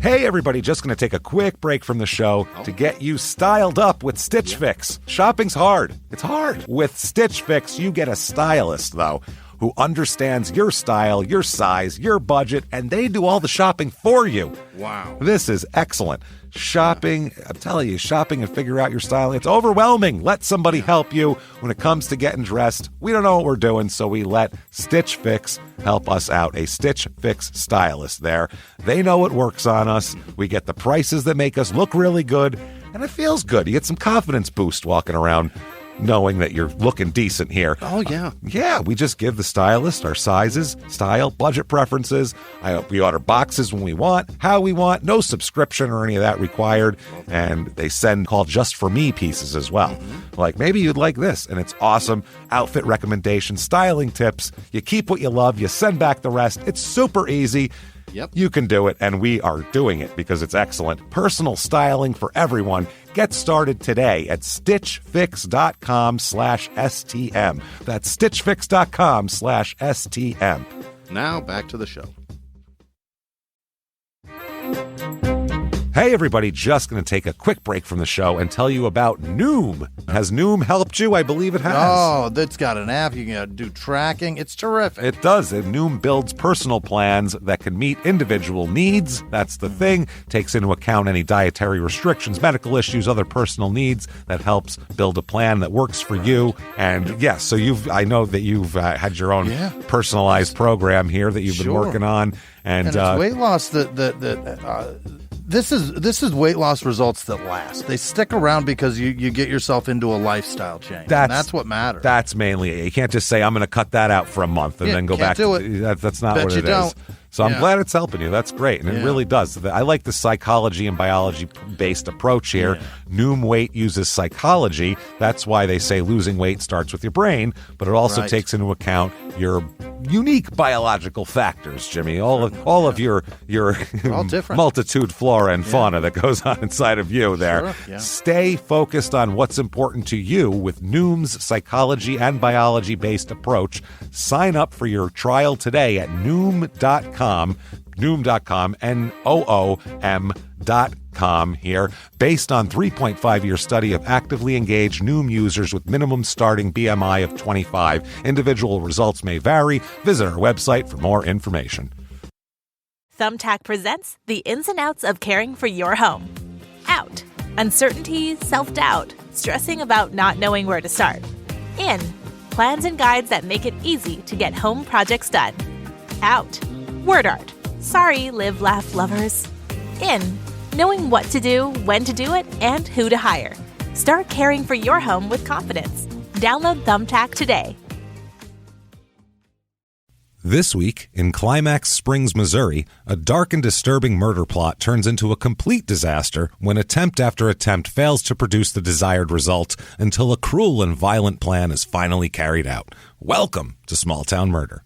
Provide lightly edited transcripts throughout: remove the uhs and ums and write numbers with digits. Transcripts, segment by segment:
Hey everybody, just going to take a quick break from the show to get you styled up with Stitch Fix. Shopping's hard. It's hard. With Stitch Fix, you get a stylist, though, who understands your style, your size, your budget, and they do all the shopping for you. Wow. This is excellent. Shopping, I'm telling you, shopping and figure out your style, it's overwhelming. Let somebody help you when it comes to getting dressed. We don't know what we're doing, so we let Stitch Fix help us out. A Stitch Fix stylist there. They know what works on us. We get the prices that make us look really good, and it feels good. You get some confidence boost walking around knowing that you're looking decent here. Oh, yeah. Yeah, we just give the stylist our sizes, style, budget preferences. We order boxes when we want, how we want, no subscription or any of that required. And they send called Just For Me pieces as well. Like, maybe you'd like this, and it's awesome. Outfit recommendations, styling tips. You keep what you love, you send back the rest. It's super easy. Yep. You can do it, and we are doing it because it's excellent. Personal styling for everyone. Get started today at stitchfix.com/STM. That's stitchfix.com/STM. Now back to the show. Hey everybody, just going to take a quick break from the show and tell you about Noom. Has Noom helped you? I believe it has. Oh, that's got an app. You can do tracking. It's terrific. It does. And Noom builds personal plans that can meet individual needs. That's the thing. Takes into account any dietary restrictions, medical issues, other personal needs. That helps build a plan that works for you. And yes, so I know that you've had your own personalized program here that you've been working on. And it's weight loss This is weight loss results that last. They stick around because you get yourself into a lifestyle change. That's what matters. That's mainly it. You can't just say, I'm going to cut that out for a month and then go back to it. That's not what it is. So I'm glad it's helping you. That's great. And it really does. I like the psychology and biology-based approach here. Yeah. Noom Weight uses psychology. That's why they say losing weight starts with your brain, but it also takes into account your unique biological factors, Jimmy. All of your multitude flora and fauna that goes on inside of you there. Sure. Yeah. Stay focused on what's important to you with Noom's psychology and biology-based approach. Sign up for your trial today at Noom.com, Noom.com here. Based on 3.5-year study of actively engaged Noom users with minimum starting BMI of 25. Individual results may vary. Visit our website for more information. Thumbtack presents the ins and outs of caring for your home. Out. Uncertainty, self-doubt, stressing about not knowing where to start. In. Plans and guides that make it easy to get home projects done. Out. Word art. Sorry, live, laugh, lovers. In. Knowing what to do, when to do it, and who to hire. Start caring for your home with confidence. Download Thumbtack today. This week, in Climax Springs, Missouri, a dark and disturbing murder plot turns into a complete disaster when attempt after attempt fails to produce the desired result until a cruel and violent plan is finally carried out. Welcome to Small Town Murder.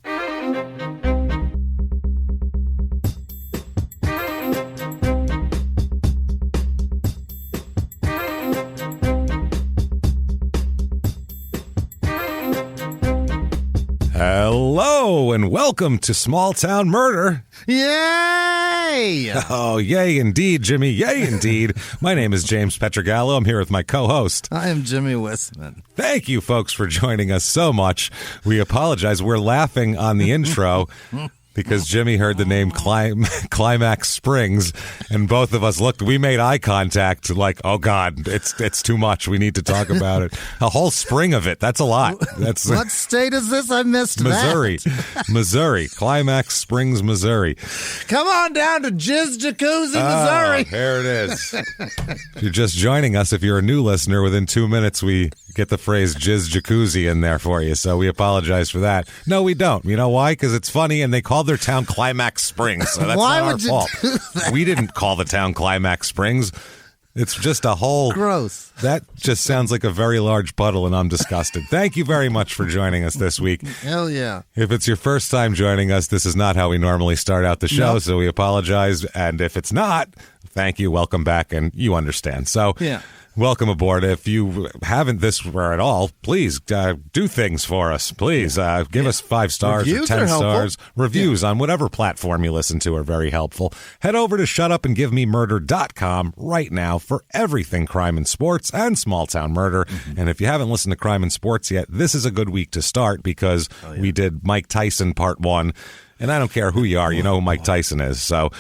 Hello and welcome to Small Town Murder. Yay! Oh, yay indeed, Jimmy. Yay indeed. My name is James Petrogallo. I'm here with my co-host. I am Jimmy Wissman. Thank you, folks, for joining us so much. We apologize. We're laughing on the intro because Jimmy heard the name Climax Springs, and both of us looked. We made eye contact like, oh, God, it's too much. We need to talk about it. A whole spring of it. That's a lot. That's what state is this? I missed Missouri. that. Missouri. Climax Springs, Missouri. Come on down to Jizz Jacuzzi, Missouri. There it is. If you're just joining us, if you're a new listener, within 2 minutes we get the phrase Jizz Jacuzzi in there for you, so we apologize for that. No, we don't. You know why? Because it's funny, and they call their town Climax Springs, so that's why not would our you fault. do that? We didn't call the town Climax Springs. It's just a whole... Gross. That just sounds like a very large puddle, and I'm disgusted. Thank you very much for joining us this week. Hell yeah. If it's your first time joining us, this is not how we normally start out the show, So we apologize. And if it's not, thank you, welcome back, and you understand. So... yeah. Welcome aboard. If you haven't this far at all, please do things for us. Please give us 5 stars Reviews or 10 stars. helpful. Reviews on whatever platform you listen to are very helpful. Head over to shutupandgivememurder.com right now for everything crime and sports and small town murder. And if you haven't listened to Crime and Sports yet, this is a good week to start because we did Mike Tyson part 1. And I don't care who you are, you know who Mike Tyson is. So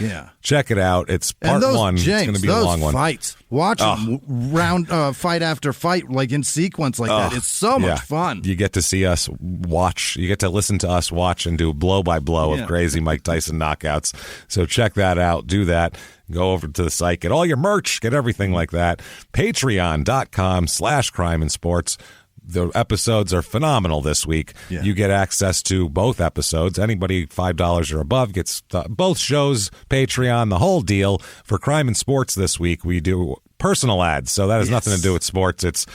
check it out. It's part 1. James, it's going to be a long one. Fights. Watch them round fight after fight, like in sequence like that. It's so much fun. You get to see us watch. You get to listen to us watch and do blow by blow of crazy Mike Tyson knockouts. So check that out. Do that. Go over to the site. Get all your merch. Get everything like that. Patreon.com/crime and sports. The episodes are phenomenal this week. You get access to both episodes. Anybody $5 or above gets both shows, Patreon, the whole deal. For Crime and Sports this week, we do personal ads. So that has nothing to do with sports. It's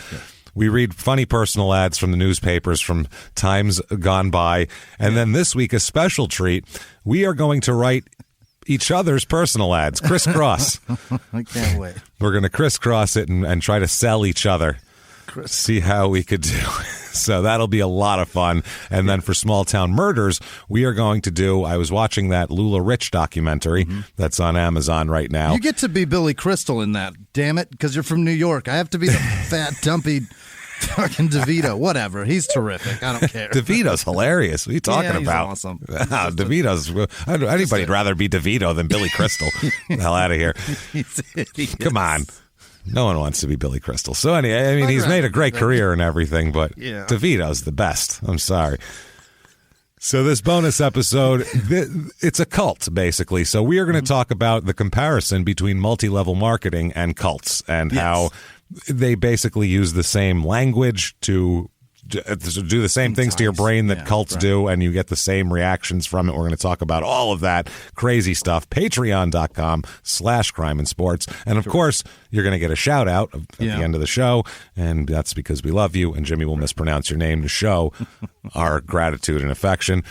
we read funny personal ads from the newspapers from times gone by. And then this week, a special treat. We are going to write each other's personal ads, crisscross. I can't wait. We're going to crisscross it and try to sell each other. See how we could do. So that'll be a lot of fun. And then for Small Town Murders, we are going to do, I was watching that Lula Rich documentary that's on Amazon right now. You get to be Billy Crystal in that, damn it, because you're from New York. I have to be the fat, dumpy fucking DeVito. Whatever. He's terrific. I don't care. DeVito's hilarious. What are you talking about? Awesome. DeVito's, anybody'd rather be DeVito than Billy Crystal. The hell out of here. Come on. No one wants to be Billy Crystal. So anyway, I mean, he's made a great career and everything, but DeVito's the best. I'm sorry. So this bonus episode, it's a cult, basically. So we are going to talk about the comparison between multi-level marketing and cults and how they basically use the same language to do the same things to your brain that cults do, and you get the same reactions from it. We're going to talk about all of that crazy stuff. Patreon.com/crime and sports. And of course, you're going to get a shout out at the end of the show. And that's because we love you. And Jimmy will mispronounce your name to show our gratitude and affection.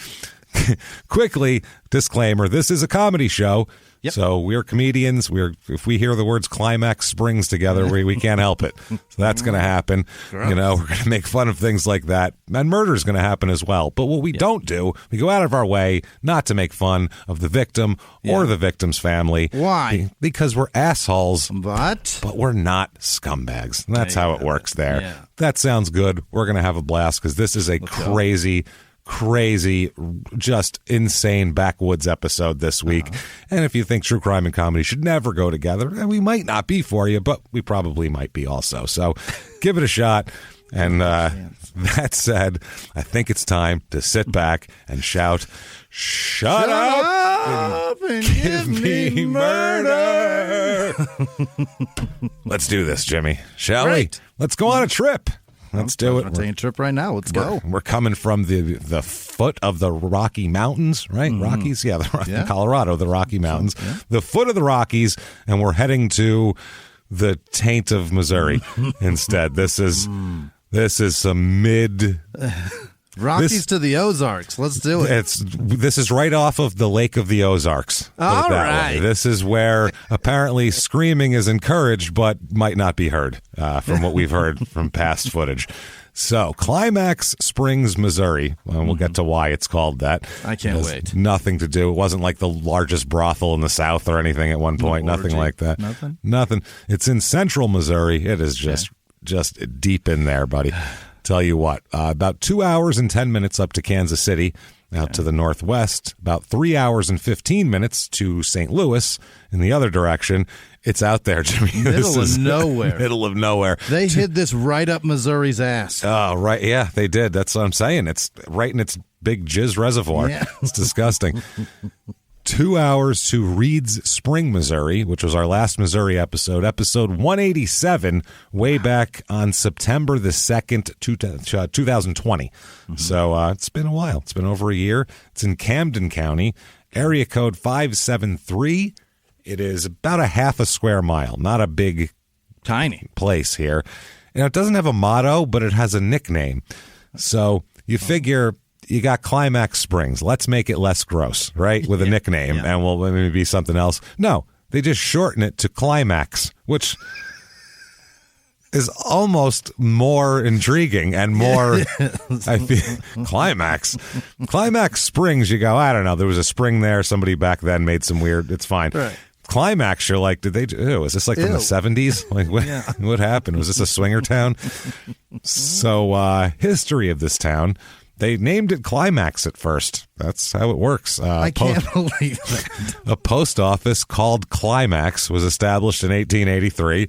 Quickly, disclaimer, this is a comedy show. So we're comedians. If we hear the words Climax Springs together, we can't help it. So that's going to happen. Gross. You know, we're going to make fun of things like that. And murder is going to happen as well. But what we don't do, we go out of our way not to make fun of the victim or the victim's family. Why? Because we're assholes. But we're not scumbags. And that's how it works there. Yeah. That sounds good. We're going to have a blast because this is a crazy, just insane backwoods episode this week. And if you think true crime and comedy should never go together, we might not be for you, but we probably might be also. So give it a shot. And that said, I think it's time to sit back and shout, Shut up and give me murder. Let's do this, Jimmy. Shall we? Let's go on a trip. Let's do it. We're taking a trip right now. Let's go. We're coming from the foot of the Rocky Mountains, right? Rockies? Yeah, Colorado, the Rocky Mountains. The foot of the Rockies, and we're heading to the taint of Missouri instead. This is some mid... Rockies to the Ozarks. Let's do it. This is right off of the Lake of the Ozarks. All right. This is where apparently screaming is encouraged, but might not be heard from what we've heard from past footage. So, Climax Springs, Missouri. Well, we'll get to why it's called that. I can't wait. Nothing to do. It wasn't like the largest brothel in the South or anything at one point. Nothing like that. Nothing. It's in central Missouri. It is just deep in there, buddy. Tell you what, about 2 hours and 10 minutes up to Kansas City, out to the northwest, about 3 hours and 15 minutes to St. Louis in the other direction. It's out there, Jimmy. Middle of nowhere. Middle of nowhere. They hid this right up Missouri's ass. Oh, right. Yeah, they did. That's what I'm saying. It's right in its big jizz reservoir. Yeah. It's disgusting. 2 hours to Reed's Spring, Missouri, which was our last Missouri episode 187, way back on September the 2nd, 2020. So it's been a while. It's been over a year. It's in Camden County, area code 573. It is about a half a square mile, not a big, tiny place here. And it doesn't have a motto, but it has a nickname. So you figure... You got Climax Springs. Let's make it less gross, right? With a nickname, and we'll maybe be something else. No, they just shorten it to Climax, which is almost more intriguing and more, I feel, Climax Springs, you go, I don't know, there was a spring there, somebody back then made some weird, it's fine. Right. Climax, you're like, is this like from the 70s? Like, what happened? Was this a swinger town? So, history of this town. They named it Climax at first. That's how it works. I can't believe that. A post office called Climax was established in 1883.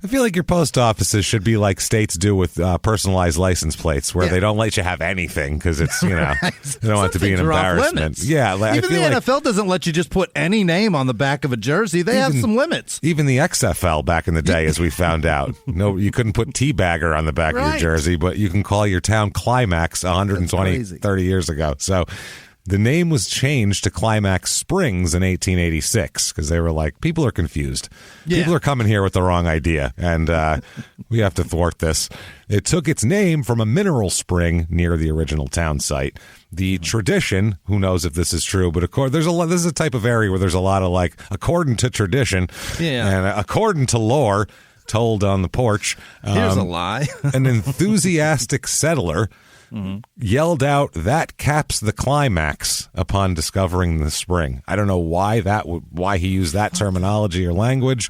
I feel like your post offices should be like states do with personalized license plates, where they don't let you have anything because it's, they don't want it to be an embarrassment. Yeah, like, even the NFL doesn't let you just put any name on the back of a jersey. They have some limits. Even the XFL back in the day, as we found out, no, you couldn't put Teabagger on the back of your jersey, but you can call your town Climax 120, 30 years ago. So the name was changed to Climax Springs in 1886 because they were like, people are confused. Yeah. People are coming here with the wrong idea, and we have to thwart this. It took its name from a mineral spring near the original town site. The tradition, who knows if this is true, but this is a type of area where there's a lot of like, according to tradition and according to lore, told on the porch. Here's a lie. An enthusiastic settler yelled out, "That caps the climax," upon discovering the spring. I don't know why he used that terminology or language,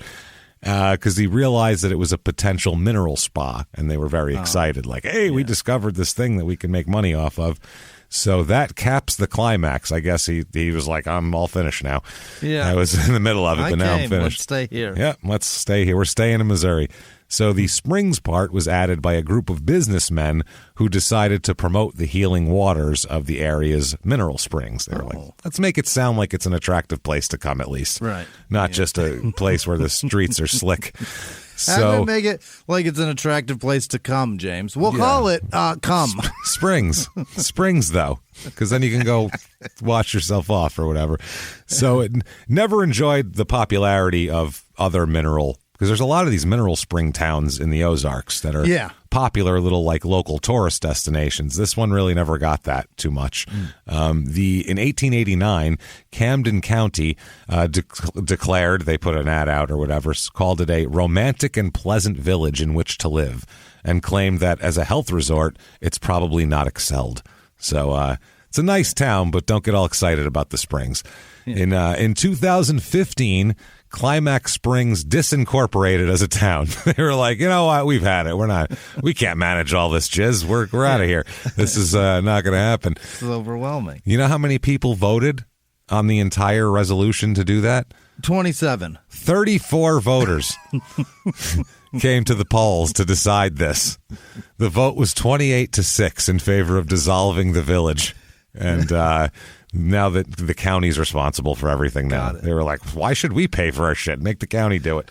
because he realized that it was a potential mineral spa, and they were very excited. Like, hey, we discovered this thing that we can make money off of. So that caps the climax. I guess he was like, I'm all finished now. Yeah, I was in the middle of it, but now I'm finished. Let's stay here. Yeah, let's stay here. We're staying in Missouri. So the springs part was added by a group of businessmen who decided to promote the healing waters of the area's mineral springs. They were like, let's make it sound like it's an attractive place to come, at least. Right. Not just a place where the streets are slick. So make it like it's an attractive place to come, James. We'll call it come. Springs, though, because then you can go wash yourself off or whatever. So it never enjoyed the popularity of other mineral, because there's a lot of these mineral spring towns in the Ozarks that are popular little like local tourist destinations. This one really never got that too much. In 1889, Camden County declared, they put an ad out or whatever, called it a romantic and pleasant village in which to live, and claimed that as a health resort, it's probably not excelled. So it's a nice town, but don't get all excited about the springs. In 2015, Climax Springs disincorporated as a town. They were like, you know what, we've had it. We can't manage all this jizz. We're out of here. This is not going to happen. It's overwhelming. You know how many people voted on the entire resolution to do that? 27. 34 voters came to the polls to decide this. The vote was 28-6 in favor of dissolving the village. And now that the county's responsible for everything now, they were like, why should we pay for our shit? Make the county do it.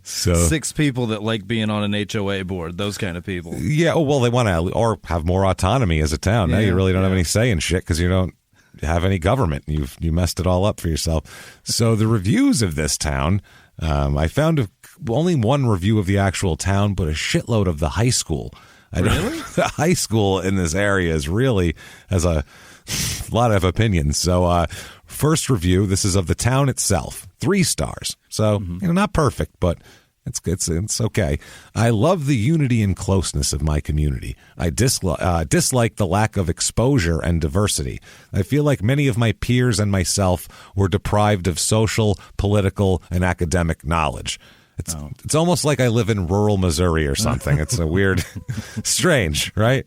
So 6 people that like being on an HOA board, those kind of people. Yeah, well, they want to or have more autonomy as a town. Now you really don't have any say in shit because you don't have any government. You messed it all up for yourself. So the reviews of this town, I found only one review of the actual town, but a shitload of the high school. Really? The high school in this area is really has a lot of opinions. So first review, this is of the town itself, 3 stars. So not perfect, but it's okay. I love the unity and closeness of my community. I dislike the lack of exposure and diversity. I feel like many of my peers and myself were deprived of social, political, and academic knowledge. It's almost like I live in rural Missouri or something. It's a weird, strange, right?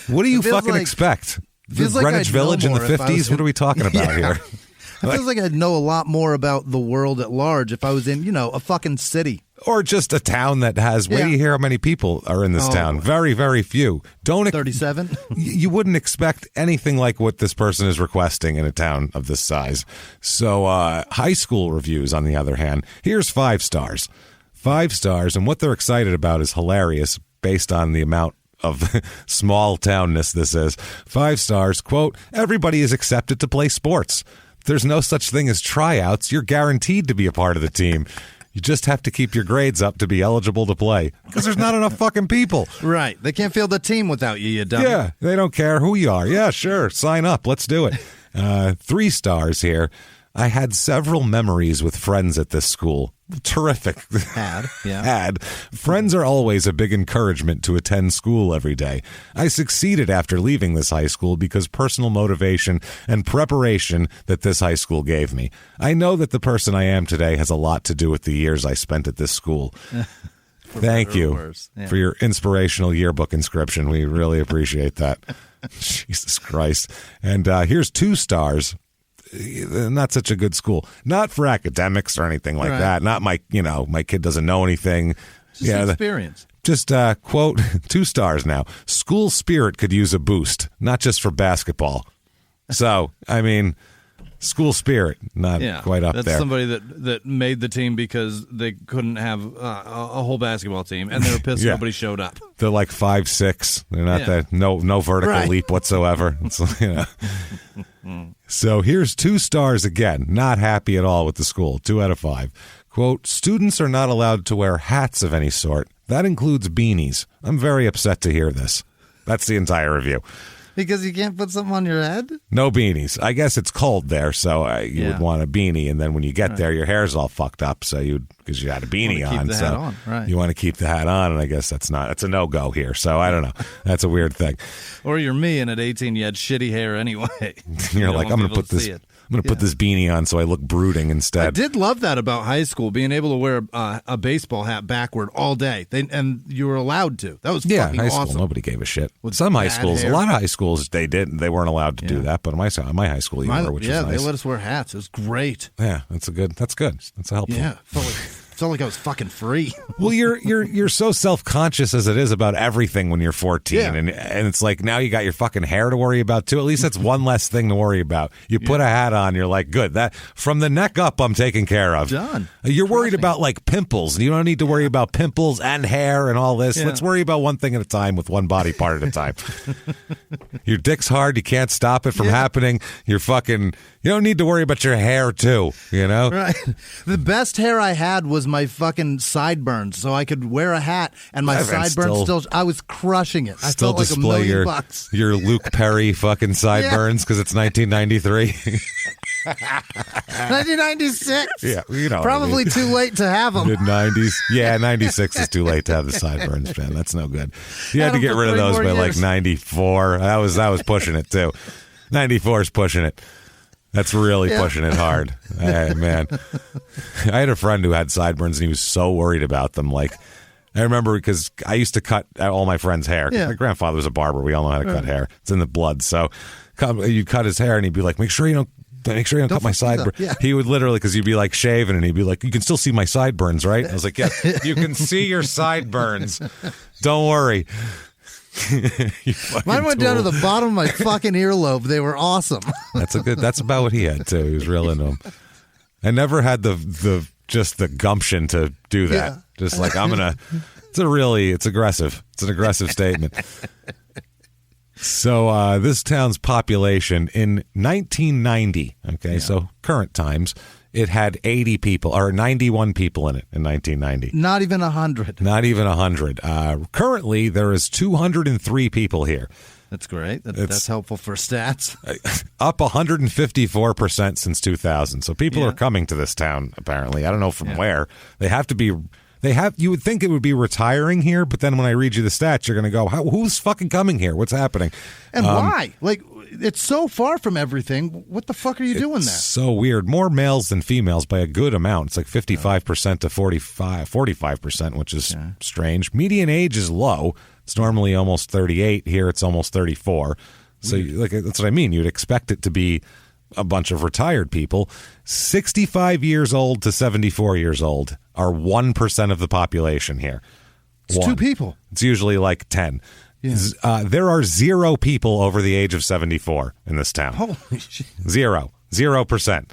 What do you fucking expect? Greenwich Village in the 50s? What are we talking about here? It feels like I'd know a lot more about the world at large if I was in, a fucking city. Or just a town that has, wait till you hear how many people are in this town. Very, very few. 37? You wouldn't expect anything like what this person is requesting in a town of this size. So high school reviews, on the other hand, here's 5 stars. 5 stars, and what they're excited about is hilarious based on the amount of small townness this is. 5 stars, quote, everybody is accepted to play sports. There's no such thing as tryouts. You're guaranteed to be a part of the team. You just have to keep your grades up to be eligible to play because there's not enough fucking people. Right. They can't field a team without you dummy. Yeah, they don't care who you are. Yeah, sure. Sign up. Let's do it. 3 stars here. I had several memories with friends at this school. Terrific. Had. Friends are always a big encouragement to attend school every day. I succeeded after leaving this high school because personal motivation and preparation that this high school gave me. I know that the person I am today has a lot to do with the years I spent at this school. Thank you for your inspirational yearbook inscription. We really appreciate that. Jesus Christ. And here's 2 stars. Not such a good school. Not for academics or anything like that. Not my kid doesn't know anything. Just experience. Just, quote, 2 stars now. School spirit could use a boost, not just for basketball. So, I mean, school spirit, not quite up there. That's somebody that made the team because they couldn't have a whole basketball team, and they were pissed nobody showed up. They're like 5'6". They're not that no vertical leap whatsoever. It's, So here's 2 stars again. Not happy at all with the school. 2 out of 5. Quote, students are not allowed to wear hats of any sort. That includes beanies. I'm very upset to hear this. That's the entire review. Because you can't put something on your head? No beanies. I guess it's cold there, so you would want a beanie, and then when you get there, your hair's all fucked up, so because you had a beanie on. You want to keep the hat on, and I guess that's a no-go here, so I don't know. That's a weird thing. Or you're me, and at 18 you had shitty hair anyway. You're like, I'm going to put this beanie on so I look brooding instead. I did love that about high school, being able to wear a baseball hat backward all day. And you were allowed to. That was fucking high awesome. School, nobody gave a shit. With some high schools, a lot of high schools, they weren't alled to do that, but my high school, you were, which was nice. They let us wear hats. It was great. Yeah, that's good. That's a helpful. Yeah, felt like I was fucking free. Well, you're so self-conscious as it is about everything when you're 14, and it's like now you got your fucking hair to worry about too. At least that's one less thing to worry about. You put a hat on, you're like, good. That from the neck up, I'm taken care of. Done. You're worried about like pimples. You don't need to worry about pimples and hair and all this. Yeah. Let's worry about one thing at a time with one body part at a time. Your dick's hard. You can't stop it from happening. You don't need to worry about your hair too. You know. Right. The best hair I had was my fucking sideburns, so I could wear a hat and my sideburns still. I was crushing it. I felt like display $1 million. Your Luke Perry fucking sideburns because it's 1993. 1996. Yeah, probably too late to have them. Mid-90s. Yeah, 96 is too late to have the sideburns, man. That's no good. You had to get rid of those by like 94. I was pushing it too. 94 is pushing it. That's really pushing it hard. Hey, man. I had a friend who had sideburns, and he was so worried about them. Like, I remember because I used to cut all my friends' hair. Yeah. My grandfather was a barber. We all know how to cut hair. It's in the blood. So you cut his hair, and he'd be like, make sure you don't cut my sideburns. Yeah. He would literally, because you'd be like shaving, and he'd be like, you can still see my sideburns, right? I was like, yeah, you can see your sideburns. Don't worry. Mine went down to the bottom of my fucking earlobe. They were awesome. That's about what he had too. He was real into them. I never had the gumption to do that. Just like it's aggressive. It's an aggressive statement. So this town's population in 1990, so current times, it had 80 people or 91 people in it in 1990. Not even 100. Not even 100. Currently, there is 203 people here. That's great. That's helpful for stats. Up 154% since 2000. So people are coming to this town, apparently. I don't know from where. They have to be... You would think it would be retiring here, but then when I read you the stats, you're going to go, who's fucking coming here? What's happening? And why? Like, it's so far from everything. What the fuck are you doing there? So weird. More males than females by a good amount. It's like 55% to 45%, which is strange. Median age is low. It's normally almost 38. Here it's almost 34. So that's what I mean. You'd expect it to be a bunch of retired people. 65 years old to 74 years old are 1% of the population here. It's 2 people. It's usually like 10. Yeah. There are 0 people over the age of 74 in this town. Holy shit. 0%.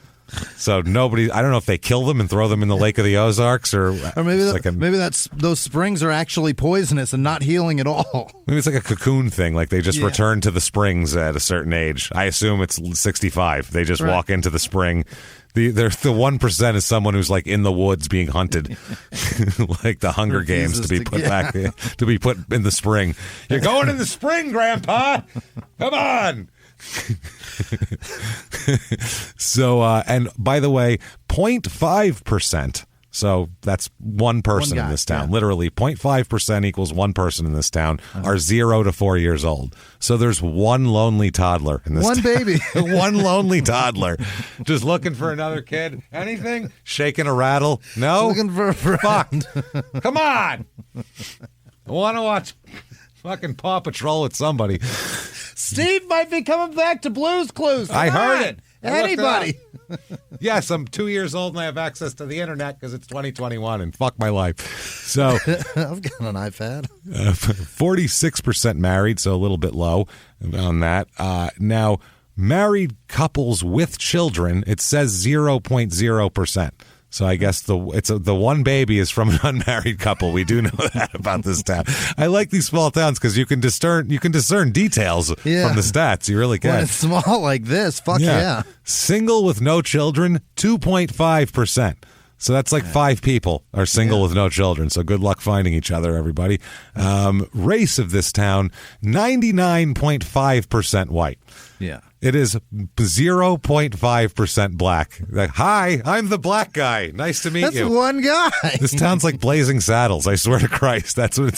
So nobody, I don't know if they kill them and throw them in the Lake of the Ozarks or maybe those springs are actually poisonous and not healing at all. Maybe it's like a cocoon thing, like they just return to the springs at a certain age. I assume it's 65. They just walk into the spring. The 1% is someone who's like in the woods being hunted, like the Hunger Games to be put back to be put in the spring. You're going in the spring, Grandpa. Come on. So, and by the way, 0.5%. So that's one person in this town. Literally 0.5% equals one person in this town are 0 to 4 years old. So there's one lonely toddler in this town. One baby. One lonely toddler. Just looking for another kid. Anything? Shaking a rattle? No? Looking for a friend. Fucked. Come on. I want to watch fucking Paw Patrol with somebody. Steve might be coming back to Blue's Clues. I heard it. Anybody. Yes, I'm 2 years old and I have access to the internet because it's 2021 and fuck my life. So I've got an iPad. 46% married, so a little bit low on that. Now, married couples with children, it says 0.0%. So I guess the one baby is from an unmarried couple. We do know that about this town. I like these small towns because you can discern details from the stats. You really can. When it's small like this, fuck yeah. Single with no children, 2.5%. So that's like 5 people are single with no children. So good luck finding each other, everybody. Race of this town, 99.5% white. Yeah. It is 0.5% black. Like, hi, I'm the black guy. Nice to meet you. That's one guy. This town's like Blazing Saddles. I swear to Christ, that's what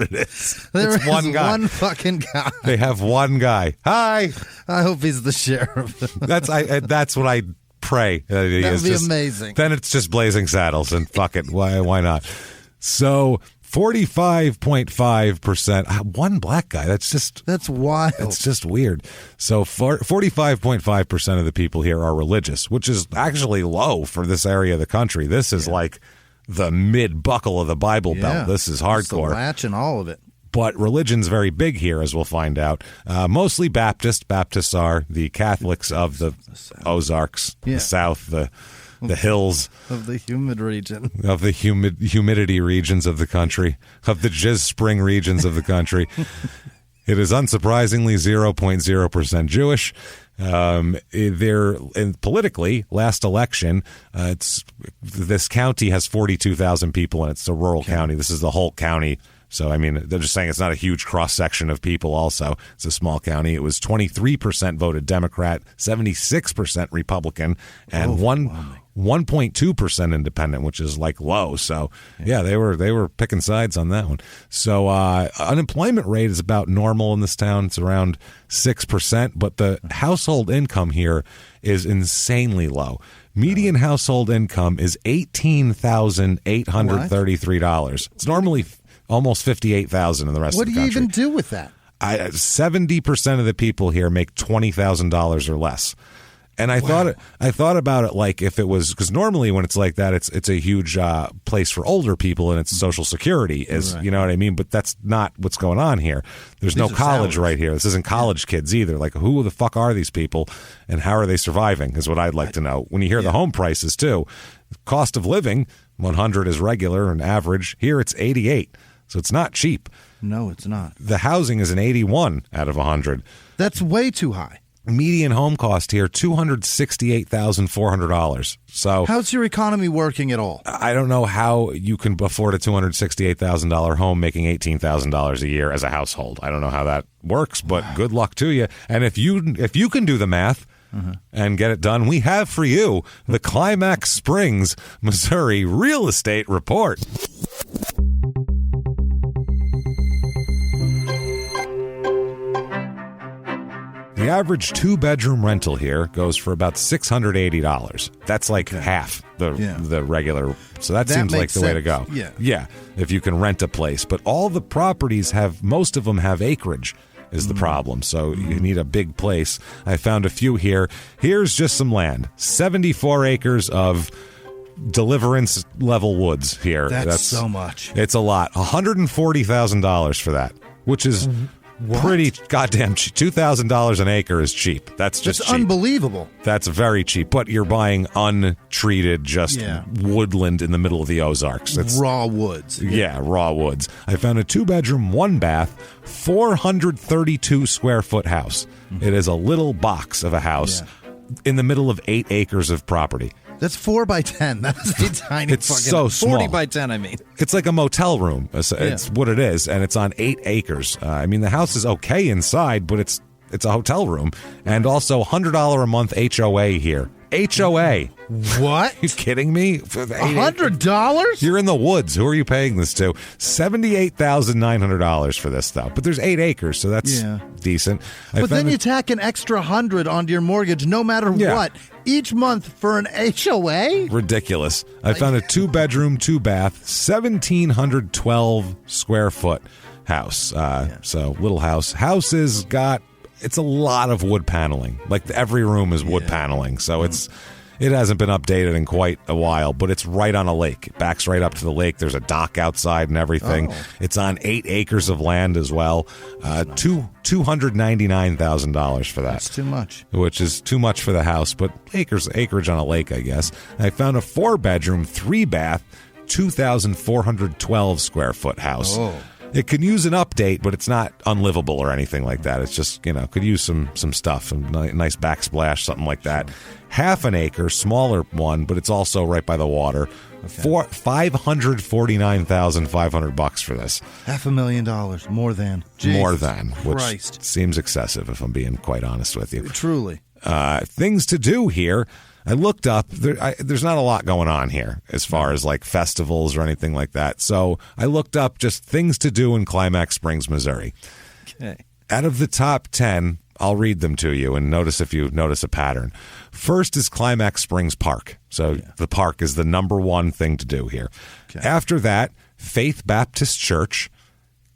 it is. It's one guy. One fucking guy. They have one guy. Hi. I hope he's the sheriff. That's what I pray. That would be amazing. Then it's just Blazing Saddles, and fuck it. Why not? So 45.5%. One black guy. That's wild. It's just weird. So 45.5% of the people here are religious, which is actually low for this area of the country. This is like the mid-buckle of the Bible Belt. This is hardcore. It's the latch and all of it. But religion's very big here, as we'll find out. Mostly Baptist. Baptists are the Catholics of the Ozarks, the South, the hills. Of the humid region. Of the humidity regions of the country. Of the jizz spring regions of the country. It is unsurprisingly 0.0% Jewish. Politically, last election, this county has 42,000 people, and it's a rural county. This is the whole county. So, I mean, they're just saying it's not a huge cross-section of people also. It's a small county. It was 23% voted Democrat, 76% Republican, and 1.2% independent, which is like low. So, they were picking sides on that one. So, unemployment rate is about normal in this town. It's around 6%, but the household income here is insanely low. Median household income is $18,833. It's normally almost $58,000 in the rest of the country. What do you even do with that? 70% of the people here make $20,000 or less. And I thought about it like if it was, because normally when it's like that, it's a huge place for older people and it's Social Security you know what I mean? But that's not what's going on here. There's no college right here. This isn't college kids either. Like, who the fuck are these people and how are they surviving is what I'd like to know. When you hear the home prices too, cost of living, 100 is regular and average. Here it's 88. So it's not cheap. No, it's not. The housing is an 81 out of 100. That's way too high. Median home cost here, $268,400. So how's your economy working at all? I don't know how you can afford a $268,000 home making $18,000 a year as a household. I don't know how that works, but good luck to you. And if you can do the math and get it done, we have for you the Climax Springs, Missouri Real Estate Report. The average 2-bedroom rental here goes for about $680. That's like half the regular. So that seems like the way to go. Yeah, if you can rent a place. But all the properties most of them have acreage is the problem. So you need a big place. I found a few here. Here's just some land. 74 acres of Deliverance level woods here. That's so much. It's a lot. $140,000 for that, which is pretty goddamn cheap. $2,000 an acre is cheap. That's just cheap. Unbelievable. That's very cheap. But you're buying untreated, woodland in the middle of the Ozarks. It's raw woods. Yeah, raw woods. I found a 2-bedroom, 1-bath, 432 square foot house. It is a little box of a house in the middle of 8 acres of property. That's 4 by 10. That's a tiny it's fucking so small. 40 by 10, I mean. It's like a motel room. It's what it is, and it's on 8 acres. I mean, the house is okay inside, but it's it's a hotel room, and also $100 a month HOA here. HOA. What? You kidding me? $100? You're in the woods. Who are you paying this to? $78,900 for this, though. But there's 8 acres, so that's decent. But then you tack an extra $100 onto your mortgage, no matter what, each month for an HOA? Ridiculous. I found a 2-bedroom, 2-bath, 1,712 square foot house. So little house. House is got. It's a lot of wood paneling. Like every room is wood paneling. So it hasn't been updated in quite a while, but it's right on a lake. It backs right up to the lake. There's a dock outside and everything. It's on 8 acres of land as well. $299,000 for that. That's too much. Which is too much for the house, but acreage on a lake, I guess. I found a 4-bedroom, 3-bath, 2,412 square foot house. It could use an update, but it's not unlivable or anything like that. It's just, could use some stuff, a nice backsplash, something like that. Half an acre, smaller one, but it's also right by the water. $549,500 for this. $500,000 more than. More than, which Christ. Seems excessive if I'm being quite honest with you. Truly. Things to do here. I looked up. There's not a lot going on here as far as like festivals or anything like that. So I looked up just things to do in Climax Springs, Missouri. Okay. Out of the top 10, I'll read them to you and notice if you notice a pattern. First is Climax Springs Park. So the park is the number one thing to do here. Okay. After that, Faith Baptist Church,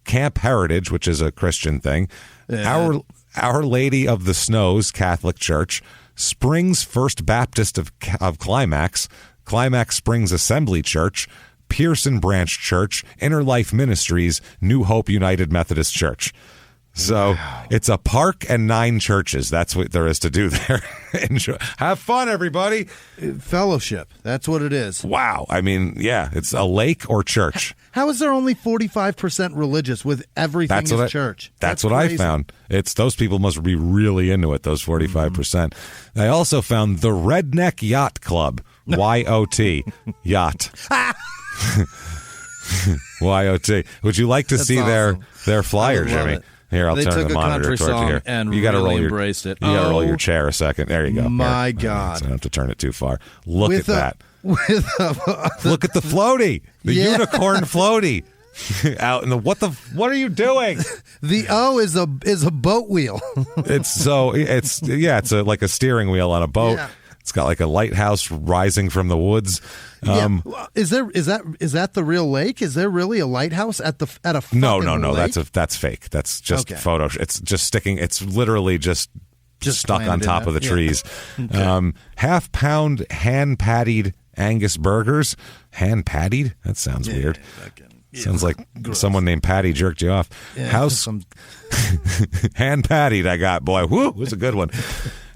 Camp Heritage, which is a Christian thing, Our Lady of the Snows Catholic Church, Springs First Baptist of Climax, Climax Springs Assembly Church, Pearson Branch Church, Inner Life Ministries, New Hope United Methodist Church. So it's a park and 9 churches. That's what there is to do there. Enjoy. Have fun, everybody. Fellowship. That's what it is. Wow. I mean, it's a lake or church. How is there only 45% religious with everything is church? That's what crazy. I found. It's those people must be really into it, those 45%. I also found the Redneck Yacht Club, YOT, yacht. YOT. Would you like to see awesome. their flyer, Jimmy? It. Here, I'll turn the monitor towards you here. And you got to really roll embraced it. You got to roll your chair a second. There you go. My God! So I don't have to turn it too far. Look at that. Look at the floaty, the unicorn floaty. Out in the what are you doing? The O is a boat wheel. It's like a steering wheel on a boat. Yeah. It's got like a lighthouse rising from the woods. Is that the real lake? Is there really a lighthouse at a fucking No. lake? That's fake. That's just photo. It's just sticking. It's literally just stuck on top of the trees. Okay. Half-pound hand-pattied Angus burgers. Hand-pattied? That sounds weird. Sounds like someone named Patty jerked you off. Hand-pattied I got, boy. Woo, was a good one.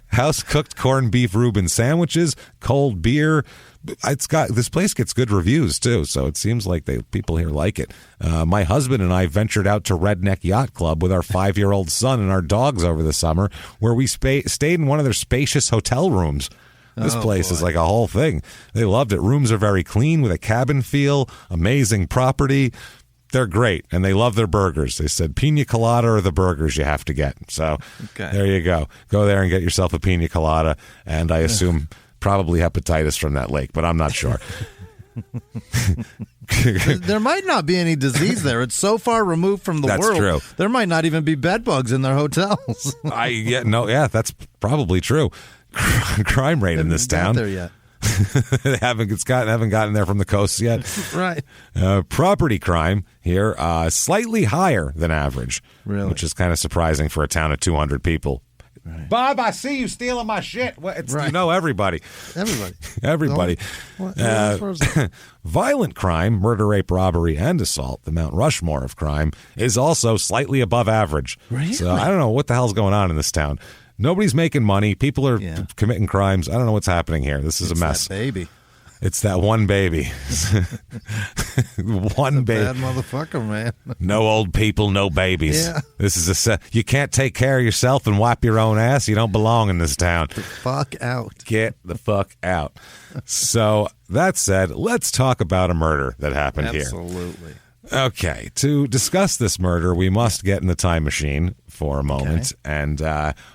House-cooked corned beef Reuben sandwiches, cold beer. This place gets good reviews, too, so it seems like people here like it. My husband and I ventured out to Redneck Yacht Club with our 5-year-old son and our dogs over the summer, where we stayed in one of their spacious hotel rooms. This place is like a whole thing. They loved it. Rooms are very clean with a cabin feel, amazing property. They're great, and they love their burgers. They said pina colada or the burgers you have to get. So There you go. Go there and get yourself a pina colada, and I assume probably hepatitis from that lake, but I'm not sure. There might not be any disease there. It's so far removed from the world. That's true. There might not even be bed bugs in their hotels. That's probably true. Crime rate in this town. There yet. They haven't gotten there from the coast yet. Right. Property crime here, slightly higher than average, really? Which is kind of surprising for a town of 200 people. Right. Bob, I see you stealing my shit. You know everybody. Everybody. Violent crime, murder, rape, robbery, and assault, the Mount Rushmore of crime, is also slightly above average. Really? So I don't know what the hell's going on in this town. Nobody's making money. People are committing crimes. I don't know what's happening here. This is a mess. That baby. It's that one baby. One baby. Bad motherfucker, man. No old people, no babies. Yeah. This is you can't take care of yourself and wipe your own ass. You don't belong in this town. Get the fuck out. Get the fuck out. So that said, let's talk about a murder that happened here. Absolutely. Okay, to discuss this murder, we must get in the time machine for a moment and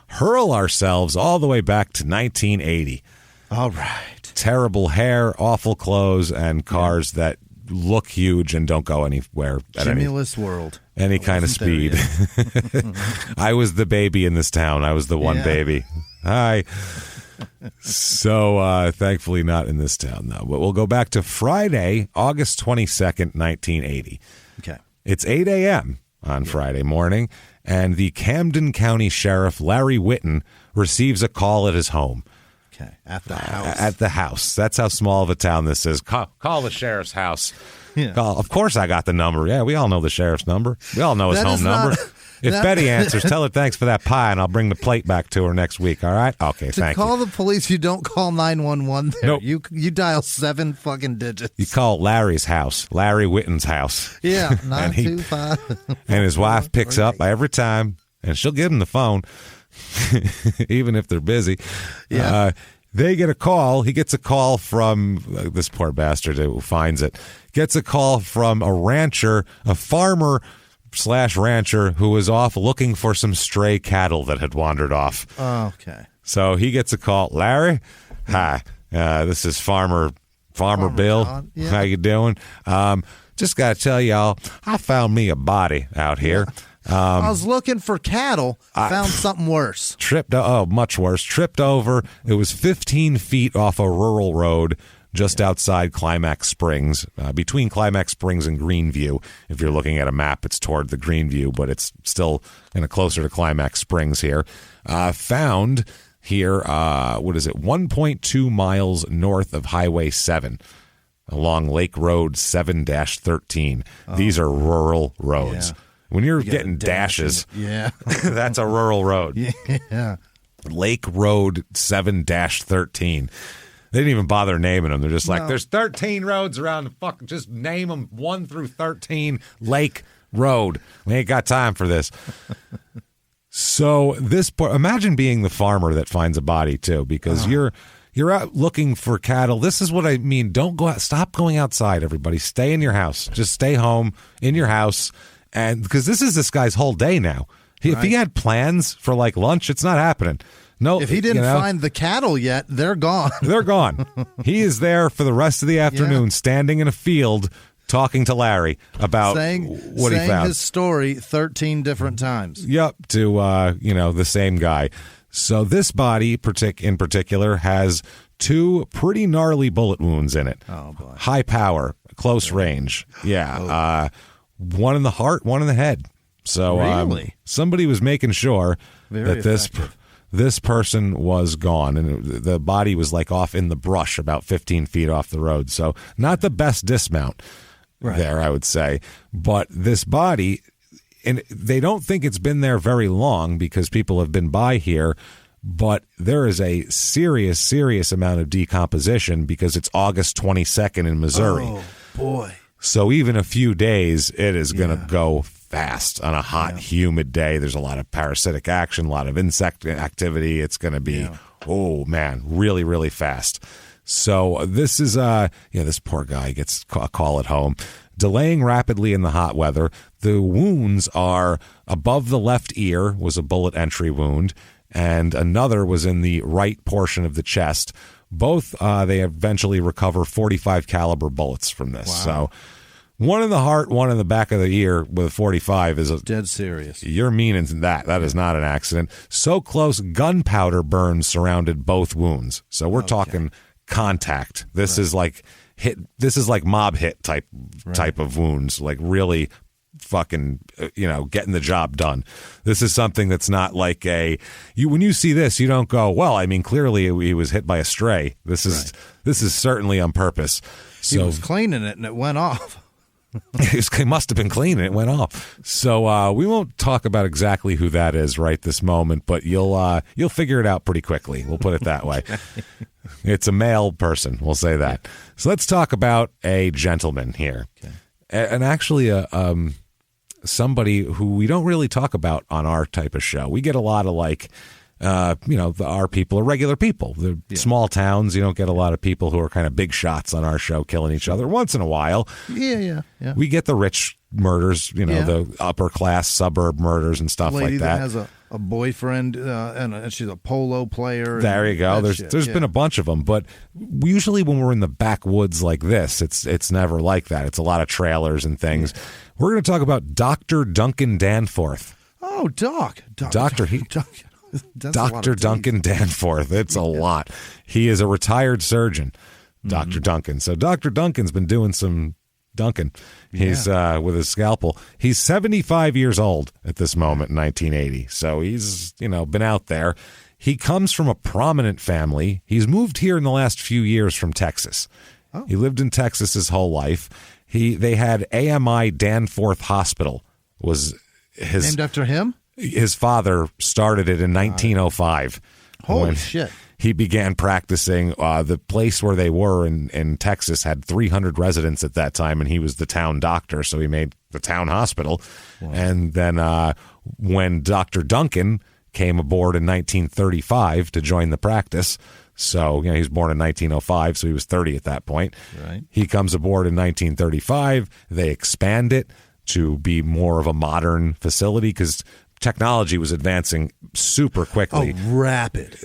hurl ourselves all the way back to 1980. All right. Terrible hair, awful clothes, and cars that look huge and don't go anywhere. Stimulus world. Any kind of speed. I was the baby in this town. I was the one baby. Hi. So, thankfully not in this town, though. But we'll go back to Friday, August 22nd, 1980. Okay. It's 8 a.m. on Friday morning, and the Camden County Sheriff, Larry Whitten, receives a call at his home. Okay. At the house. At the house. That's how small of a town this is. Call the sheriff's house. Yeah. Of course I got the number. Yeah, we all know the sheriff's number. We all know his home number. If Betty answers, tell her thanks for that pie, and I'll bring the plate back to her next week, all right? Okay, thank you. To call the police, you don't call 911 there. Nope. You dial 7 fucking digits. You call Larry's house, Larry Whitten's house. Yeah, 925. And his wife picks up every time, and she'll give him the phone, even if they're busy. Yeah. They get a call. He gets a call from this poor bastard who finds it. Gets a call from a rancher, a farmer/rancher who was off looking for some stray cattle that had wandered off. Okay. So he gets a call. Larry, hi. This is Farmer Bill. Yeah. How you doing? Just got to tell y'all, I found me a body out here. I was looking for cattle. Found something worse. Much worse. Tripped over. It was 15 feet off a rural road just outside Climax Springs, between Climax Springs and Greenview. If you're looking at a map, it's toward the Greenview, but it's still kind of closer to Climax Springs here. Found here, 1.2 miles north of Highway 7. Along Lake Road 7-13. These are rural roads. Yeah. When you're getting dashes, that's a rural road. Yeah. Lake Road 7-13. They didn't even bother naming them. They're just like, there's 13 roads around the fuck. Just name them 1 through 13 Lake Road. We ain't got time for this. So imagine being the farmer that finds a body too, because you're out looking for cattle. This is what I mean. Don't go out. Stop going outside, everybody. Stay in your house. Just stay home in your house. And because this guy's whole day now. If he had plans for like lunch, it's not happening. No, if he didn't find the cattle yet, they're gone. They're gone. He is there for the rest of the afternoon, standing in a field, talking to Larry about what he found. Saying his story 13 different times. Yep, to the same guy. So this body, in particular, has 2 pretty gnarly bullet wounds in it. Oh boy! High power, close range. Yeah. One in the heart, one in the head. So really? Somebody was making sure that this person was gone, and the body was like off in the brush about 15 feet off the road. So not the best dismount there, I would say. But this body, and they don't think it's been there very long because people have been by here, but there is a serious, serious amount of decomposition because it's August 22nd in Missouri. Oh, boy. So even a few days, it is going to go fast on a hot, humid day. There's a lot of parasitic action, a lot of insect activity. It's going to be, really, really fast. So this is, this poor guy gets a call at home. Delaying rapidly in the hot weather. The wounds are above the left ear was a bullet entry wound, and another was in the right portion of the chest. Both, they eventually recover .45 caliber bullets from this. Wow. So one in the heart, one in the back of the ear with a .45 is dead serious. You're meaning that. That is not an accident. So close, gunpowder burns surrounded both wounds. So we're talking contact. This is like hit. This is like mob hit type of wounds. Like really fucking getting the job done. This is something that's not like when you see this, you don't go, well, I mean, clearly he was hit by a stray. This is certainly on purpose. So he was cleaning it and it went off. He must have been cleaning it went off. So we won't talk about exactly who that is right this moment, but you'll figure it out pretty quickly. We'll put it that way. It's a male person. We'll say that. So let's talk about a gentleman here. Okay. And actually somebody who we don't really talk about on our type of show. We get a lot of our people are regular people. They're small towns. You don't get a lot of people who are kind of big shots on our show killing each other. Once in a while. Yeah. We get the rich murders, the upper class suburb murders and stuff lady like that. That has a boyfriend and she's a polo player. There you go. There's been a bunch of them, but usually when we're in the backwoods like this, it's never like that. It's a lot of trailers and things. Yeah. We're going to talk about Dr. Duncan Danforth. Oh, Doctor Duncan Danforth. It's a lot. He is a retired surgeon, Dr. Duncan. So Dr. Duncan's been doing some Duncan. He's with his scalpel. He's 75 years old at this moment in 1980. So he's, been out there. He comes from a prominent family. He's moved here in the last few years from Texas. Oh. He lived in Texas his whole life. They had AMI Danforth Hospital was his named after him. His father started it in 1905. Holy shit. He began practicing. The place where they were in Texas had 300 residents at that time, and he was the town doctor, so he made the town hospital. Wow. And then when Dr. Duncan came aboard in 1935 to join the practice, so he was born in 1905, so he was 30 at that point. Right. He comes aboard in 1935. They expand it to be more of a modern facility because technology was advancing super quickly. Oh, rapid.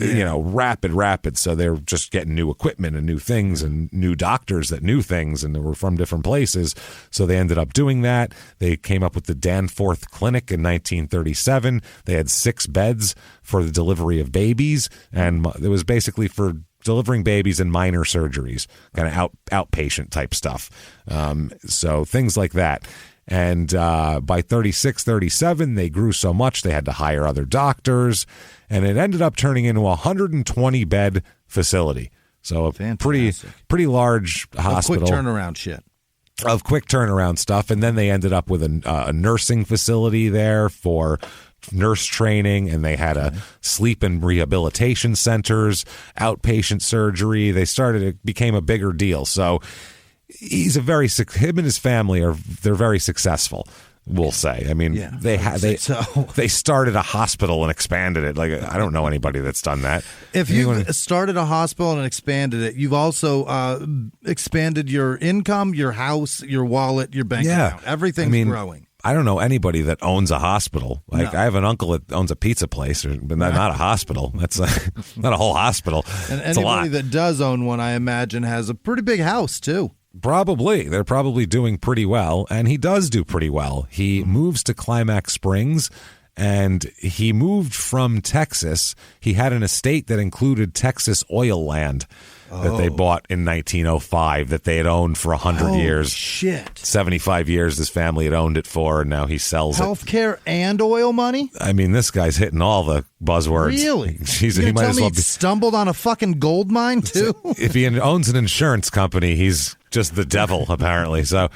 Rapid. So they were just getting new equipment and new things and new doctors that knew things and they were from different places. So they ended up doing that. They came up with the Danforth Clinic in 1937. They had 6 beds for the delivery of babies, and it was basically for delivering babies and minor surgeries, kind of outpatient type stuff. So things like that. And by 36, 37, they grew so much they had to hire other doctors, and it ended up turning into a 120-bed facility. So a pretty large hospital. Quick turnaround shit. Of quick turnaround stuff. And then they ended up with a nursing facility there for nurse training, and they had a sleep and rehabilitation centers, outpatient surgery. It became a bigger deal. So him and his family they're very successful, we'll say. I mean, they started a hospital and expanded it. Like, I don't know anybody that's done that. If you started a hospital and expanded it, you've also expanded your income, your house, your wallet, your bank account. Everything's growing. I don't know anybody that owns a hospital. I have an uncle that owns a pizza place, but not a hospital. That's not a whole hospital. And anybody that does own one, I imagine, has a pretty big house too. Probably. They're probably doing pretty well, and he does do pretty well. He moves to Climax Springs, and he moved from Texas. He had an estate that included Texas oil land that they bought in 1905 that they had owned for 100 years. Shit. 75 years this family had owned it for, and now he sells Healthcare and oil money? I mean, this guy's hitting all the buzzwords. Really? He might as well be stumbled on a fucking gold mine, too? If he owns an insurance company, he's just the devil, apparently. So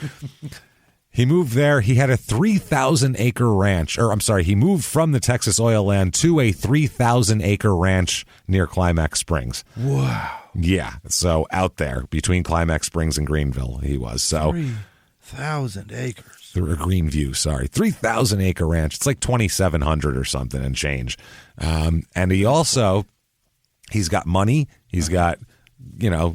he moved there. He had a 3,000-acre ranch. He moved from the Texas oil land to a 3,000-acre ranch near Climax Springs. Wow. Yeah. So out there between Climax Springs and Greenville, he was. So 3,000 acres. Greenview, sorry. 3,000-acre ranch. It's like 2,700 or something and change. And he's got money. He's got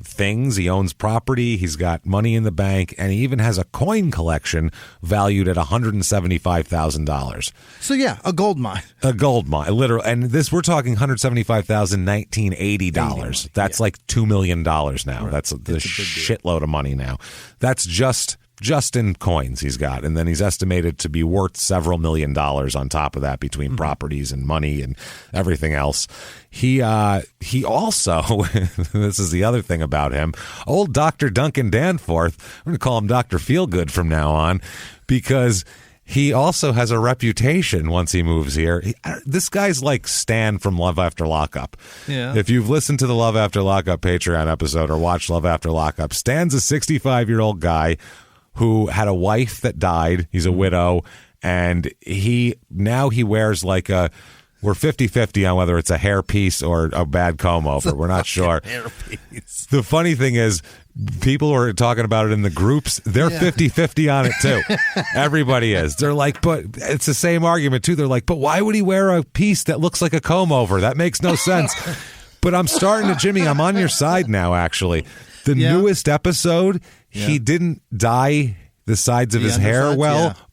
things. He owns property. He's got money in the bank, and he even has a coin collection valued at $175,000. So a gold mine. A gold mine, literally. And we're talking $175,000 $1980. That's like $2 million now. Right. That's a shitload of money now. That's just in coins he's got, and then he's estimated to be worth several $1 million on top of that between properties and money and everything else. He also, this is the other thing about him, old Dr. Duncan Danforth, I'm going to call him Dr. Feelgood from now on, because he also has a reputation once he moves here. This guy's like Stan from Love After Lockup. Yeah. If you've listened to the Love After Lockup Patreon episode or watched Love After Lockup, Stan's a 65-year-old guy who had a wife that died. He's a widow, and he wears like a We're 50-50 on whether it's a hair piece or a bad comb over. We're not sure. Hairpiece. The funny thing is, people who are talking about it in the groups, they're 50-50 on it too. Everybody is. They're like, but it's the same argument too. They're like, but why would he wear a piece that looks like a comb over? That makes no sense. But I'm starting to, Jimmy, I'm on your side now, actually. The newest episode, he didn't dye the sides of his hair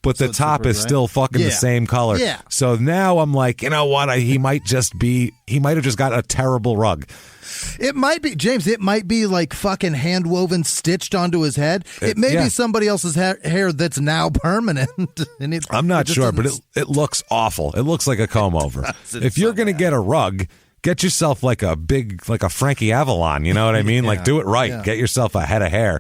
but so the top is still fucking the same color. Yeah. So now I'm like, you know what? He might have just got a terrible rug. It might be, James, it might be like fucking hand-woven stitched onto his head. It may be somebody else's hair that's now permanent. And I'm not sure, but it looks awful. It looks like a comb over. If you're going to get a rug, get yourself like a Frankie Avalon, you know what I mean? Like, do it right. Yeah. Get yourself a head of hair.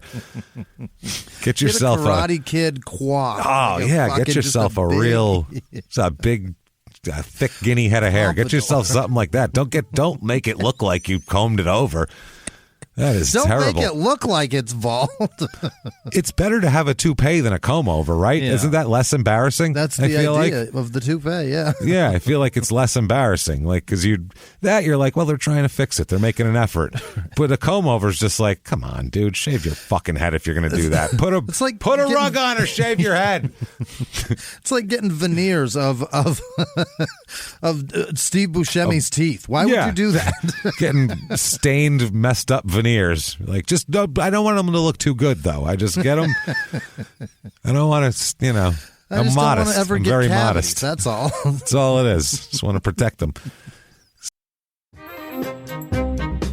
Get yourself a Karate Kid quad. Oh, yeah. Get yourself a big, thick guinea head of hair. Get yourself something like that. Don't make it look like you combed it over. That is terrible. Don't make it look like it's bald. It's better to have a toupee than a comb over, right? Yeah. Isn't that less embarrassing? That's the idea of the toupee, yeah. Yeah, I feel like it's less embarrassing. Like, because you're like, well, they're trying to fix it. They're making an effort. But a comb over is just like, come on, dude, shave your fucking head if you're going to do that. Put a rug on or shave your head. It's like getting veneers of Steve Buscemi's teeth. Why would you do that? Getting stained, messed up veneers. Like, I don't want them to look too good, though. I just get them. I don't want to, I'm modest. I'm very modest. That's all. That's all it is. Just want to protect them.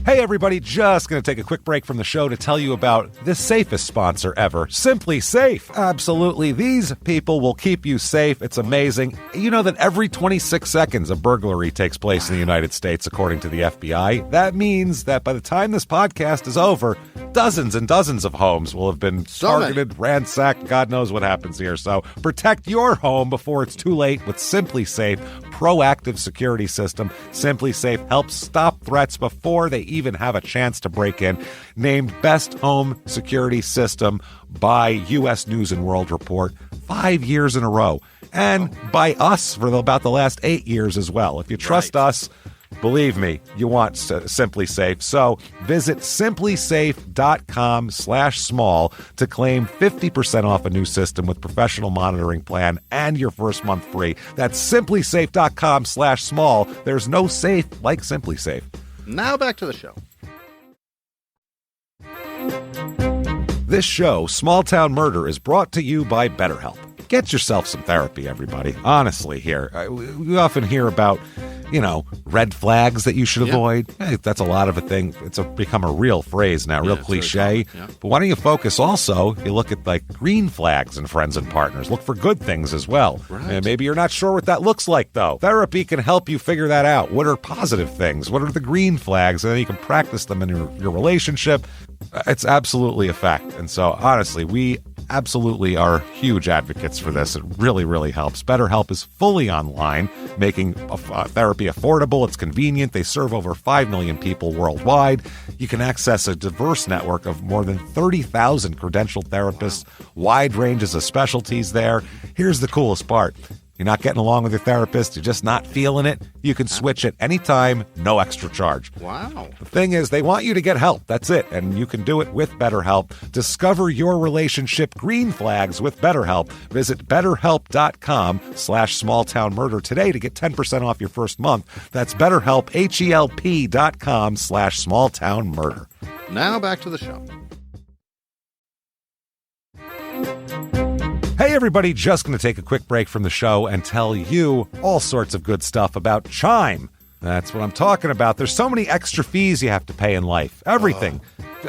Hey, everybody, just going to take a quick break from the show to tell you about the safest sponsor ever, Simply Safe. Absolutely. These people will keep you safe. It's amazing. You know that every 26 seconds a burglary takes place in the United States, according to the FBI. That means that by the time this podcast is over, dozens and dozens of homes will have been targeted, ransacked. God knows what happens here. So protect your home before it's too late with Simply Safe proactive security system. Simply Safe helps stop threats before they even have a chance to break in. Named Best Home Security System by U.S. News and World Report 5 years in a row. And by us for about the last 8 years as well. If you trust us, believe me, you want Simply Safe. So visit simplysafe.com/small to claim 50% off a new system with professional monitoring plan and your first month free. That's simplysafe.com/small. There's no safe like Simply Safe. Now back to the show. This show, Small Town Murder, is brought to you by BetterHelp. Get yourself some therapy, everybody. Honestly, here. We often hear about, red flags that you should avoid. Hey, that's a lot of a thing. It's become a real phrase now, real cliche. But why don't you focus also, you look at like green flags in friends and partners. Look for good things as well. Right. And maybe you're not sure what that looks like, though. Therapy can help you figure that out. What are positive things? What are the green flags? And then you can practice them in your relationship. It's absolutely a fact. And so, honestly, we absolutely are huge advocates for this. It really, really helps. BetterHelp is fully online, making therapy affordable. It's convenient. They serve over 5 million people worldwide. You can access a diverse network of more than 30,000 credentialed therapists, wide ranges of specialties there. Here's the coolest part. You're not getting along with your therapist, you're just not feeling it, you can switch at any time, no extra charge. Wow. The thing is, they want you to get help. That's it. And you can do it with BetterHelp. Discover your relationship green flags with BetterHelp. Visit BetterHelp.com/smalltownmurder today to get 10% off your first month. That's BetterHelp, HELP.com/smalltownmurder. Now back to the show. Hey everybody, just going to take a quick break from the show and tell you all sorts of good stuff about Chime. That's what I'm talking about. There's so many extra fees you have to pay in life. Everything.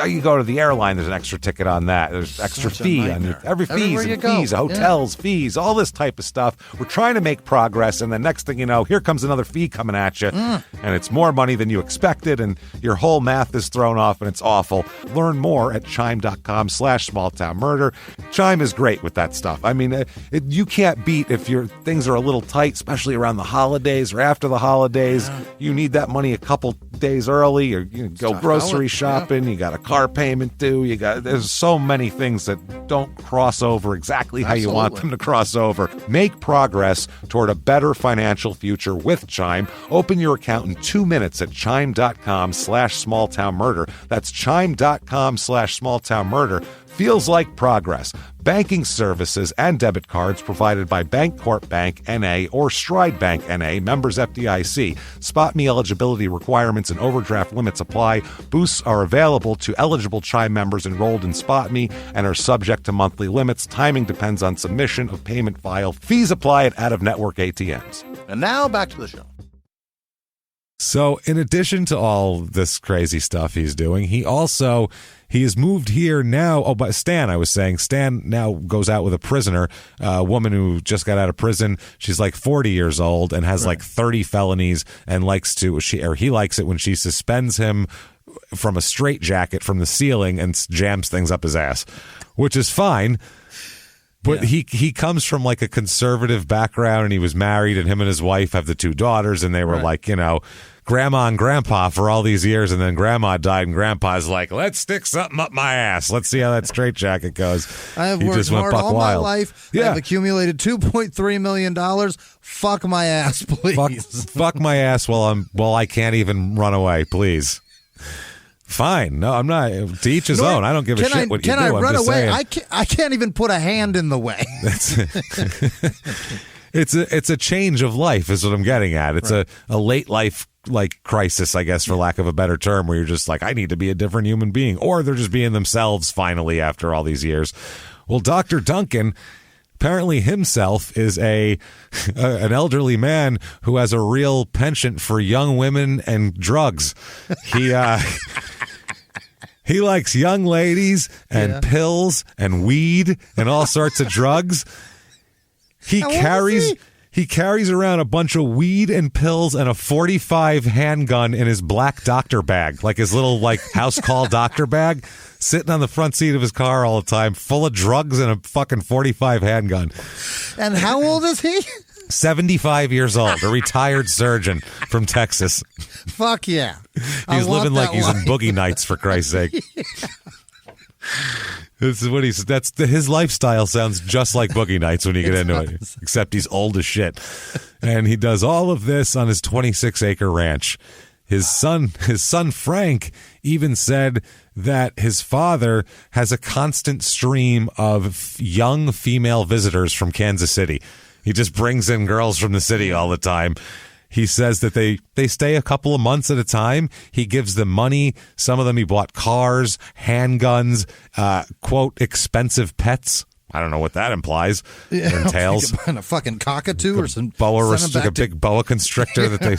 You go to the airline, there's an extra ticket on that. There's extra fee on every fees and fees, hotels, fees, all this type of stuff. We're trying to make progress, and the next thing you know, here comes another fee coming at you, and it's more money than you expected, and your whole math is thrown off, and it's awful. Learn more at chime.com/smalltownmurder. Chime is great with that stuff. I mean, you can't beat if your things are a little tight, especially around the holidays or after the holidays. You need that money a couple days early, or go grocery shopping. You got a car payment due. There's so many things that don't cross over exactly how you want them to cross over. Make progress toward a better financial future with Chime. Open your account in 2 minutes at chime.com/smalltownmurder. That's chime.com/smalltownmurder. Feels like progress. Banking services and debit cards provided by Bancorp Bank N.A. or Stride Bank N.A., members FDIC. Spot me eligibility requirements and overdraft limits apply. Boosts are available to eligible Chime members enrolled in Spot Me and are subject to monthly limits. Timing depends on submission of payment file. Fees apply at out-of-network ATMs. And now back to the show. So in addition to all this crazy stuff he's doing, he has moved here now. Oh, but Stan now goes out with a prisoner, a woman who just got out of prison. She's like 40 years old and has like 30 felonies and he likes it when she suspends him from a straitjacket from the ceiling and jams things up his ass, which is fine. But he comes from like a conservative background, and he was married, and him and his wife have the 2 daughters, and they were like, grandma and grandpa for all these years, and then grandma died, and grandpa's like, let's stick something up my ass. Let's see how that straitjacket goes. I have worked hard all my life. Yeah. I've accumulated $2.3 million. Fuck my ass, please. Fuck my ass while I can't even run away, please. Fine. No, I'm not. To each his own. I don't give a shit what you do. Can I run away? Saying. I can't even put a hand in the way. It's a change of life is what I'm getting at. It's a late life like crisis, I guess, for lack of a better term, where you're just like, I need to be a different human being. Or they're just being themselves finally after all these years. Well, Dr. Duncan apparently himself is an elderly man who has a real penchant for young women and drugs. He likes young ladies and pills and weed and all sorts of drugs. He carries around a bunch of weed and pills and a .45 handgun in his black doctor bag, like his little house call doctor bag, sitting on the front seat of his car all the time, full of drugs and a fucking .45 handgun. And how old is he? 75 years old, a retired surgeon from Texas. Fuck yeah. He's living like he's in Boogie Nights, for Christ's sake. This is what his lifestyle sounds just like Boogie Nights when you get into it, except he's old as shit. And he does all of this on his 26-acre ranch. His son Frank even said that his father has a constant stream of young female visitors from Kansas City. He just brings in girls from the city all the time. He says that they stay a couple of months at a time. He gives them money. Some of them he bought cars, handguns, quote, expensive pets. I don't know what that implies. Yeah, entails. A fucking cockatoo or some a big boa constrictor that they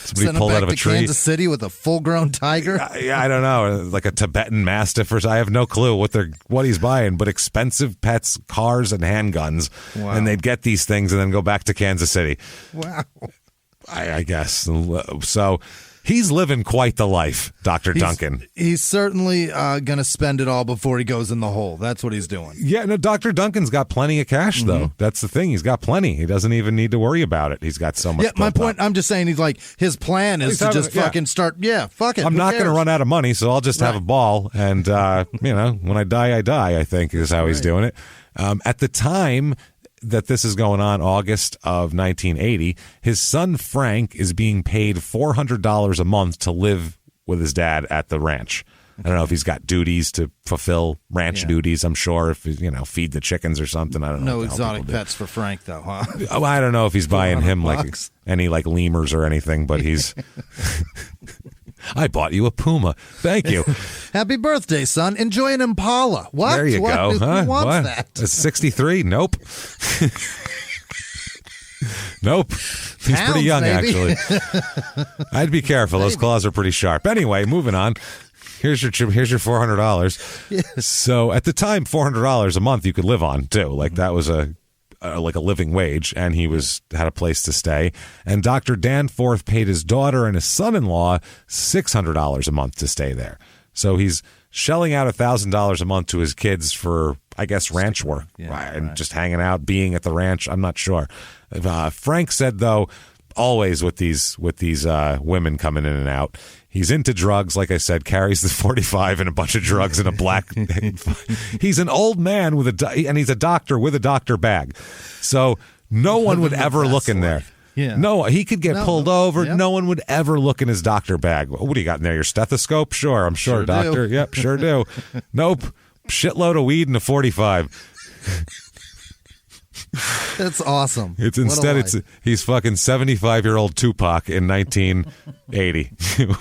somebody pulled out of a tree. Kansas City with a full-grown tiger. Yeah, I don't know, like a Tibetan Mastiff or I have no clue what he's buying, but expensive pets, cars, and handguns. Wow. And they'd get these things and then go back to Kansas City. Wow. I guess so. He's living quite the life, Dr. Duncan. He's certainly going to spend it all before he goes in the hole. That's what he's doing. Yeah, no, Dr. Duncan's got plenty of cash, though. That's the thing. He's got plenty. He doesn't even need to worry about it. He's got so much. Yeah, my point, I'm just saying his plan is to just fucking start. Yeah, fuck it. I'm not going to run out of money, so I'll just have a ball. And, when I die, I think is how he's doing it. At the time that this is going on, August of 1980, his son Frank is being paid $400 a month to live with his dad at the ranch. I don't know if he's got duties to fulfill ranch duties. I'm sure if feed the chickens or something. I don't know. No exotic pets for Frank though, huh? Oh, I don't know if he's buying him like any lemurs or anything, but he's. I bought you a puma. Thank you. Happy birthday, son. Enjoy an Impala. What? There you go. Huh? Who wants that? A 63? Nope. Nope. He's pretty young, maybe. actually. I'd be careful. Those claws are pretty sharp. Anyway, moving on. Here's your $400. Yes. So at the time, $400 a month you could live on, too. Like that was a living wage, and he had a place to stay. And Dr. Danforth paid his daughter and his son-in-law $600 a month to stay there. So he's shelling out $1,000 a month to his kids for, I guess, ranch work and just hanging out, being at the ranch. I'm not sure. Frank said, though, always with these women coming in and out, He's into drugs, like I said, carries the 45 and a bunch of drugs in a black. He's an old man and he's a doctor with a doctor bag. So no one would ever look in there. Yeah. No, he could get pulled over. Yep. No one would ever look in his doctor bag. What do you got in there? Your stethoscope? Sure, I'm sure doctor. Do. Yep, sure do. Nope. Shitload of weed and a 45. That's awesome. He's fucking 75-year-old Tupac in 1980,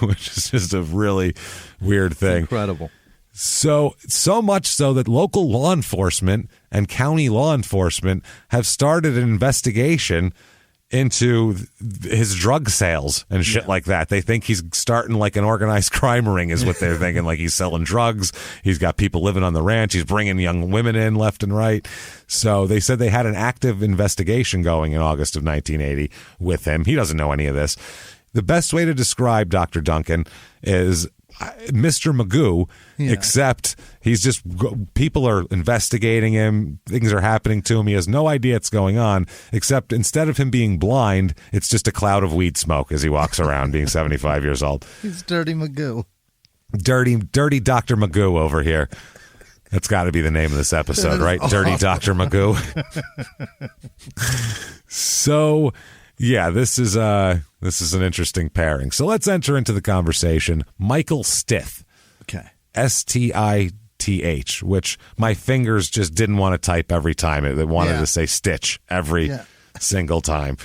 which is just a really weird thing. Incredible. So much so that local law enforcement and county law enforcement have started an investigation into his drug sales and shit like that. They think he's starting like an organized crime ring is what they're thinking. Like he's selling drugs. He's got people living on the ranch. He's bringing young women in left and right. So they said they had an active investigation going in August of 1980 with him. He doesn't know any of this. The best way to describe Dr. Duncan is Mr. Magoo, except he's just, people are investigating him. Things are happening to him. He has no idea what's going on, except instead of him being blind, it's just a cloud of weed smoke as he walks around being 75 years old. He's Dirty Magoo. Dirty Dr. Magoo over here. That's got to be the name of this episode, right? Awesome. Dirty Dr. Magoo. So... yeah, this is an interesting pairing. So let's enter into the conversation. Michael Stith. Okay. Stith, which my fingers just didn't want to type every time. It wanted to say Stitch every single time.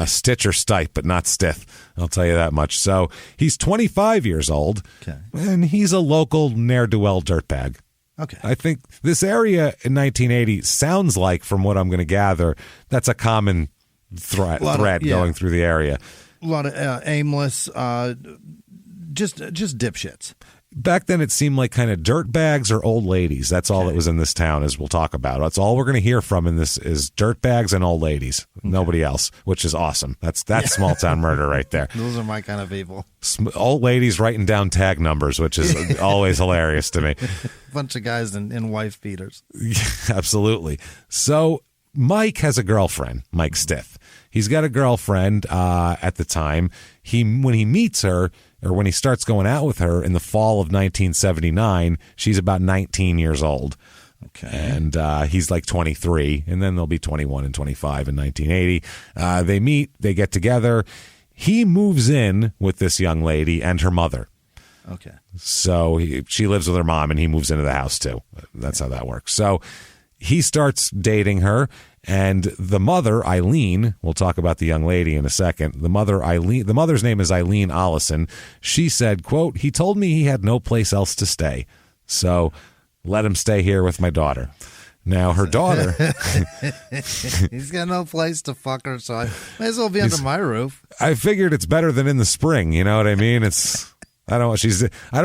Stitch or Stipe, but not Stith. I'll tell you that much. So he's 25 years old, and he's a local ne'er-do-well dirtbag. Okay. I think this area in 1980 sounds like, from what I'm going to gather, that's a common thread going through the area. A lot of aimless, just dipshits. Back then, it seemed like kind of dirt bags or old ladies. That's all that was in this town, as we'll talk about. That's all we're going to hear from in this is dirt bags and old ladies. Okay. Nobody else, which is awesome. That's small town murder right there. Those are my kind of evil. Old ladies writing down tag numbers, which is always hilarious to me. Bunch of guys in wife beaters. Yeah, absolutely. So Mike has a girlfriend, Mike Stith. He's got a girlfriend at the time. When he meets her, or when he starts going out with her in the fall of 1979, she's about 19 years old. Okay. And he's like 23, and then they'll be 21 and 25 in 1980. They meet, they get together. He moves in with this young lady and her mother. Okay. So she lives with her mom, and he moves into the house too. That's how that works. So he starts dating her, and the mother, Eileen, we'll talk about the young lady in a second. The mother's name is Eileen Allison. She said, quote, "He told me he had no place else to stay, so let him stay here with my daughter." Now, her daughter... He's got no place to fuck her, so I may as well be under my roof. I figured it's better than in the spring, you know what I mean? I don't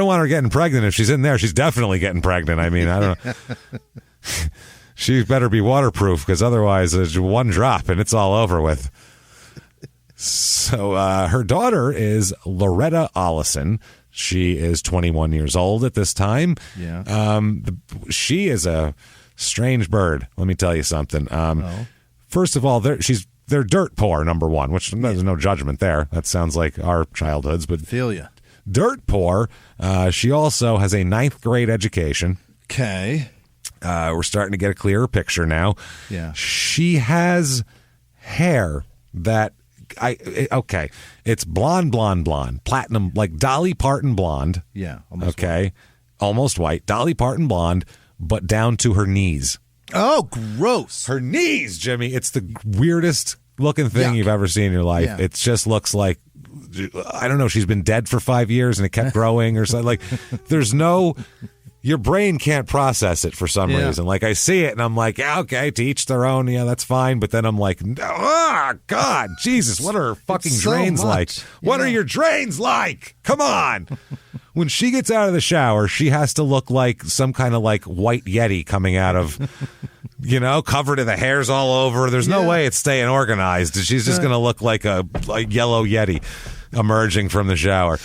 want her getting pregnant. If she's in there, she's definitely getting pregnant. I mean, I don't know. She better be waterproof, because otherwise there's one drop and it's all over with. So her daughter is Loretta Allison. She is 21 years old at this time. Yeah. She is a strange bird. Let me tell you something. First of all, they're dirt poor, number one, which there's no judgment there. That sounds like our childhoods, but feel you. Dirt poor. She also has a 9th grade education. Okay. We're starting to get a clearer picture now. Yeah. She has hair that it's blonde, platinum, like Dolly Parton blonde. Yeah. Almost white. Almost white. Dolly Parton blonde, but down to her knees. Oh, gross. Her knees, Jimmy. It's the weirdest looking thing you've ever seen in your life. Yeah. It just looks like, I don't know, she's been dead for 5 years and it kept growing or something. Like, there's no... Your brain can't process it for some reason. Like, I see it and I'm like, yeah, okay, to each their own. Yeah, that's fine. But then I'm like, God, Jesus, what are her fucking drains like? What are your drains like? Come on. When she gets out of the shower, she has to look like some kind of like white Yeti coming out of, covered in the hairs all over. There's no way it's staying organized. She's just going to look like a yellow Yeti emerging from the shower.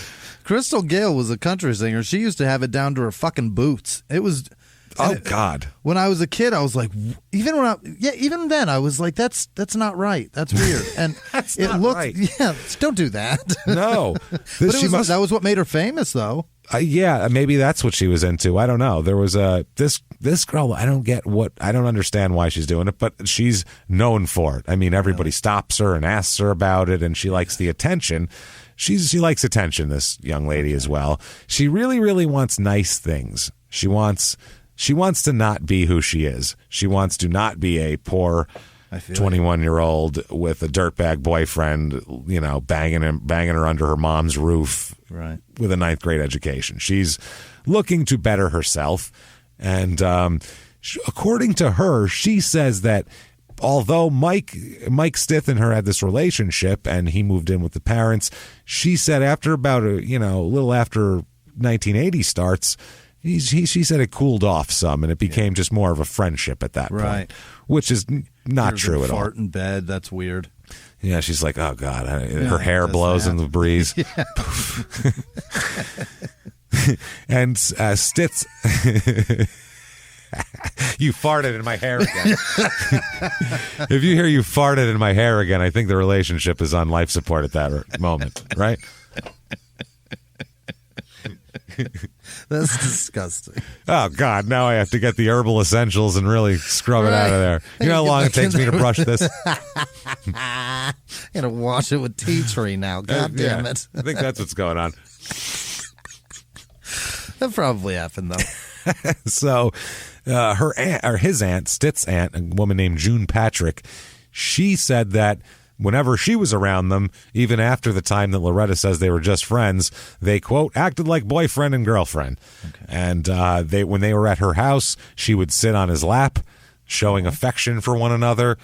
Crystal Gale was a country singer. She used to have it down to her fucking boots. It was Oh God! When I was a kid, I was like, even then, I was like, that's not right. That's weird. And that's not right. Yeah, don't do that. No, but that was what made her famous, though. Yeah, maybe that's what she was into. I don't know. There was this girl. I don't understand why she's doing it, but she's known for it. I mean, everybody stops her and asks her about it, and she likes the attention. She likes attention. This young lady as well. She really, really wants nice things. She wants to not be who she is. She wants to not be a poor 21-year-old with a dirtbag boyfriend, banging her under her mom's roof, right, with a 9th grade education. She's looking to better herself. And according to her, she says that although Mike Stith and her had this relationship and he moved in with the parents, she said after about a little after 1980 starts, she said it cooled off some, and it became just more of a friendship at that point, which is not true at all. Fart in bed, that's weird. Yeah, she's like, oh God, her hair blows in the breeze. And Stitz, you farted in my hair again. If you hear you farted in my hair again, I think the relationship is on life support at that moment, right? That's disgusting. Oh God! Now I have to get the herbal essentials and really scrub it out of there. You know how long it takes me to brush this? I gotta wash it with tea tree now. God damn it! I think that's what's going on. That probably happened though. So, her aunt, or his aunt, Stitt's aunt, a woman named June Patrick, she said that whenever she was around them, even after the time that Loretta says they were just friends, they, quote, acted like boyfriend and girlfriend. Okay. And when they were at her house, she would sit on his lap, showing affection for one another,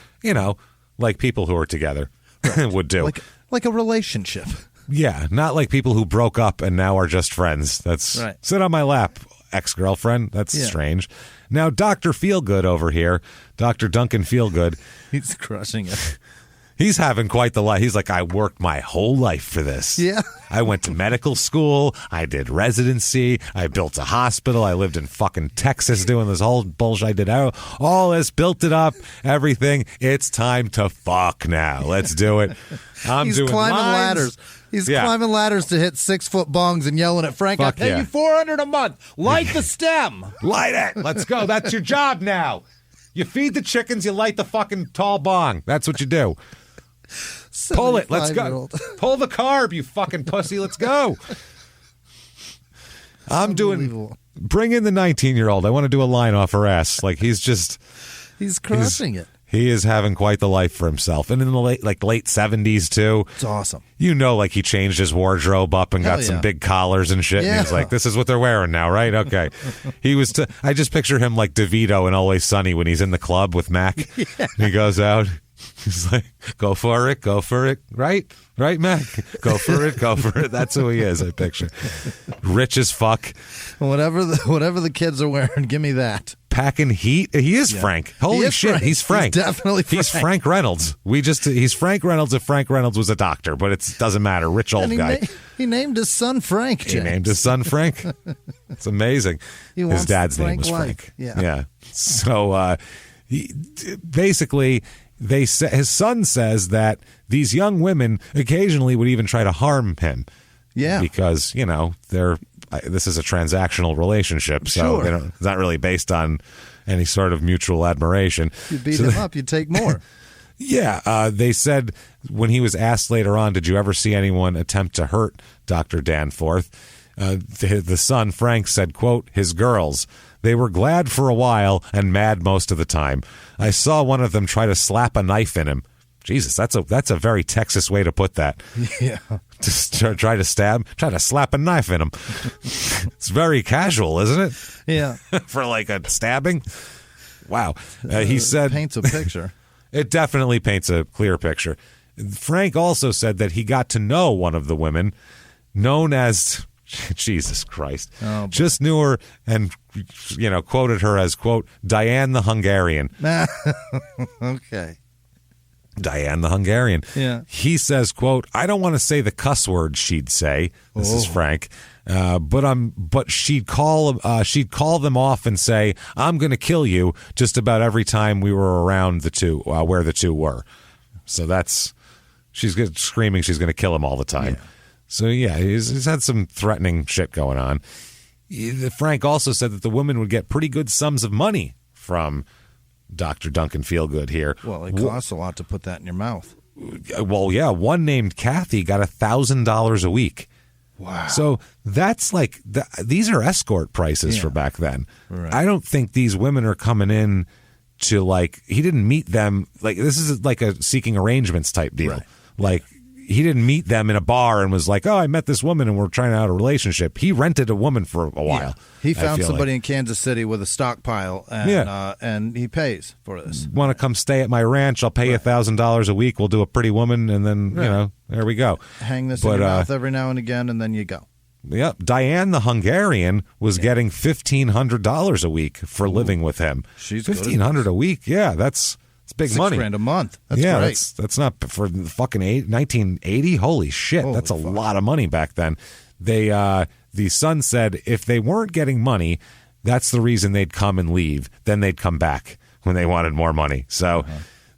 like people who are together would do. Like a relationship. Yeah, not like people who broke up and now are just friends. That's right. Sit on my lap, ex-girlfriend. That's strange. Now, Dr. Feelgood over here, Dr. Duncan Feelgood. He's crushing it. He's having quite the life. He's like, I worked my whole life for this. Yeah. I went to medical school. I did residency. I built a hospital. I lived in fucking Texas doing this whole bullshit. I did all this, built it up, everything. It's time to fuck now. Let's do it. He's doing climbing ladders. He's climbing ladders to hit 6-foot bongs and yelling at Frank, I pay you $400 a month. Light the stem. Light it. Let's go. That's your job now. You feed the chickens, you light the fucking tall bong. That's what you do. Pull it. Let's go. Pull the carb, you fucking pussy. Let's go. Bring in the 19-year-old. I want to do a line off her ass. Like he's crushing it. He is having quite the life for himself. And in the late 70s, too. It's awesome. Like he changed his wardrobe up and got some big collars and shit. Yeah. And he was like, this is what they're wearing now, right? Okay. I just picture him like DeVito in Always Sunny when he's in the club with Mac. Yeah. And he goes out. He's like, go for it. Right, Mac? Go for it. That's who he is, I picture. Rich as fuck. Whatever the kids are wearing, give me that. Packing heat. He is Frank. Holy shit, Frank. He's Frank. He's definitely Frank. He's Frank Reynolds. He's Frank Reynolds if Frank Reynolds was a doctor, but it doesn't matter. Rich old guy. He named his son Frank, James. He named his son Frank. It's amazing. His dad's name was Frank. Yeah. So basically, his son says that these young women occasionally would even try to harm him. Yeah. Because, this is a transactional relationship, so it's not really based on any sort of mutual admiration. You beat him up, you take more. Yeah. They said when he was asked later on, did you ever see anyone attempt to hurt Dr. Danforth? The son, Frank, said, quote, his girls. They were glad for a while and mad most of the time. I saw one of them try to slap a knife in him. Jesus, that's a very Texas way to put that. Yeah. Just try to slap a knife in him. It's very casual, isn't it? Yeah. For like a stabbing. Wow. He said. Paints a picture. It definitely paints a clear picture. Frank also said that he got to know one of the women known as, Jesus Christ, just knew her and, quoted her as, quote, Diane the Hungarian. Okay. Diane the Hungarian. Yeah. He says, quote, I don't want to say the cuss word she'd say. This is Frank. But she'd call them off and say, I'm going to kill you just about every time we were around the two, where the two were. So she's screaming she's going to kill him all the time. Yeah. So yeah, he's had some threatening shit going on. Frank also said that the woman would get pretty good sums of money from Dr. Duncan Feelgood here. Well, it costs a lot to put that in your mouth. Well, yeah, one named Kathy got $1,000 a week. Wow. So that's like, these are escort prices for back then. Right. I don't think these women are coming in to like, he didn't meet them, like this is like a seeking arrangements type deal. Right. Like he didn't meet them in a bar and was like, oh, I met this woman and we're trying out a relationship. He rented a woman for a while. Yeah. He found somebody in Kansas City with a stockpile and he pays for this. Want to come stay at my ranch? I'll pay you $1,000 a week. We'll do a pretty woman and then, there we go. Hang this in your mouth every now and again and then you go. Yep. Diane the Hungarian was getting $1,500 a week for living with him. She's $1,500 a week. Yeah, that's big money. $6,000 a month. That's great. That's not for fucking 1980. Holy shit, that's a lot of money back then. The son said if they weren't getting money, that's the reason they'd come and leave. Then they'd come back when they wanted more money. So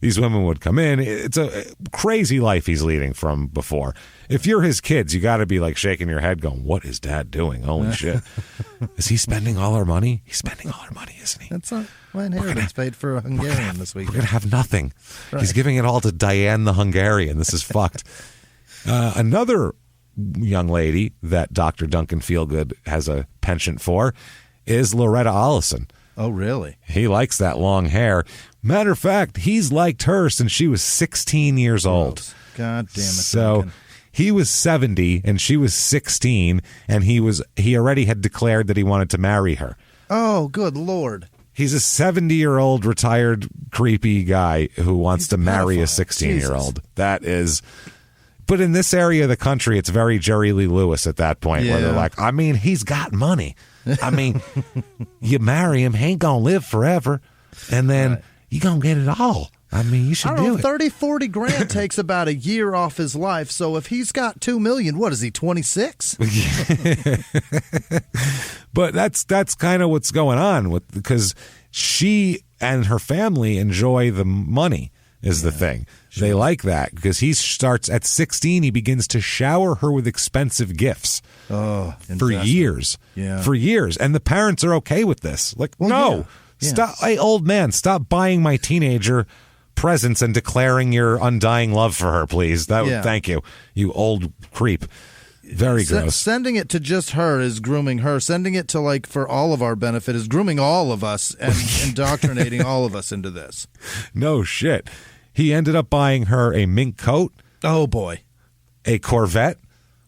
these women would come in. It's a crazy life he's leading from before. If you're his kids, you got to be like shaking your head going, what is dad doing? Holy shit. Is he spending all our money? He's spending all our money, isn't he? That's not my inheritance paid for a Hungarian this week. We're going to have nothing. Right. He's giving it all to Diane the Hungarian. This is fucked. Another young lady that Dr. Duncan Feelgood has a penchant for is Loretta Allison. Oh, really? He likes that long hair. Matter of fact, he's liked her since she was 16 years old. God damn it. So Duncan. He was 70 and she was 16, and he already had declared that he wanted to marry her. Oh, good Lord. He's a 70-year-old retired creepy guy who wants to marry a 16-year-old. That is... But in this area of the country, it's very Jerry Lee Lewis at that point, where they're like, I mean, he's got money. I mean, you marry him, he ain't going to live forever, and then you going to get it all. I mean, you should do it. 30, 40 grand takes about a year off his life. So if he's got $2 million, what is he, 26? But that's kind of what's going on because she and her family enjoy the money is the thing. Sure. They like that because he starts at 16. He begins to shower her with expensive gifts for years. Yeah. For years. And the parents are okay with this. Like, no, stop. Hey, old man, stop buying my teenager presents and declaring your undying love for her, please. Thank you, you old creep. Very gross. Sending it to just her is grooming her. Sending it to, like, for all of our benefit is grooming all of us and indoctrinating all of us into this. No shit. He ended up buying her a mink coat. Oh, boy. A Corvette.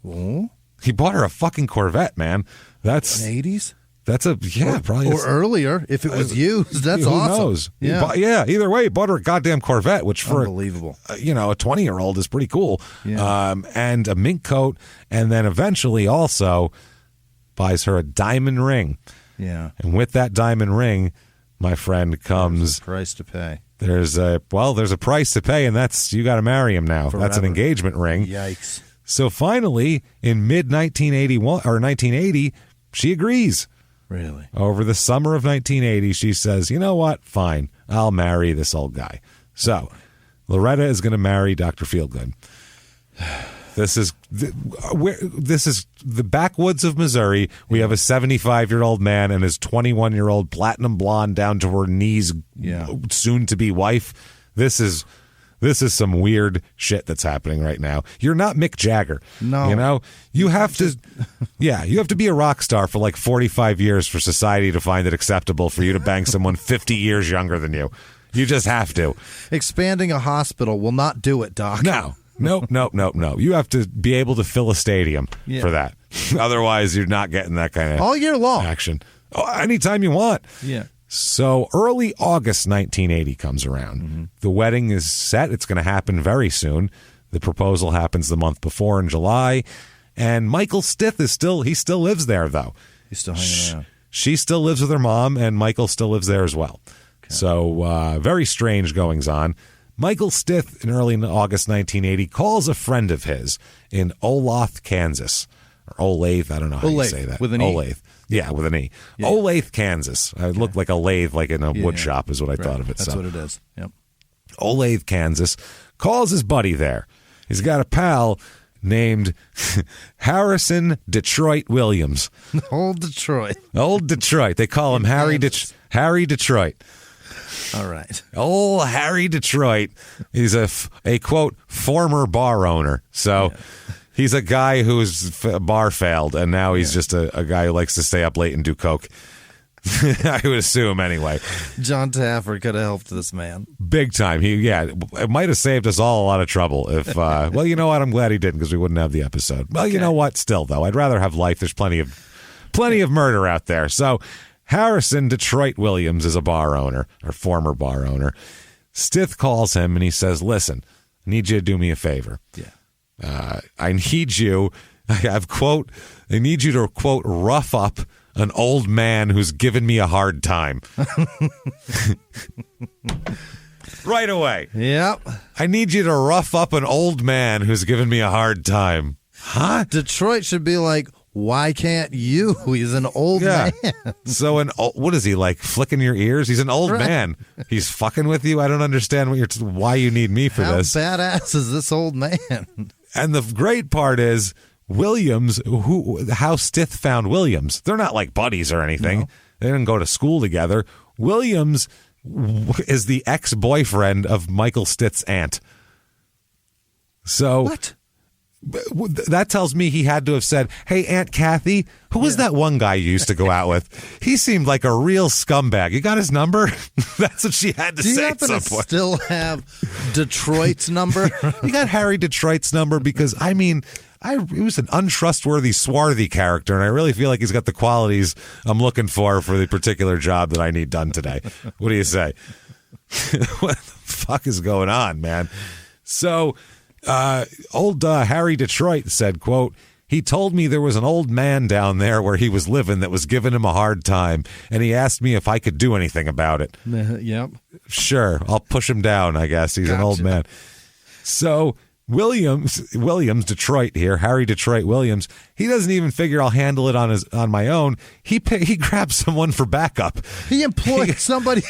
Oh? He bought her a fucking Corvette, man. That's... An 80s? That's probably... Or earlier, if it was used. That's who awesome. Who knows? Yeah. Either way, he bought her a goddamn Corvette, which for... Unbelievable. A 20-year-old is pretty cool. Yeah. And a mink coat, and then eventually also buys her a diamond ring. Yeah. And with that diamond ring, my friend, comes... There's a price to pay. There's a price to pay, and that's you got to marry him now. Forever. That's an engagement ring. Yikes. So finally, in mid-1981 or 1980, she agrees. Really? Over the summer of 1980, she says, you know what? Fine. I'll marry this old guy. So Loretta is going to marry Dr. Feelgood. This is the backwoods of Missouri. We have a 75-year-old man and his 21-year-old platinum blonde down to her knees, soon-to-be wife. This is some weird shit that's happening right now. You're not Mick Jagger. No. You have to you have to be a rock star for like 45 years for society to find it acceptable for you to bang someone 50 years younger than you. You just have to. Expanding a hospital will not do it, Doc. No. You have to be able to fill a stadium for that. Otherwise, you're not getting that kind of all year long action. Anytime you want. Yeah. So early August 1980 comes around. Mm-hmm. The wedding is set. It's going to happen very soon. The proposal happens the month before in July. And Michael Stith he still lives there, though. He's still hanging around. She still lives with her mom, and Michael still lives there as well. Okay. So very strange goings on. Michael Stith, in early August 1980, calls a friend of his in Olathe, Kansas. Or Olathe, I don't know how you say that. With an Olathe. E. Yeah, with an E. Yeah. Olathe, Kansas. It looked like a lathe, like in a wood shop is what I thought of it. That's what it is. Yep. Olathe, Kansas. Calls his buddy there. He's got a pal named Harrison Detroit Williams. Old Detroit. Old Detroit. They call him Harry Detroit. All right. Old Harry Detroit. He's a quote, former bar owner. So he's a guy whose bar failed, and now he's just a guy who likes to stay up late and do coke. I would assume, anyway. John Taffer could have helped this man. Big time. It might have saved us all a lot of trouble if, well, you know what? I'm glad he didn't because we wouldn't have the episode. Well, you know what? Still, though, I'd rather have life. There's plenty of murder out there. So Harrison Detroit Williams is a bar owner, or former bar owner. Stith calls him and he says, listen, I need you to do me a favor. Yeah. I need you to, quote, rough up an old man who's given me a hard time. Right away. Yep. I need you to rough up an old man who's given me a hard time. Huh? Detroit should be like, why can't you? He's an old man. So what is he, like, flicking your ears? He's an old man. He's fucking with you? I don't understand why you need me for this. How badass is this old man? And the great part is Williams, how Stith found Williams. They're not like buddies or anything. No. They didn't go to school together. Williams is the ex-boyfriend of Michael Stith's aunt. So what? That tells me he had to have said, hey, Aunt Kathy, who was that one guy you used to go out with? He seemed like a real scumbag. You got his number? That's what she had to say at some point. Do you happen to still have Detroit's number? You got Harry Detroit's number because, I mean, he was an untrustworthy, swarthy character, and I really feel like he's got the qualities I'm looking for the particular job that I need done today. What do you say? What the fuck is going on, man? So, old Harry Detroit said, quote, he told me there was an old man down there where he was living that was giving him a hard time, and he asked me if I could do anything about it. Yep. Sure, I'll push him down, I guess. He's an old man. So Williams, Detroit here, Harry Detroit Williams, he doesn't even figure I'll handle it on my own. He grabs someone for backup. He employed somebody.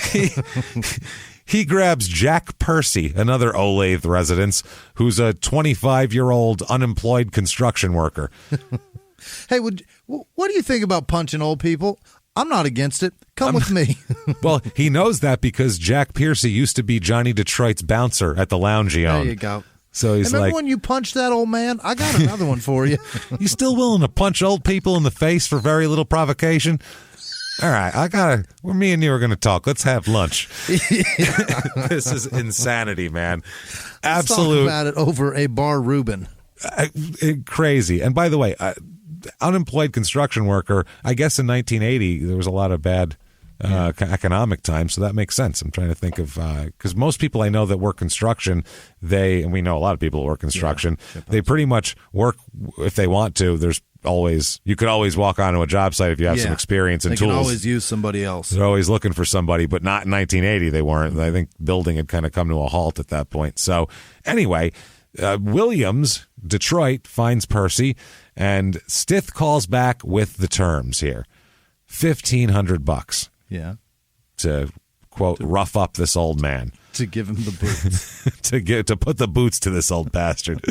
He grabs Jack Percy, another Olathe resident, who's a 25-year-old unemployed construction worker. Hey, what do you think about punching old people? I'm not against it. Come with me. Well, he knows that because Jack Percy used to be Johnny Detroit's bouncer at the lounge he owned. There you go. So he's remember when you punched that old man? I got another one for you. You still willing to punch old people in the face for very little provocation? All right, me and you are going to talk. Let's have lunch. This is insanity, man. Absolute. Let's talk about it over a bar Reuben. Crazy. And by the way, unemployed construction worker, I guess in 1980, there was a lot of bad economic times, so that makes sense. I'm trying to think of, because most people I know that work construction, and we know a lot of people that work construction, they pretty much work if they want to. You could always walk onto a job site if you have some experience and tools. They can always use somebody else. They're always looking for somebody, but not in 1980. They weren't. I think building had kind of come to a halt at that point. So anyway, Williams, Detroit, finds Percy, and Stith calls back with the terms here. $1,500. Yeah. To, quote, rough up this old man. To give him the boots. to put the boots to this old bastard.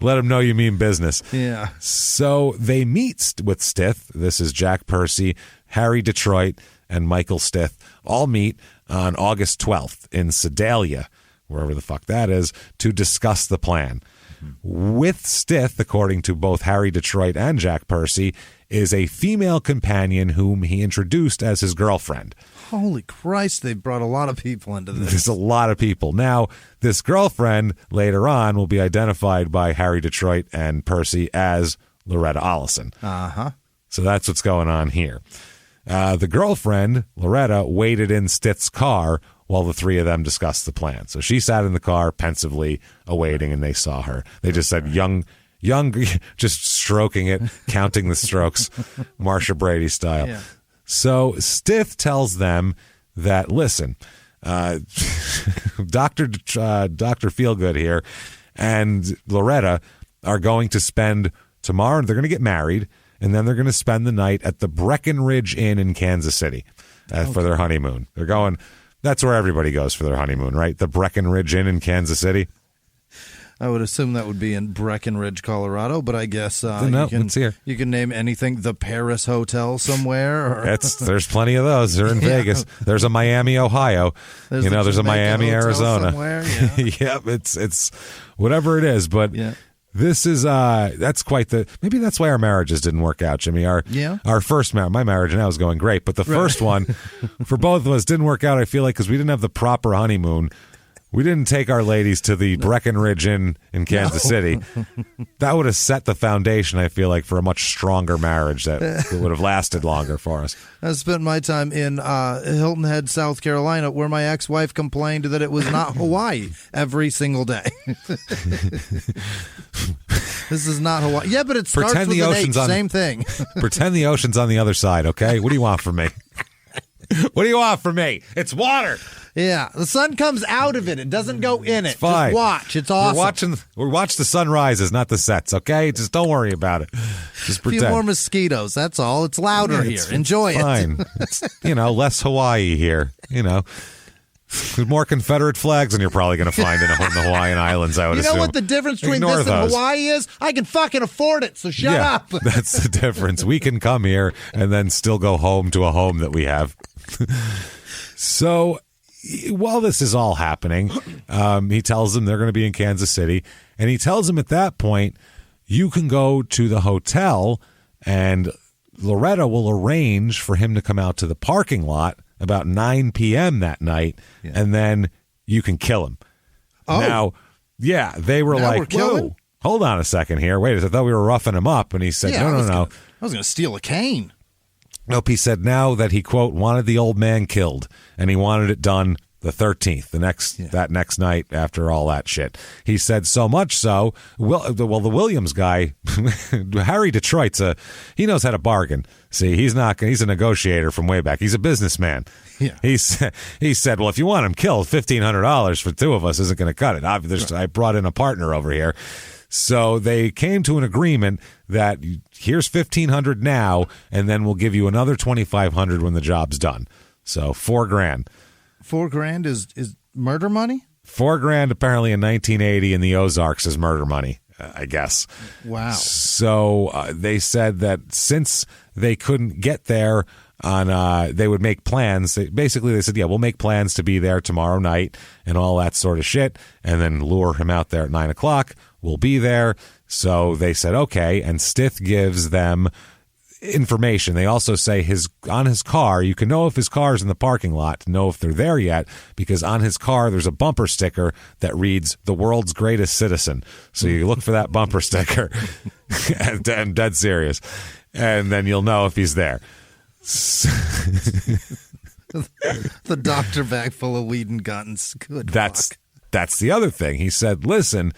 Let him know you mean business. Yeah. So they meet with Stith. This is Jack Percy, Harry Detroit, and Michael Stith. All meet on August 12th in Sedalia, wherever the fuck that is, to discuss the plan. Mm-hmm. With Stith, according to both Harry Detroit and Jack Percy, is a female companion whom he introduced as his girlfriend. Holy Christ, they brought a lot of people into this. There's a lot of people. Now, this girlfriend later on will be identified by Harry Detroit and Percy as Loretta Allison. Uh-huh. So that's what's going on here. The girlfriend, Loretta, waited in Stith's car while the three of them discussed the plan. So she sat in the car pensively awaiting, and they saw her. They just said, young, just stroking it, counting the strokes, Marsha Brady style. Yeah. So Stith tells them that, listen, Dr. Feelgood here and Loretta are going to spend tomorrow. They're going to get married, and then they're going to spend the night at the Breckenridge Inn in Kansas City for their honeymoon. They're going. That's where everybody goes for their honeymoon, right? The Breckenridge Inn in Kansas City. I would assume that would be in Breckenridge, Colorado, but I guess you can name anything. The Paris Hotel somewhere. Or... There's plenty of those. They're in Vegas. There's a Miami, Ohio. There's a Miami, Hotel Arizona. Yeah. Yep, it's whatever it is, but this is that's quite the. Maybe that's why our marriages didn't work out, Jimmy. Our first marriage, my marriage now is going great, but the first one for both of us didn't work out. I feel like because we didn't have the proper honeymoon. We didn't take our ladies to the Breckenridge Inn in Kansas City. That would have set the foundation, I feel like, for a much stronger marriage that would have lasted longer for us. I spent my time in Hilton Head, South Carolina, where my ex-wife complained that it was not Hawaii every single day. This is not Hawaii. Yeah, but it starts with an H, same thing. Pretend the ocean's on the other side, okay? What do you want from me? What do you want from me? It's water. Yeah, the sun comes out of it. It doesn't go in it. It's fine. Just watch. It's awesome. We watch the sunrises, not the sets, okay? Just don't worry about it. Just pretend. A few more mosquitoes, that's all. It's louder here. Enjoy it. Fine. It's, less Hawaii here, More Confederate flags than you're probably going to find in the Hawaiian Islands, I would assume. You know what the difference between this and Hawaii is? I can fucking afford it, so shut up. That's the difference. We can come here and then still go home to a home that we have. So while this is all happening, he tells them they're going to be in Kansas City, and he tells them at that point, you can go to the hotel, and Loretta will arrange for him to come out to the parking lot about 9 p.m. that night, and then you can kill him. Oh. Now, they were like, whoa, hold on a second here. Wait, I thought we were roughing him up, and he said, no. I was going to steal a cane. Nope, he said now that he, quote, wanted the old man killed, and he wanted it done the 13th, that next night after all that shit. He said so much so, the Williams guy, Harry Detroit's he knows how to bargain. See, he's a negotiator from way back. He's a businessman. Yeah. He said, well, if you want him killed, $1,500 for two of us isn't going to cut it. I brought in a partner over here. So they came to an agreement that here's $1,500 now, and then we'll give you another $2,500 when the job's done. So $4,000. $4,000 is murder money? $4,000 apparently in 1980 in the Ozarks is murder money, I guess. Wow. So they said that since they couldn't get there they would make plans. They said, we'll make plans to be there tomorrow night and all that sort of shit, and then lure him out there at 9 o'clock. We'll be there. So they said, okay. And Stith gives them information. They also say on his car, you can know if his car is in the parking lot to know if they're there yet, because on his car there's a bumper sticker that reads "The World's Greatest Citizen." So you look for that bumper sticker, and I'm dead serious, and then you'll know if he's there. The doctor bag full of weed and guns. Good. That's the other thing. He said, listen,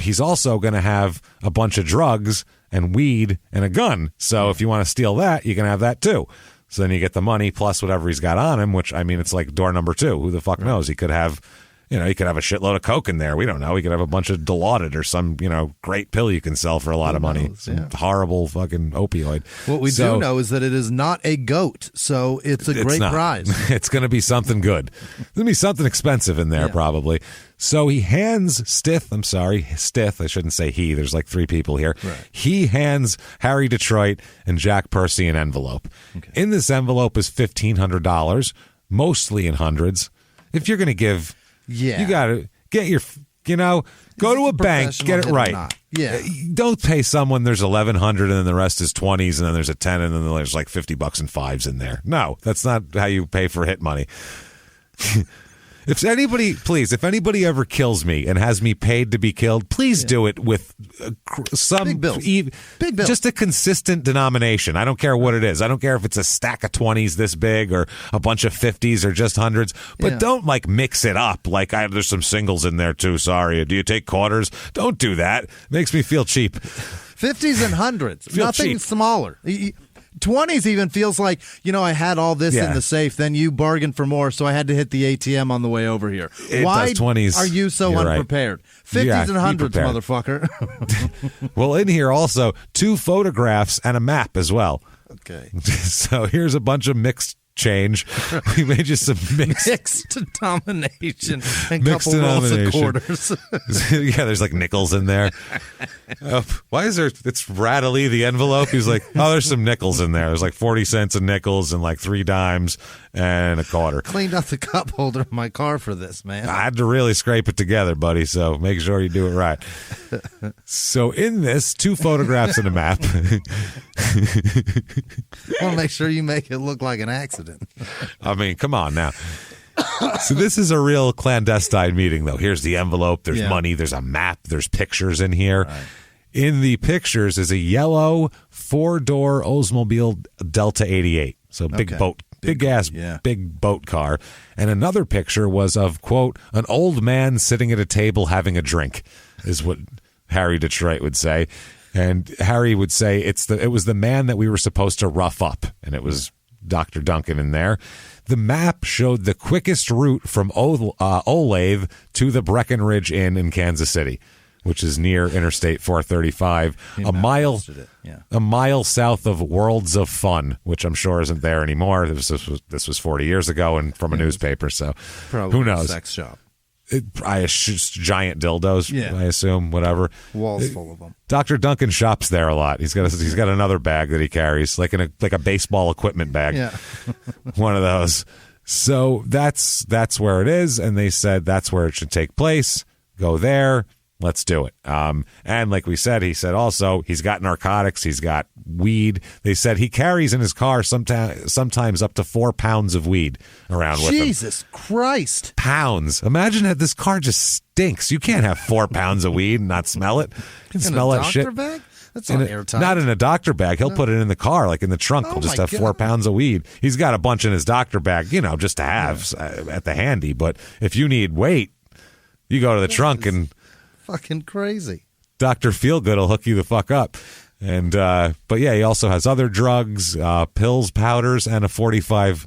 he's also going to have a bunch of drugs and weed and a gun. So if you want to steal that, you can have that too. So then you get the money plus whatever he's got on him, which, I mean, it's like door number 2. Who the fuck knows? He could have, he could have a shitload of coke in there. We don't know. He could have a bunch of Dilaudid or some, great pill you can sell for a lot of money. Some horrible fucking opioid. What we do know is that it is not a goat, so it's a great prize. It's going to be something good. There's going to be something expensive in there probably. So he hands Stith, I shouldn't say he, there's like 3 people here. Right. He hands Harry Detroit and Jack Percy an envelope. Okay. In this envelope is $1,500, mostly in hundreds. If you're going to give, you got to get your, go to a bank, get it right. Yeah. Don't pay someone there's $1,100 and then the rest is 20s and then there's a 10 and then there's like $50 and 5s in there. No, that's not how you pay for hit money. If anybody ever kills me and has me paid to be killed, please do it with some big bills. Big bills. Just a consistent denomination. I don't care what it is. I don't care if it's a stack of 20s this big or a bunch of 50s or just hundreds. But don't mix it up. There's some singles in there too. Sorry. Do you take quarters? Don't do that. It makes me feel cheap. 50s and hundreds. Nothing cheap. Smaller. 20s even feels like, I had all this in the safe, then you bargained for more, so I had to hit the ATM on the way over here. Why 20s, are you so unprepared? Right. 50s and 100s, motherfucker. Well, in here also 2 photographs and a map as well. Okay. So here's a bunch of mixed change. We made you some mixed denomination and couple rolls of quarters. Yeah, there's like nickels in there. Why is there? It's rattly, the envelope. He's like, oh, there's some nickels in there. There's like 40 cents of nickels and like 3 dimes and a quarter. Cleaned out the cup holder of my car for this, man. I had to really scrape it together, buddy, so make sure you do it right. So in this, 2 photographs and a map. I want to make sure you make it look like an accident. I mean, come on now. So this is a real clandestine meeting, though. Here's the envelope. There's money. There's a map. There's pictures in here. Right. In the pictures is a yellow 4-door Oldsmobile Delta 88. So big boat. Big boat car. And another picture was of, quote, an old man sitting at a table having a drink, is what Harry Detroit would say. And Harry would say it was the man that we were supposed to rough up, and it was Dr. Duncan in there. The map showed the quickest route from Olathe to the Breckenridge Inn in Kansas City, which is near Interstate 435, a mile south of Worlds of Fun, which I'm sure isn't there anymore. This was 40 years ago and from a newspaper, so probably who knows? A sex shop. Giant dildos, I assume, whatever. Walls full of them. Dr. Duncan shops there a lot. He's got another bag that he carries, like a baseball equipment bag. Yeah. One of those. So that's where it is, and they said that's where it should take place. Go there. Let's do it. And like we said, he said also he's got narcotics, he's got weed. They said he carries in his car sometimes up to 4 pounds of weed around with him. Jesus Christ. Pounds. Imagine that this car just stinks. You can't have 4 pounds of weed and not smell it. You can smell that shit. Bag? That's not airtight. Not in a doctor bag. He'll put it in the car, like in the trunk. He'll just have 4 pounds of weed. He's got a bunch in his doctor bag, just to have at the handy. But if you need weight, you go to the trunk and... Fucking crazy. Dr. Feelgood will hook you the fuck up. And but yeah, he also has other drugs, pills, powders, and a .45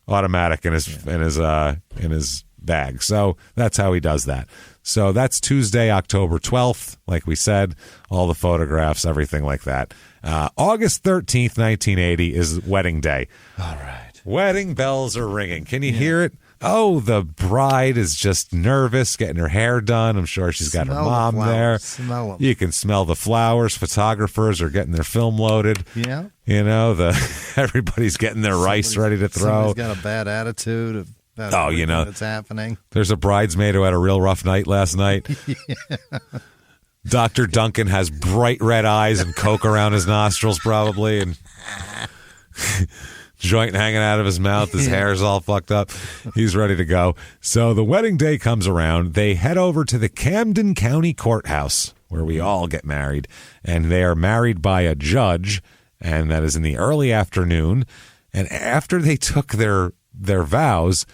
automatic in his bag. So that's how he does that. So that's Tuesday, October 12th, like we said, all the photographs, everything like that. August 13th, 1980 is wedding day. All right. Wedding bells are ringing. Can you hear it? Oh, the bride is just nervous, getting her hair done. I'm sure she's got her mom there. Smell them. You can smell the flowers. Photographers are getting their film loaded. Yeah. Everybody's getting their rice ready to throw. Somebody's got a bad attitude about what's happening. There's a bridesmaid who had a real rough night last night. Dr. Duncan has bright red eyes and coke around his nostrils probably, and joint hanging out of his mouth. His hair's all fucked up. He's ready to go. So the wedding day comes around. They head over to the Camden County Courthouse, where we all get married. And they are married by a judge, and that is in the early afternoon. And after they took their vows,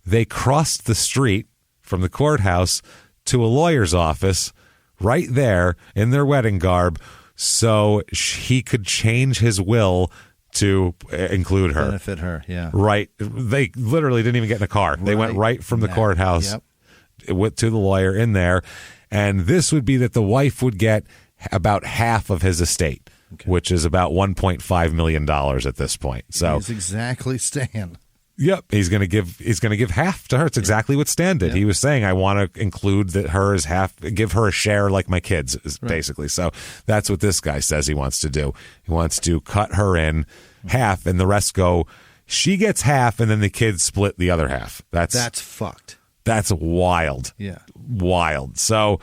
they crossed the street from the courthouse to a lawyer's office right there in their wedding garb so he could change his will to include her. Benefit her, yeah. Right. They literally didn't even get in a car. They went right from the courthouse to the lawyer in there. And this would be that the wife would get about half of his estate, which is about $1.5 million at this point. So he's exactly Stan. Yep, he's going to give half to her. It's exactly what Stan did. Yep. He was saying, I want to include that her as half, give her a share like my kids, basically. So that's what this guy says he wants to do. He wants to cut her in half, and the rest go. She gets half, and then the kids split the other half. That's fucked. That's wild. Yeah, wild. So,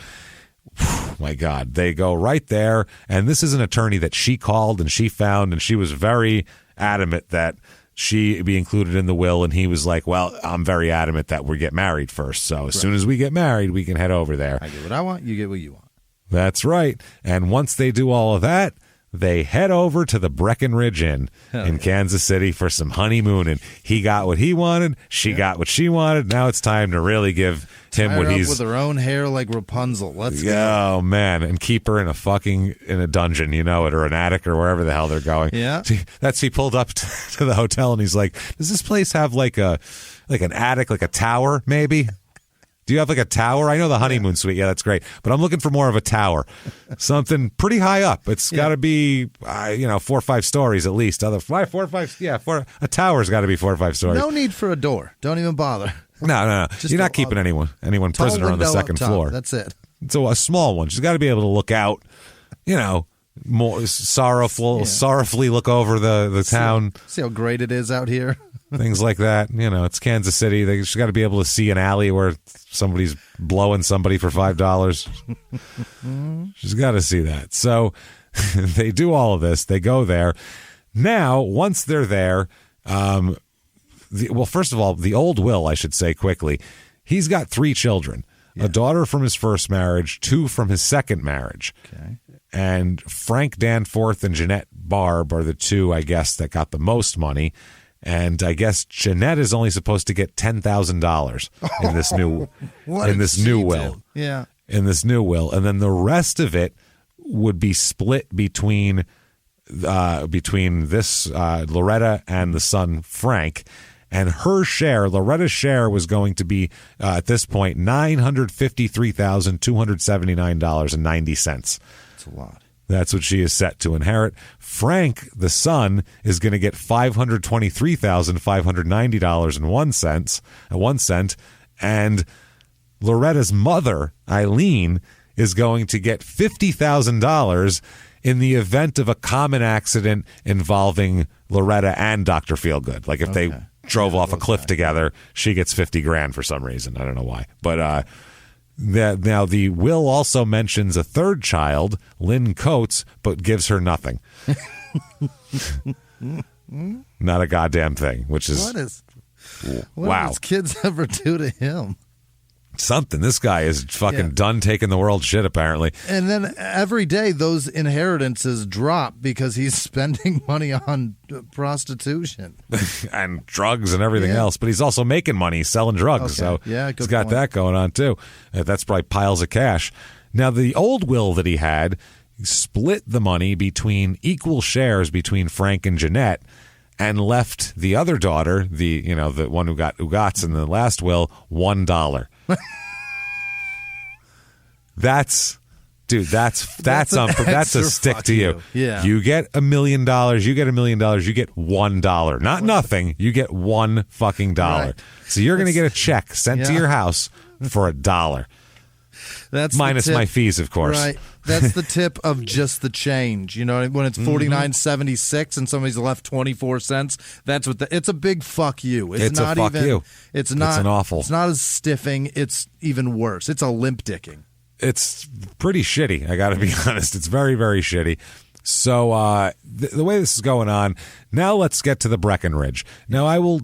my God, they go right there, and this is an attorney that she called and she found, and she was very adamant that she be included in the will, and he was like, well, I'm very adamant that we get married first. So as soon as we get married, we can head over there. I get what I want, you get what you want. That's right. And once they do all of that, they head over to the Breckenridge Inn in Kansas City for some honeymooning. He got what he wanted. She got what she wanted. Now it's time to really give him what he's... with her own hair like Rapunzel. Let's go. Oh, man. And keep her in a dungeon, you know it, or an attic or wherever the hell they're going. Yeah. He pulled up to the hotel and he's like, does this place have like an attic, like a tower maybe? Do you have like a tower? I know the honeymoon suite. Yeah, that's great. But I'm looking for more of a tower. Something pretty high up. It's got to be, 4 or 5 stories at least. 4 or 5. Yeah, a tower's got to be 4 or 5 stories. No need for a door. Don't even bother. No. You're not keeping anyone prisoner on the second floor. That's it. So a small one. She's got to be able to look out, more sorrowfully look over the town. See how great it is out here. Things like that. It's Kansas City. She's got to be able to see an alley where somebody's blowing somebody for $5. She's got to see that. So they do all of this. They go there. Now, once they're there, first of all, the old Will, I should say quickly, he's got 3 children. Yeah. A daughter from his first marriage, 2 from his second marriage. Okay. And Frank Danforth and Jeanette Barb are the 2, I guess, that got the most money. And I guess Jeanette is only supposed to get $10,000 in this new will. Yeah. In this new will, and then the rest of it would be split between this Loretta and the son Frank, and her share, Loretta's share, was going to be at this point $953,279.90. That's a lot. That's what she is set to inherit. Frank, the son, is going to get $523,590.01, and Loretta's mother, Eileen, is going to get $50,000 in the event of a common accident involving Loretta and Dr. Feelgood. Like if they drove off a cliff together, she gets $50,000 for some reason. I don't know why, but now, the will also mentions a third child, Lynn Coates, but gives her nothing. Not a goddamn thing, which is... What do his kids ever do to him? Something. This guy is fucking done taking the world shit, apparently. And then every day those inheritances drop because he's spending money on prostitution. And drugs and everything else. But he's also making money selling drugs. So he's got that going on, too. That's probably piles of cash. Now, the old will that he had split the money between equal shares between Frank and Jeanette, and left the other daughter, the one who got Ugats in the last will, $1. That's a stick to you. Yeah. You get $1 million, you get $1 million, you get $1. Not nothing. You get $1 fucking dollar. Right. So you're going to get a check sent to your house for $1. That's minus my fees, of course. Right. That's the tip of just the change. When it's $49.76 and somebody's left 24 cents, that's what it's a big fuck you. It's not a fuck you. It's not. It's an awful. It's not as stiffing. It's even worse. It's a limp dicking. It's pretty shitty. I got to be honest. It's very, very shitty. So the way this is going on, now let's get to the Breckenridge. Now I will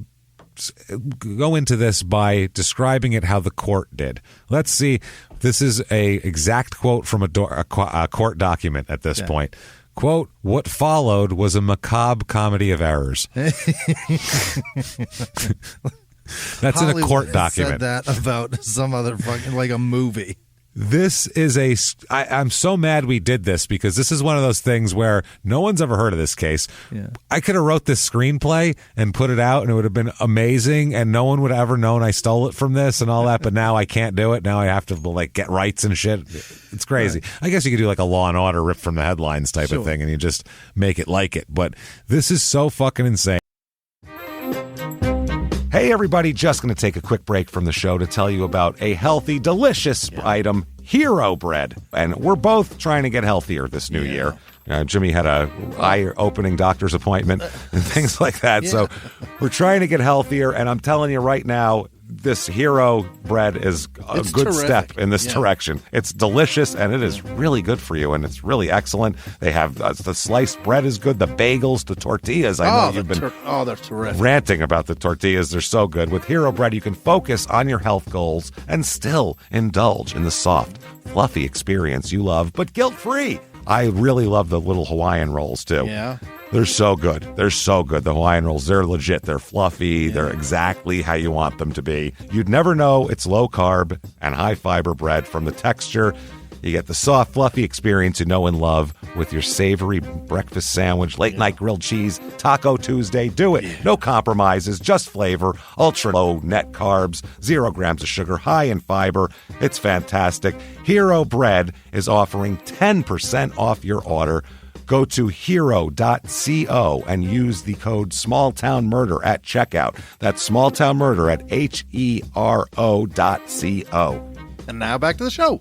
go into this by describing it how the court did. Let's see. This is a exact quote from a court document at this point. Quote, "What followed was a macabre comedy of errors." That's Hollywood in a court document. Said that about some other fucking, like a movie. This is I'm so mad we did this because this is one of those things where no one's ever heard of this case. Yeah. I could have wrote this screenplay and put it out and it would have been amazing and no one would have ever known I stole it from this and all that, but now I can't do it. Now I have to get rights and shit. It's crazy. Right. I guess you could do like a Law and Order ripped from the headlines type of thing and you just make it like it. But this is so fucking insane. Hey, everybody, just going to take a quick break from the show to tell you about a healthy, delicious item, Hero Bread. And we're both trying to get healthier this new year. Jimmy had a eye-opening doctor's appointment and things like that. Yeah. So we're trying to get healthier, and I'm telling you right now, this Hero Bread is a good step in this direction. It's delicious, and it is really good for you, and it's really excellent. They have the sliced bread is good, the bagels, the tortillas. I know you've been they're terrific. Ranting about the tortillas. They're so good. With Hero Bread, you can focus on your health goals and still indulge in the soft, fluffy experience you love, but guilt-free. I really love the little Hawaiian rolls, too. Yeah. They're so good. They're so good. The Hawaiian rolls, they're legit. They're fluffy. Yeah. They're exactly how you want them to be. You'd never know it's low-carb and high-fiber bread from the texture. You get the soft, fluffy experience you know and love with your savory breakfast sandwich, late-night grilled cheese, Taco Tuesday. Do it. No compromises, just flavor, ultra-low net carbs, 0 grams of sugar, high in fiber. It's fantastic. Hero Bread is offering 10% off your order. Go to hero.co and use the code SmallTownMurder at checkout. That's SmallTownMurder at HERO.co. And now back to the show.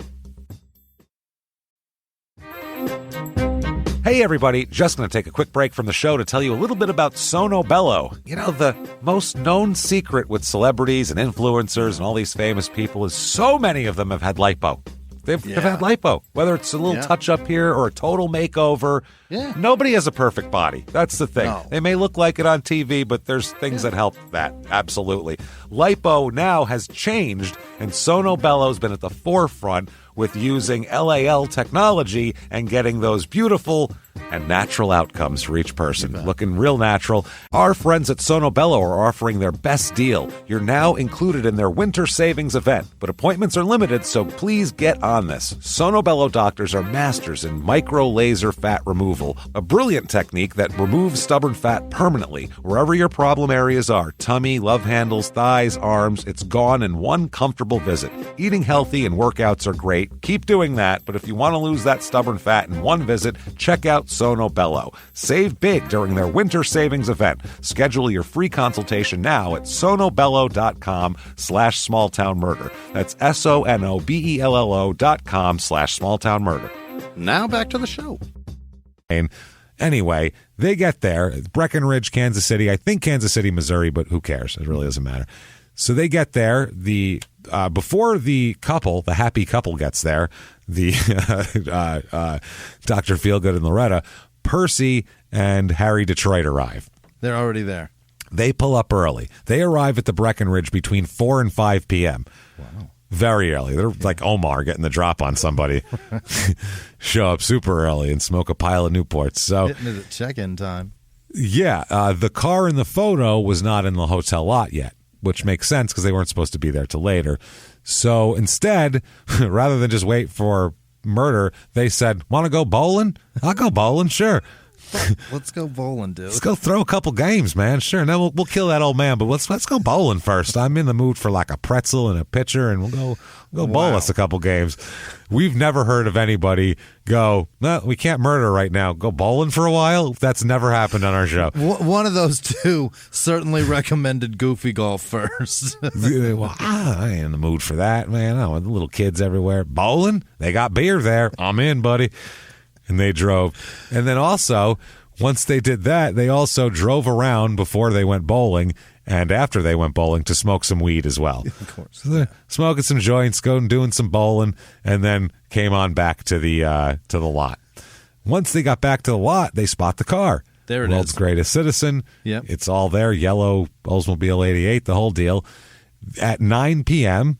Hey everybody, just going to take a quick break from the show to tell you a little bit about Sono Bello. You know, the most known secret with celebrities and influencers and all these famous people is so many of them have had lipo. They've had lipo, whether it's a little touch-up here or a total makeover. Yeah. Nobody has a perfect body. That's the thing. No. They may look like it on TV, but there's things that help that. Absolutely. Lipo now has changed, and Sono Bello's been at the forefront with using LAL technology and getting those beautiful and natural outcomes for each person. Looking real natural. Our friends at Sono Bello are offering their best deal. You're now included in their winter savings event, but appointments are limited, so please get on this. Sono Bello doctors are masters in micro laser fat removal, a brilliant technique that removes stubborn fat permanently wherever your problem areas are. Tummy, love handles, thighs, arms, it's gone in one comfortable visit. Eating healthy and workouts are great. Keep doing that, but if you want to lose that stubborn fat in one visit, check out Sono Bello. Save big during their winter savings event. Schedule your free consultation now at sonobello.com/smalltownmurder. That's SONOBELLO.com/smalltownmurder. Now back to the show. Anyway, they get there. Breckenridge, Kansas City. I think Kansas City, Missouri, but who cares? It really doesn't matter. So they get there. Before the happy couple gets there, the Dr. Feelgood and Loretta, Percy and Harry Detroit arrive. They're already there. They pull up early. They arrive at the Breckenridge between 4 and 5 p.m. Wow. Very early. They're like Omar getting the drop on somebody. Show up super early and smoke a pile of Newports. So getting to the check-in time. Yeah. The car in the photo was not in the hotel lot yet, which makes sense because they weren't supposed to be there till later. So instead, rather than just wait for murder, they said, want to go bowling? I'll go bowling, sure. Let's go bowling, dude. Let's go throw a couple games, man. Sure. And then we'll kill that old man, but let's go bowling first. I'm in the mood for like a pretzel and a pitcher, and we'll go bowl us a couple games. We've never heard of anybody go, no, we can't murder right now. Go bowling for a while? That's never happened on our show. One of those two certainly recommended goofy golf first. Well, I ain't in the mood for that, man. I want little kids everywhere. Bowling? They got beer there. I'm in, buddy. And they drove. And then also, once they did that, they also drove around before they went bowling and after they went bowling to smoke some weed as well. Of course. So they're smoking some joints, going doing some bowling, and then came on back to the lot. Once they got back to the lot, they spot the car. There it World's is. Greatest Citizen. Yep. It's all there, yellow Oldsmobile 88, the whole deal. At 9 p.m.,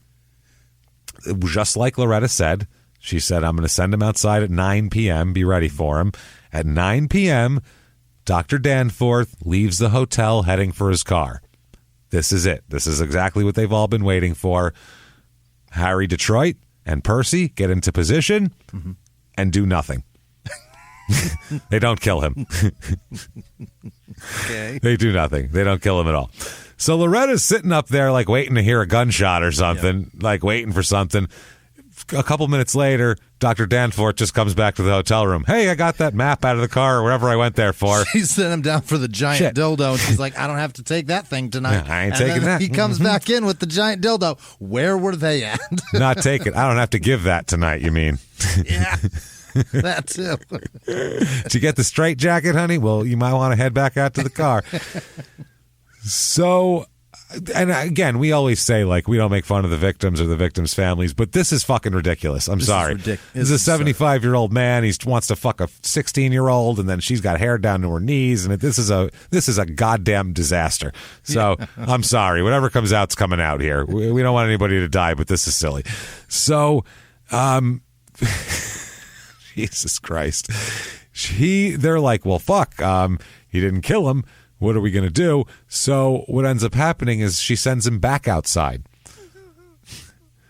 just like Loretta said, she said, I'm going to send him outside at 9 p.m. Be ready for him. At 9 p.m., Dr. Danforth leaves the hotel heading for his car. This is it. This is exactly what they've all been waiting for. Harry Detroit and Percy get into position and do nothing. They don't kill him. Okay. They do nothing. They don't kill him at all. So Loretta's sitting up there like waiting to hear a gunshot or something, like waiting for something. A couple minutes later, Dr. Danforth just comes back to the hotel room. Hey, I got that map out of the car or whatever I went there for. She sent him down for the giant dildo, and she's like, I don't have to take that thing tonight. Yeah, I ain't taking that. He comes back in with the giant dildo. Where were they at? Not take it. I don't have to give that tonight, you mean? Yeah, that too. Did you get the straight jacket, honey? Well, you might want to head back out to the car. So... And again, we always say, like, we don't make fun of the victims or the victims' families, but this is fucking ridiculous. I'm sorry. This is a 75-year-old man. He wants to fuck a 16-year-old, and then she's got hair down to her knees, and this is a goddamn disaster. So I'm sorry. Whatever comes out's coming out here. We don't want anybody to die, but this is silly. So Jesus Christ. They're like, well, fuck, he didn't kill him. What are we going to do? So what ends up happening is she sends him back outside.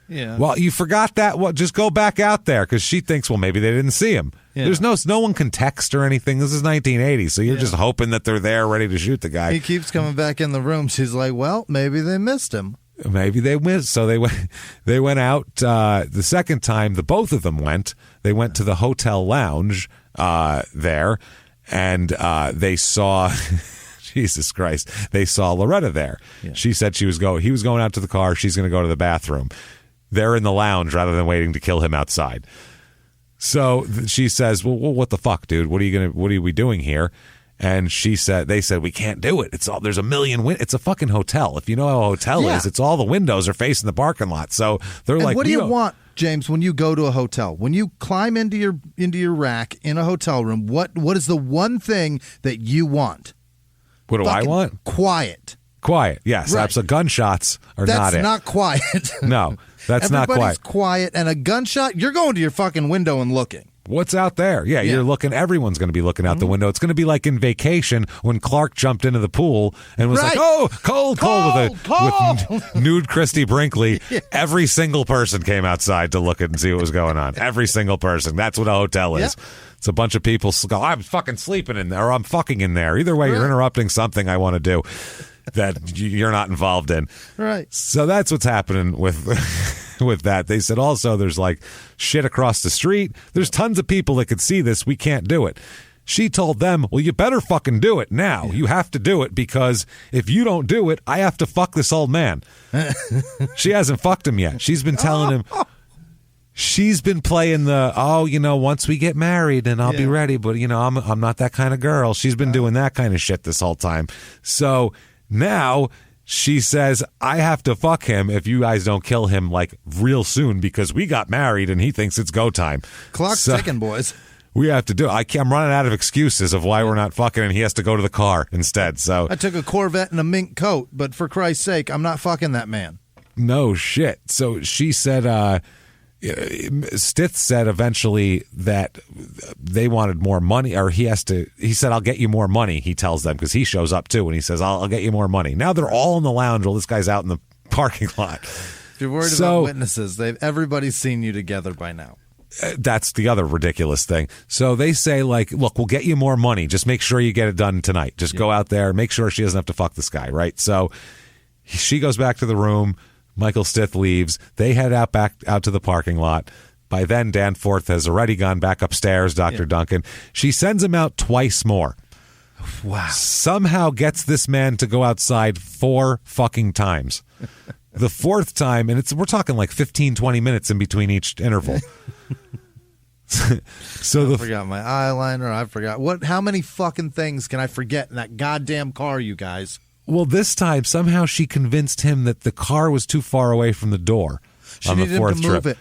Yeah. Well, you forgot that. Well, just go back out there, because she thinks, well, maybe they didn't see him. Yeah. There's no one can text or anything. This is 1980, so you're just hoping that they're there ready to shoot the guy. He keeps coming back in the room. She's like, well, maybe they missed him. Maybe they missed. So they went out the second time. The both of them went. They went to the hotel lounge there, and they saw. Jesus Christ! They saw Loretta there. Yeah. She said he was going out to the car. She's going to go to the bathroom. They're in the lounge rather than waiting to kill him outside. So she says, "Well, what the fuck, dude? What are we doing here?" And they said, we can't do it. There's a million it's a fucking hotel. If you know how a hotel is, it's all the windows are facing the parking lot. So they're like, what do you want, James, when you go to a hotel? When you climb into your rack in a hotel room, what is the one thing that you want? What do I want? Quiet. Quiet, yes. Right. So gunshots are not it. That's not quiet. No, that's not quiet. Everybody's quiet, and a gunshot, you're going to your fucking window and looking. What's out there? Yeah, you're looking. Everyone's going to be looking out the window. It's going to be like in Vacation when Clark jumped into the pool and was like, "Oh, cold," with nude Christy Brinkley. Yes. Every single person came outside to look at and see what was going on. Every single person. That's what a hotel is. Yep. It's a bunch of people go, "I'm fucking sleeping in there," or "I'm fucking in there." Either way, you're interrupting something I want to do that you're not involved in. Right. So that's what's happening with that. They said also there's like shit across the street. There's tons of people that could see this. We can't do it. She told them, well, you better fucking do it now. You have to do it, because if you don't do it, I have to fuck this old man. She hasn't fucked him yet. She's been telling him. She's been playing once we get married and I'll be ready. But, I'm not that kind of girl. She's been doing that kind of shit this whole time. So now she says, I have to fuck him if you guys don't kill him like real soon, because we got married and he thinks it's go time. Clock's ticking, boys. We have to do it. I'm running out of excuses of why we're not fucking, and he has to go to the car instead. So I took a Corvette and a mink coat, but for Christ's sake, I'm not fucking that man. No shit. So she said, Stith said eventually that they wanted more money, or he said, I'll get you more money, he tells them, because he shows up too, and he says, I'll get you more money. Now they're all in the lounge while this guy's out in the parking lot. If you're worried about witnesses, everybody's seen you together by now. That's the other ridiculous thing. So they say, like, look, we'll get you more money. Just make sure you get it done tonight. Just go out there, make sure she doesn't have to fuck this guy, right? So she goes back to the room. Michael Stith leaves. They head back out to the parking lot. By then, Danforth has already gone back upstairs, Dr. Duncan. She sends him out twice more. Wow. Somehow gets this man to go outside 4 fucking times. The 4th time, and we're talking like 15, 20 minutes in between each interval. I forgot my eyeliner. I forgot. How many fucking things can I forget in that goddamn car, you guys? Well, this time, somehow she convinced him that the car was too far away from the door on the 4th trip. Move it.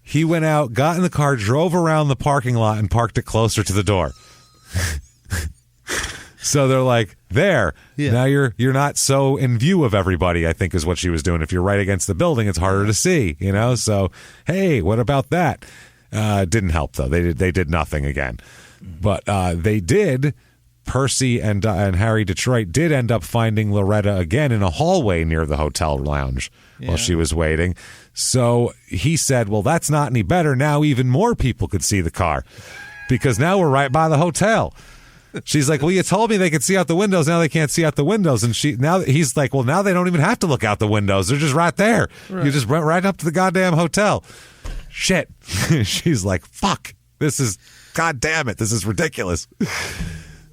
He went out, got in the car, drove around the parking lot, and parked it closer to the door. So they're like, there. Yeah. Now you're not so in view of everybody, I think is what she was doing. If you're right against the building, it's harder to see, So, hey, what about that? Didn't help, though. They did nothing again. But they did. Percy and Harry Detroit did end up finding Loretta again in a hallway near the hotel lounge while she was waiting. So he said, well, that's not any better. Now even more people could see the car, because now we're right by the hotel. She's like, well, you told me they could see out the windows. Now they can't see out the windows. And he's like, well, now they don't even have to look out the windows. They're just right there. Right. You just went right up to the goddamn hotel. Shit. She's like, fuck, God damn it. This is ridiculous.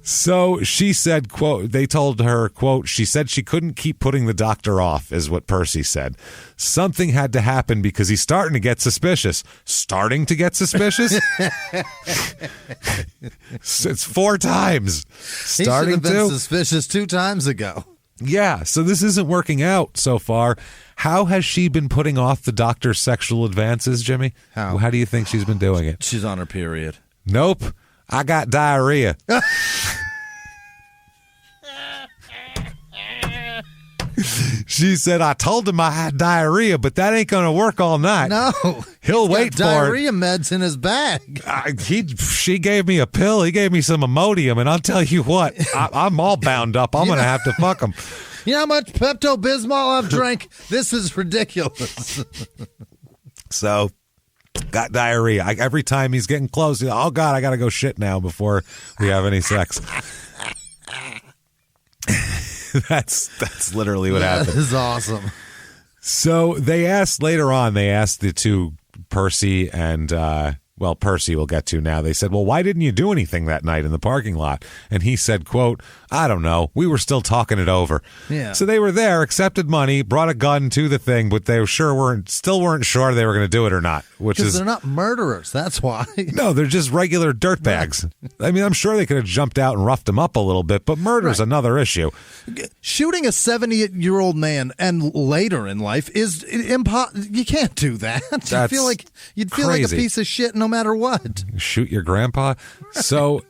So she said, quote, they told her, quote, she said she couldn't keep putting the doctor off, is what Percy said. Something had to happen because he's starting to get suspicious. Starting to get suspicious? It's 4 times. Starting he should have been suspicious 2 times ago. Yeah, so this isn't working out so far. How has she been putting off the doctor's sexual advances, Jimmy? How do you think she's been doing it? She's on her period. Nope. I got diarrhea. She said, I told him I had diarrhea, but that ain't going to work all night. No. He'll wait for it. Diarrhea meds in his bag. She gave me a pill. He gave me some Imodium, and I'll tell you what, I'm all bound up. I'm going to have to fuck him. You know how much Pepto-Bismol I've drank? This is ridiculous. So, got diarrhea. Every time he's getting close, oh, God, I got to go shit now before we have any sex. That's literally what happened. That is awesome. So they asked the two, Percy and, Percy we'll get to now. They said, well, why didn't you do anything that night in the parking lot? And he said, quote, I don't know. We were still talking it over. Yeah. So they were there, accepted money, brought a gun to the thing, but they weren't sure they were going to do it or not. Because they're not murderers. That's why. No, they're just regular dirtbags. Right. I mean, I'm sure they could have jumped out and roughed him up a little bit, but murder's another issue. Shooting a 70-year-old man and later in life is impossible. You can't do that. You'd feel like a piece of shit no matter what. Shoot your grandpa. So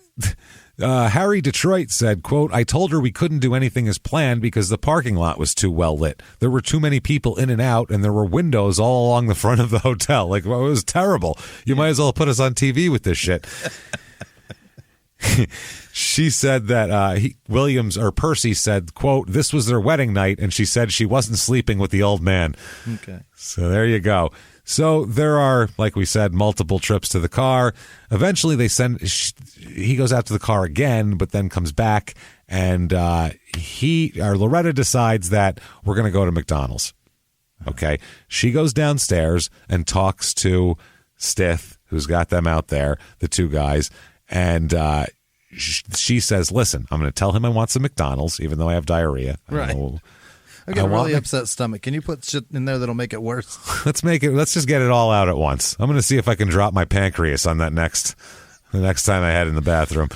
Harry Detroit said, quote, I told her we couldn't do anything as planned because the parking lot was too well lit. There were too many people in and out, and there were windows all along the front of the hotel. It was terrible. You might as well put us on TV with this shit. She said that Percy said, quote, this was their wedding night, and she said she wasn't sleeping with the old man. Okay. So there you go. So there are, like we said, multiple trips to the car. Eventually he goes out to the car again, but then comes back, and Loretta decides that we're going to go to McDonald's. Okay. She goes downstairs and talks to Stith, who's got them out there, the two guys, and she says, listen, I'm going to tell him I want some McDonald's, even though I have diarrhea. Right. I get a really upset stomach. Can you put shit in there that'll make it worse? Let's just get it all out at once. I'm going to see if I can drop my pancreas on that the next time I head in the bathroom.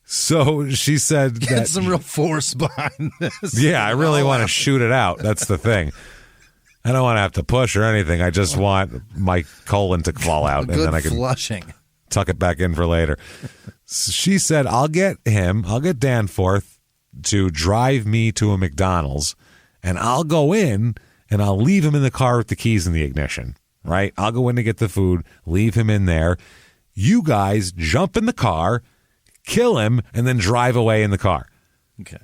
So she said Get some real force behind this. Yeah, I really want to shoot it out. That's the thing. I don't want to have to push or anything. I just want my colon to fall out, and then I can flushing. Tuck it back in for later. She said, I'll get Danforth to drive me to a McDonald's, and I'll go in and I'll leave him in the car with the keys in the ignition, right? I'll go in to get the food, leave him in there. You guys jump in the car, kill him, and then drive away in the car. Okay.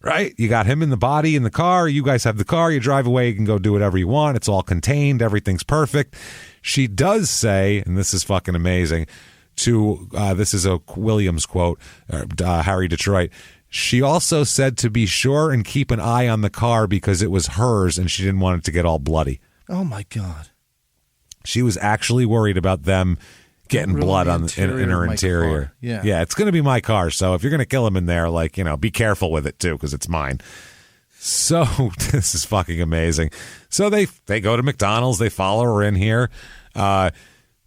Right? You got him in the body in the car. You guys have the car. You drive away. You can go do whatever you want. It's all contained. Everything's perfect. She does say, and this is fucking amazing, this is a Williams quote, Harry Detroit. She also said to be sure and keep an eye on the car because it was hers and she didn't want it to get all bloody. Oh, my God. She was actually worried about them getting blood in her interior. Yeah, it's going to be my car. So if you're going to kill him in there, be careful with it, too, because it's mine. So this is fucking amazing. So they go to McDonald's. They follow her in here.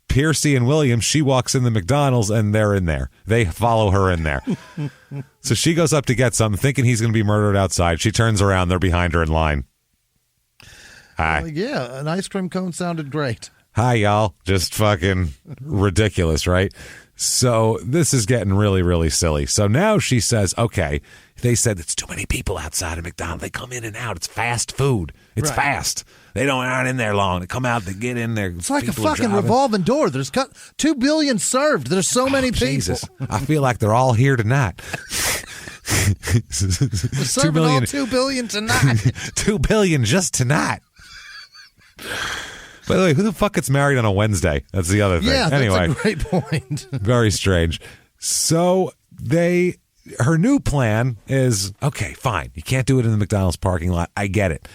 Piercy and Williams, she walks in the McDonald's and they're in there. They follow her in there. So she goes up to get something, thinking he's going to be murdered outside. She turns around. They're behind her in line. Hi. Yeah, an ice cream cone sounded great. Hi, y'all. Just fucking ridiculous, right? So this is getting really, really silly. So now she says, okay, they said it's too many people outside of McDonald's. They come in and out. It's fast food. It's fast. They aren't in there long. They come out, they get in there. It's like a fucking revolving door. There's 2 billion served. There's so many people. Jesus. I feel like they're all here tonight. We're serving all 2 billion tonight. 2 billion just tonight. By the way, who the fuck gets married on a Wednesday? That's the other thing. Yeah, anyway, that's a great point. Very strange. So her new plan is, okay, fine. You can't do it in the McDonald's parking lot. I get it.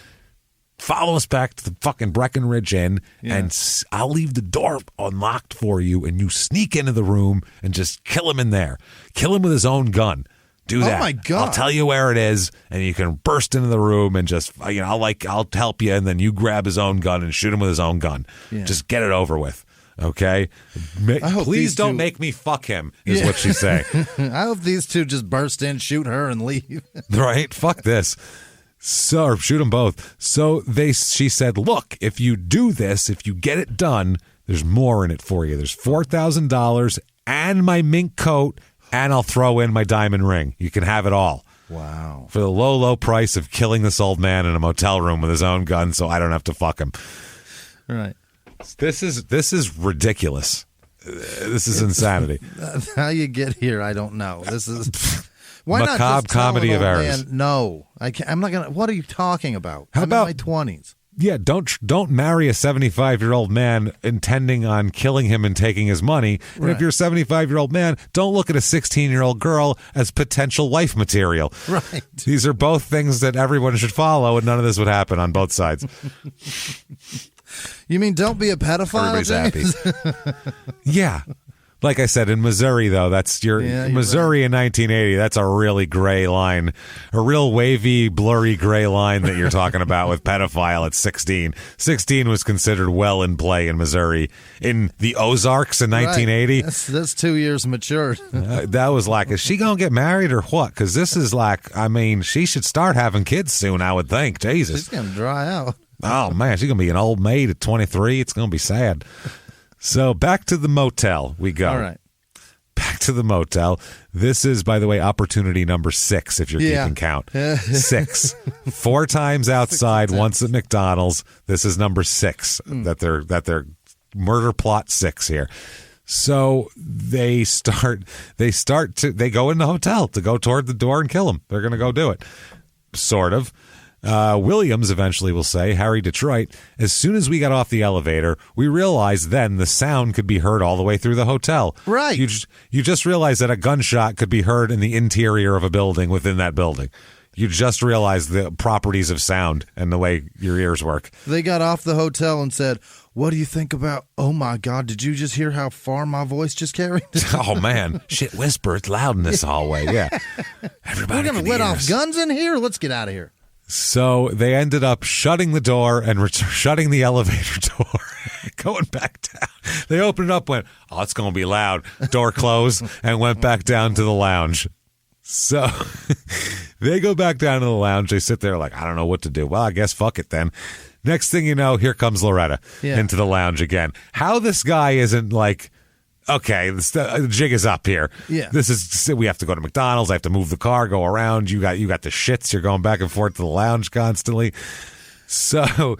Follow us back to the fucking Breckenridge Inn, and I'll leave the door unlocked for you, and you sneak into the room and just kill him in there. Kill him with his own gun. Do that. Oh, my God. I'll tell you where it is, and you can burst into the room and just, I'll help you, and then you grab his own gun and shoot him with his own gun. Yeah. Just get it over with, okay? Please don't make me fuck him, is what she's saying. I hope these two just burst in, shoot her, and leave. Right? Fuck this. So, or shoot them both. So she said, look, if you do this, if you get it done, there's more in it for you. There's $4,000 and my mink coat, and I'll throw in my diamond ring. You can have it all. Wow. For the low, low price of killing this old man in a motel room with his own gun so I don't have to fuck him. Right. This is ridiculous. This is insanity. How you get here, I don't know. This is why macabre not just comedy of errors. No, I can't. I'm not gonna. What are you talking about? How about in my 20s? Yeah, don't marry a 75-year-old man intending on killing him and taking his money. And if you're a 75-year-old man, don't look at a 16-year-old girl as potential wife material. Right. These are both things that everyone should follow, and none of this would happen on both sides. You mean don't be a pedophile? Everybody's happy. Yeah. Like I said, in Missouri, though, that's Missouri right. in 1980. That's a really gray line, a real wavy, blurry gray line that you're talking about with pedophile at 16. 16 was considered well in play in Missouri. In the Ozarks in 1980. Right. That's 2 years matured. That was like, is she going to get married or what? Because this is like, I mean, she should start having kids soon, I would think. Jesus. She's going to dry out. Oh, man, she's going to be an old maid at 23. It's going to be sad. So back to the motel we go. All right. Back to the motel. This is, by the way, opportunity number 6, if you're keeping count. 6. 4 times outside, once at McDonald's. This is number 6 that they're murder plot 6 here. So they go in the hotel to go toward the door and kill him. They're going to go do it. Sort of. Williams eventually will say, Harry Detroit, as soon as we got off the elevator, we realized then the sound could be heard all the way through the hotel. Right. You just realized that a gunshot could be heard in the interior of a building within that building. You just realized the properties of sound and the way your ears work. They got off the hotel and said, what do you think about, oh my God, did you just hear how far my voice just carried? Oh, man. Shit, whisper. It's loud in this hallway. Yeah. Everybody We're going to let off guns in here? Let's get out of here. So they ended up shutting the door and shutting the elevator door, going back down. They opened it up, went, oh, it's going to be loud. Door closed, and went back down to the lounge. So they go back down to the lounge. They sit there like, I don't know what to do. Well, I guess fuck it then. Next thing you know, here comes Loretta into the lounge again. How this guy isn't like, okay, the jig is up here. Yeah. We have to go to McDonald's. I have to move the car, go around. You got the shits. You're going back and forth to the lounge constantly. So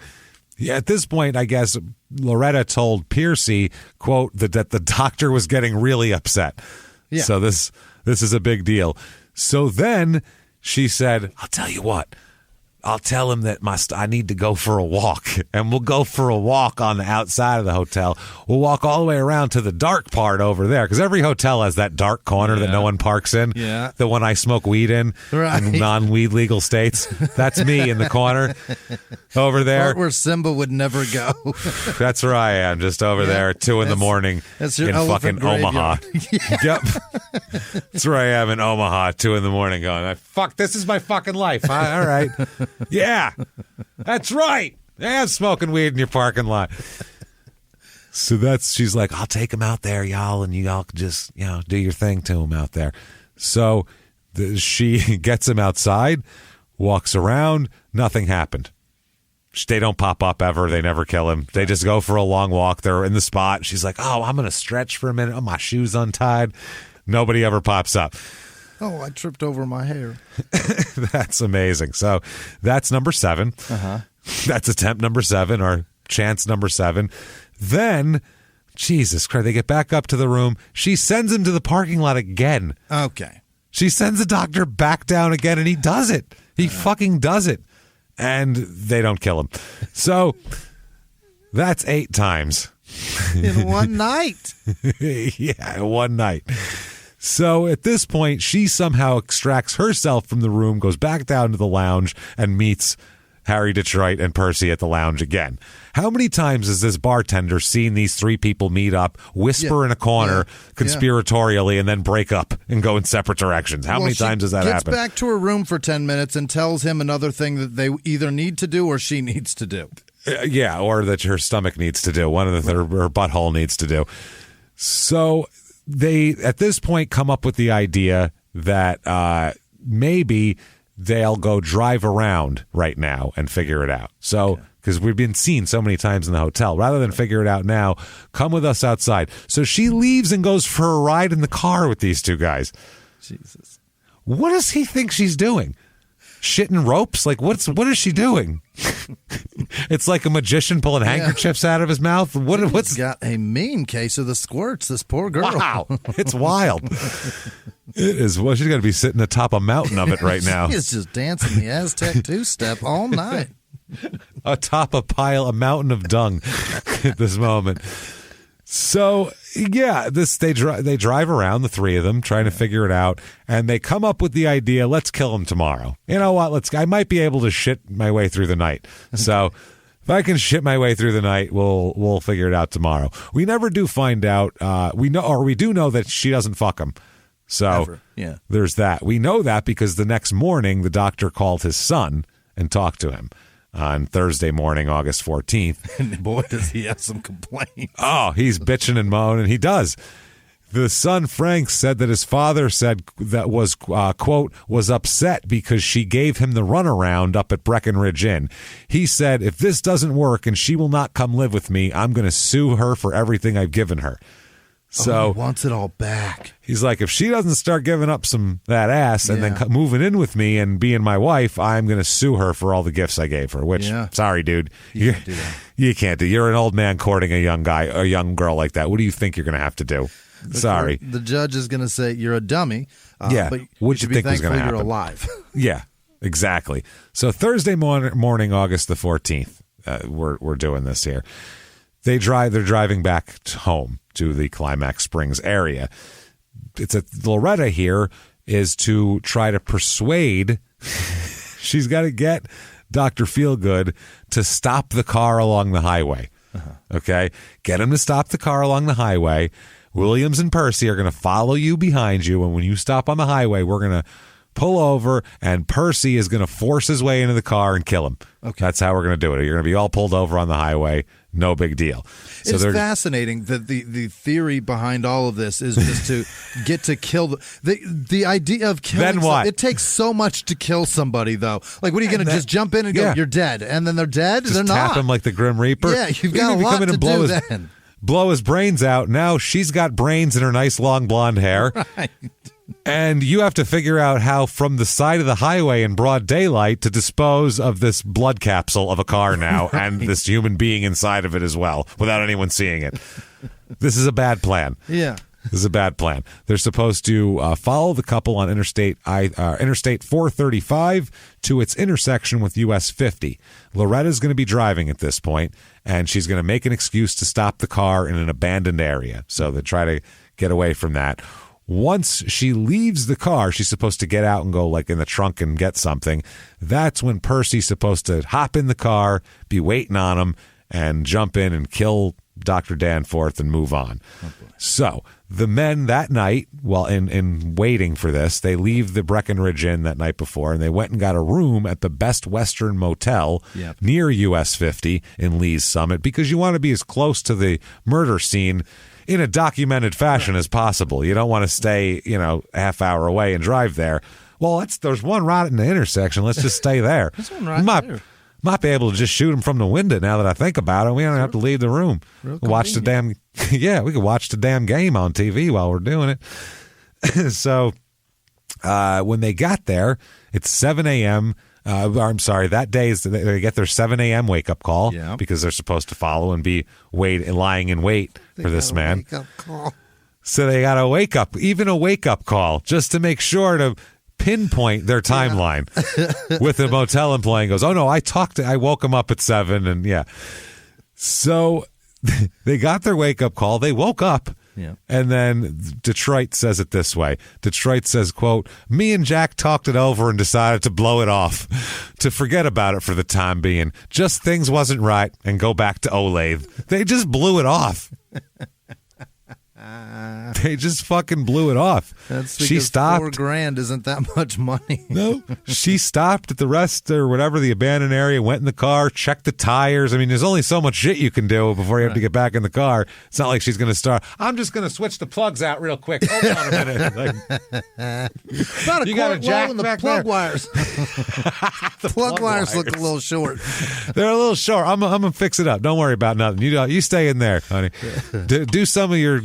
yeah, at this point, I guess Loretta told Piercy, quote, that the doctor was getting really upset. Yeah. So this is a big deal. So then she said, I'll tell you what. I'll tell him that I need to go for a walk, and we'll go for a walk on the outside of the hotel. We'll walk all the way around to the dark part over there, because every hotel has that dark corner that no one parks in. Yeah. The one I smoke weed in non-weed legal states. That's me in the corner over there. Where Simba would never go. That's where I am, just over there at 2 in the morning in fucking Omaha. Yep. That's where I am in Omaha, 2 in the morning going, fuck, this is my fucking life. All right. Yeah, that's right. Yeah, smoking weed in your parking lot. So she's like, I'll take him out there, y'all, and y'all can just, do your thing to him out there. So she gets him outside, walks around, nothing happened. They don't pop up ever. They never kill him. They just go for a long walk. They're in the spot. She's like, oh, I'm going to stretch for a minute. Oh, my shoe's untied. Nobody ever pops up. Oh, I tripped over my hair. That's amazing. So that's number 7. Uh-huh. That's attempt number 7 or chance number 7. Then, Jesus Christ, they get back up to the room. She sends him to the parking lot again. Okay. She sends the doctor back down again, and he does it. He fucking does it. And they don't kill him. So that's 8 times. In one night. Yeah, one night. So at this point, she somehow extracts herself from the room, goes back down to the lounge, and meets Harry Detroit and Percy at the lounge again. How many times has this bartender seen these 3 people meet up, whisper in a corner conspiratorially, and then break up and go in separate directions? How many times has that happened? She gets back to her room for 10 minutes and tells him another thing that they either need to do or she needs to do. Yeah, or that her stomach needs to do. One of her butthole needs to do. So they, at this point, come up with the idea that maybe they'll go drive around right now and figure it out. So, because we've been seen so many times in the hotel, rather than figure it out now, come with us outside. So she leaves and goes for a ride in the car with these 2 guys. Jesus. What does he think she's doing? Shitting ropes? Like, what is she doing? It's like a magician pulling handkerchiefs out of his mouth. What's got a mean case of the squirts, this poor girl. Wow. It's wild. It is. Well, she's got to be sitting atop a mountain of it right now. She is just dancing the Aztec two-step all night. Atop a mountain of dung at this moment. So, yeah, they drive around, the three of them, trying to figure it out, and they come up with the idea, let's kill him tomorrow. You know what? I might be able to shit my way through the night. So, if I can shit my way through the night, we'll figure it out tomorrow. We never do find out. We do know that she doesn't fuck him. So, there's that. We know that because the next morning, the doctor called his son and talked to him. On Thursday morning, August 14th. And boy, does he have some complaints. Oh, he's bitching and moaning. He does. The son, Frank, said that his father said that was, quote, was upset because she gave him the runaround up at Breckenridge Inn. He said, if this doesn't work and she will not come live with me, I'm going to sue her for everything I've given her. So he wants it all back. He's like, if she doesn't start giving up that ass and then moving in with me and being my wife, I'm going to sue her for all the gifts I gave her. Which, sorry, dude, you can't do. You're an old man courting a young girl like that. What do you think you're going to have to do? Sorry, the judge is going to say you're a dummy. But what do you think was going to happen? You're alive. Yeah, exactly. So Thursday morning, August the 14th, we're doing this here. They're driving back home to the Climax Springs area. Loretta here is to try to persuade. She's got to get Dr. Feelgood to stop the car along the highway. Okay, get him to stop the car along the highway. Williams and Percy are going to follow you behind you, and when you stop on the highway, we're going to pull over, and Percy is going to force his way into the car and kill him. Okay. That's how we're going to do it. You're going to be all pulled over on the highway. No big deal. So it's fascinating that the theory behind all of this is just to get to kill the idea of killing. Then what? It takes so much to kill somebody, though. Like, what are you going to just jump in and go, you're dead, and then they're dead? Just they're not. Tap him like the Grim Reaper? Yeah, you've got a lot to do then. Blow his brains out. Now she's got brains in her nice long blonde hair. Right. And you have to figure out how, from the side of the highway in broad daylight, to dispose of this blood capsule of a car now and this human being inside of it as well, without anyone seeing it. This is a bad plan. Yeah. This is a bad plan. They're supposed to follow the couple on Interstate 435 to its intersection with US 50. Loretta's going to be driving at this point, and she's going to make an excuse to stop the car in an abandoned area. So they try to get away from that. Once she leaves the car, she's supposed to get out and go like in the trunk and get something. That's when Percy's supposed to hop in the car, be waiting on him, and jump in and kill Dr. Danforth and move on. So the men that night, while in waiting for this, they leave the Breckenridge Inn that night before, and they went and got a room at the Best Western Motel near US 50 in Lee's Summit, because you want to be as close to the murder scene in a documented fashion as possible. You don't want to stay, a half hour away and drive there. Well, there's one right in the intersection. Let's just stay there. There's one right there. Might be able to just shoot him from the window now that I think about it. We don't have to leave the room. Watch the damn, we could watch the damn game on TV while we're doing it. So when they got there, it's 7 a.m. I'm sorry, that day they get their 7 a.m. wake-up call because they're supposed to follow and be lying in wait for this man. So they got a wake-up call just to make sure to pinpoint their timeline with the motel employee goes, oh no, I woke him up at 7 and so they got their wake-up call. They woke up. Yeah. And then Detroit says it this way. Detroit says, quote, me and Jack talked it over and decided to blow it off, to forget about it for the time being. Just things wasn't right and go back to Olathe. They just blew it off. They just fucking blew it off. That's because she stopped. $4,000 isn't that much money. No, she stopped at the rest or whatever, the abandoned area, went in the car, checked the tires. I mean, there's only so much shit you can do before you have to get back in the car. It's not like she's going to start, I'm just going to switch the plugs out real quick. Hold on a minute. About you got a jack in the back plug there? Wires. The plug wires look a little short. They're a little short. I'm going to fix it up. Don't worry about nothing. You stay in there, honey. Do some of your